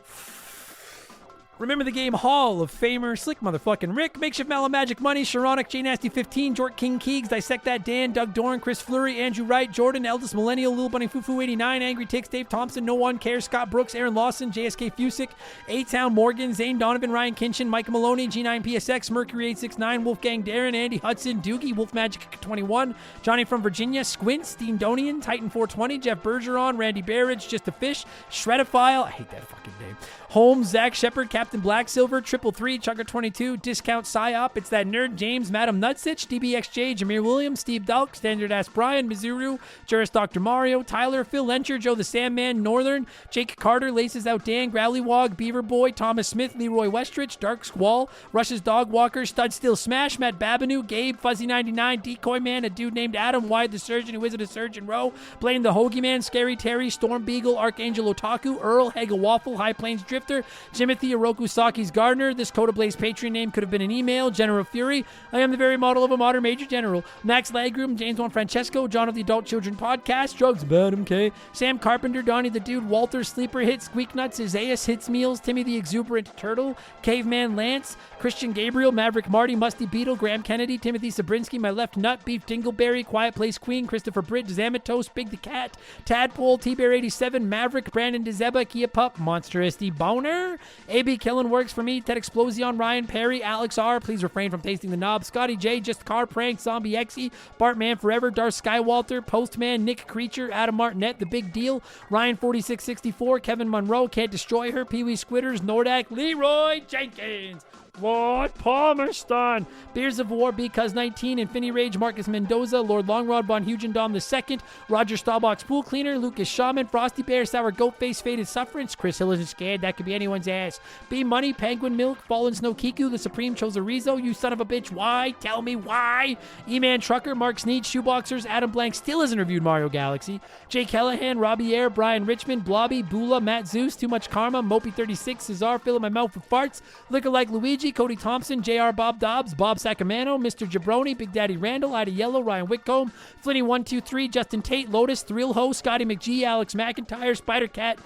[SPEAKER 1] Remember the Game Hall of Famer, Slick Motherfucking Rick, Makeshift Magic Money, Sharonic, J Nasty 15, Jort King Keegs, Dissect That Dan, Doug Doran, Chris Fleury, Andrew Wright, Jordan, Eldest Millennial, Lil Bunny Fufu 89, Angry Ticks, Dave Thompson, No One Cares, Scott Brooks, Aaron Lawson, JSK Fusick, A-Town Morgan, Zane Donovan, Ryan Kinchin, Mike Maloney, G9PSX, Mercury 869, Wolfgang Darren, Andy Hudson, Doogie, Wolf Magic 21, Johnny from Virginia, Squint, Steen Donian, Titan 420, Jeff Bergeron, Randy Barrage, Just a Fish, Shredophile, I hate that fucking name, Holmes, Zach Shepard, Captain Black Silver, 333, Chugger 22, Discount Psyop, It's That Nerd, James, Madam Nutsitch, DBXJ, Jameer Williams, Steve Dalk, Standard Ass Brian, Mizuru, Juris Dr. Mario, Tyler, Phil Lencher, Joe the Sandman, Northern, Jake Carter, Laces Out Dan, Growlywog, Beaver Boy, Thomas Smith, Leroy Westrich, Dark Squall, Rush's Dog Walker, Stud Still Smash, Matt Babanu, Gabe, Fuzzy99, Decoy Man, a dude named Adam, Wyatt the Surgeon, who isn't a surgeon, Row, Blaine the Hoagie Man, Scary Terry, Storm Beagle, Archangel Otaku, Earl, Hega Waffle, High Plains Drifter, Jimothy Oroku Saki's Gardener, this Coda Blaze Patreon name could have been an email, General Fury, I am the very model of a modern Major General, Max Lagroom, James Juan Francesco, John of the Adult Children Podcast, Drugs Bottom K, Sam Carpenter, Donnie the Dude, Walter, Sleeper Hit, Squeak Nuts, Isaias, Hits Meals, Timmy the Exuberant Turtle, Caveman Lance, Christian Gabriel, Maverick Marty, Musty Beetle, Graham Kennedy, Timothy Sabrinsky, My Left Nut, Beef Dingleberry, Quiet Place Queen, Christopher Britt, Zamatos, Big the Cat, Tadpole, T-Bear 87, Maverick, Brandon DeZeba, Kia Pup, Monster SD Boner, AB Killen Works for Me, Ted Explosion, Ryan Perry, Alex R, Please Refrain from Tasting the Knob, Scotty J, Just Car Prank, Zombie Xy, Bartman Forever, Darth Skywalter, Postman, Nick Creature, Adam Martinet, The Big Deal, Ryan 4664, Kevin Monroe, Can't Destroy Her, Pee Wee Squitters, Nordak, Leroy Jenkins, Lord Palmerston, Beers of War, Because 19, Infinity Rage, Marcus Mendoza, Lord Longrod, Von Hugendom II, Roger Staubach's Pool Cleaner, Lucas Shaman, Frosty Bear, Sour Goat Face, Faded Sufferance, Chris Hill isn't scared, that could be anyone's ass, B Money, Penguin Milk, Fallen Snow Kiku, The Supreme Choserizo, You Son of a Bitch, Why? Tell me why? E-Man Trucker, Mark Sneed, Shoeboxers, Adam Blank still hasn't reviewed Mario Galaxy, Jake Callahan, Robbie Air, Brian Richmond, Blobby, Bula, Matt Zeus, Too Much Karma, Mopey36, Cesar, Filling My Mouth with Farts, Liquor Like Luigi, Cody Thompson, JR Bob Dobbs, Bob Sacramento, Mr. Jabroni, Big Daddy Randall, Ida Yellow, Ryan Whitcomb, Flinny123, Justin Tate, Lotus, Thrill Ho, Scotty McGee, Alex McIntyre, Spider Cat,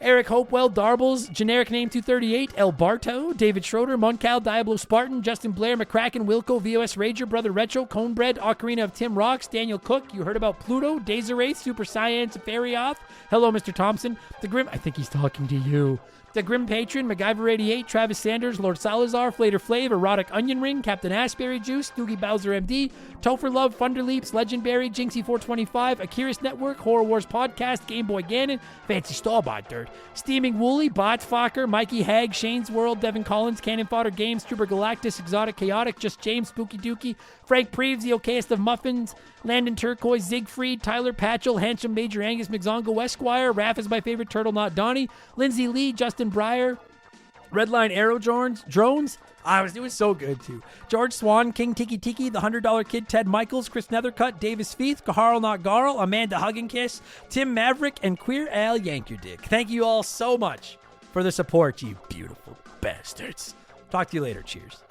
[SPEAKER 1] Eric Hopewell, Darbles, Generic Name 238, El Barto, David Schroeder, Moncal, Diablo Spartan, Justin Blair, McCracken, Wilco, VOS Rager, Brother Retro, Conebread, Ocarina of Tim Rocks, Daniel Cook, You Heard About Pluto, Desiree, Super Science, Farioth, Hello Mr. Thompson, The Grim, I think he's talking to you. The Grim Patron, MacGyver88, Travis Sanders, Lord Salazar, Flater Flav, Erotic Onion Ring, Captain Asbury Juice, Doogie Bowser MD, Topher Love, Thunder Leaps, Legendberry, Jinxie425, Akiris Network, Horror Wars Podcast, Game Boy Ganon, Fancy Stallbot Dirt, Steaming Wooly, Botsfocker, Mikey Hag, Shane's World, Devin Collins, Cannon Fodder Games, Trooper Galactus, Exotic Chaotic, Just James, Spooky Dookie, Frank Preeves, The Okayest of Muffins, Landon Turquoise, Siegfried, Tyler Patchell, Handsome Major Angus McZongo Esquire, Raph is my favorite turtle, not Donnie, Lindsay Lee, Justin Breyer, Redline Arrow Drones. It was so good too. George Swan, King Tiki Tiki, The $100 Kid, Ted Michaels, Chris Nethercutt, Davis Feith, Kaharl Not Garl, Amanda Hugginkiss, Tim Maverick, and Queer Al Yank Your Dick. Thank you all so much for the support, you beautiful bastards. Talk to you later. Cheers.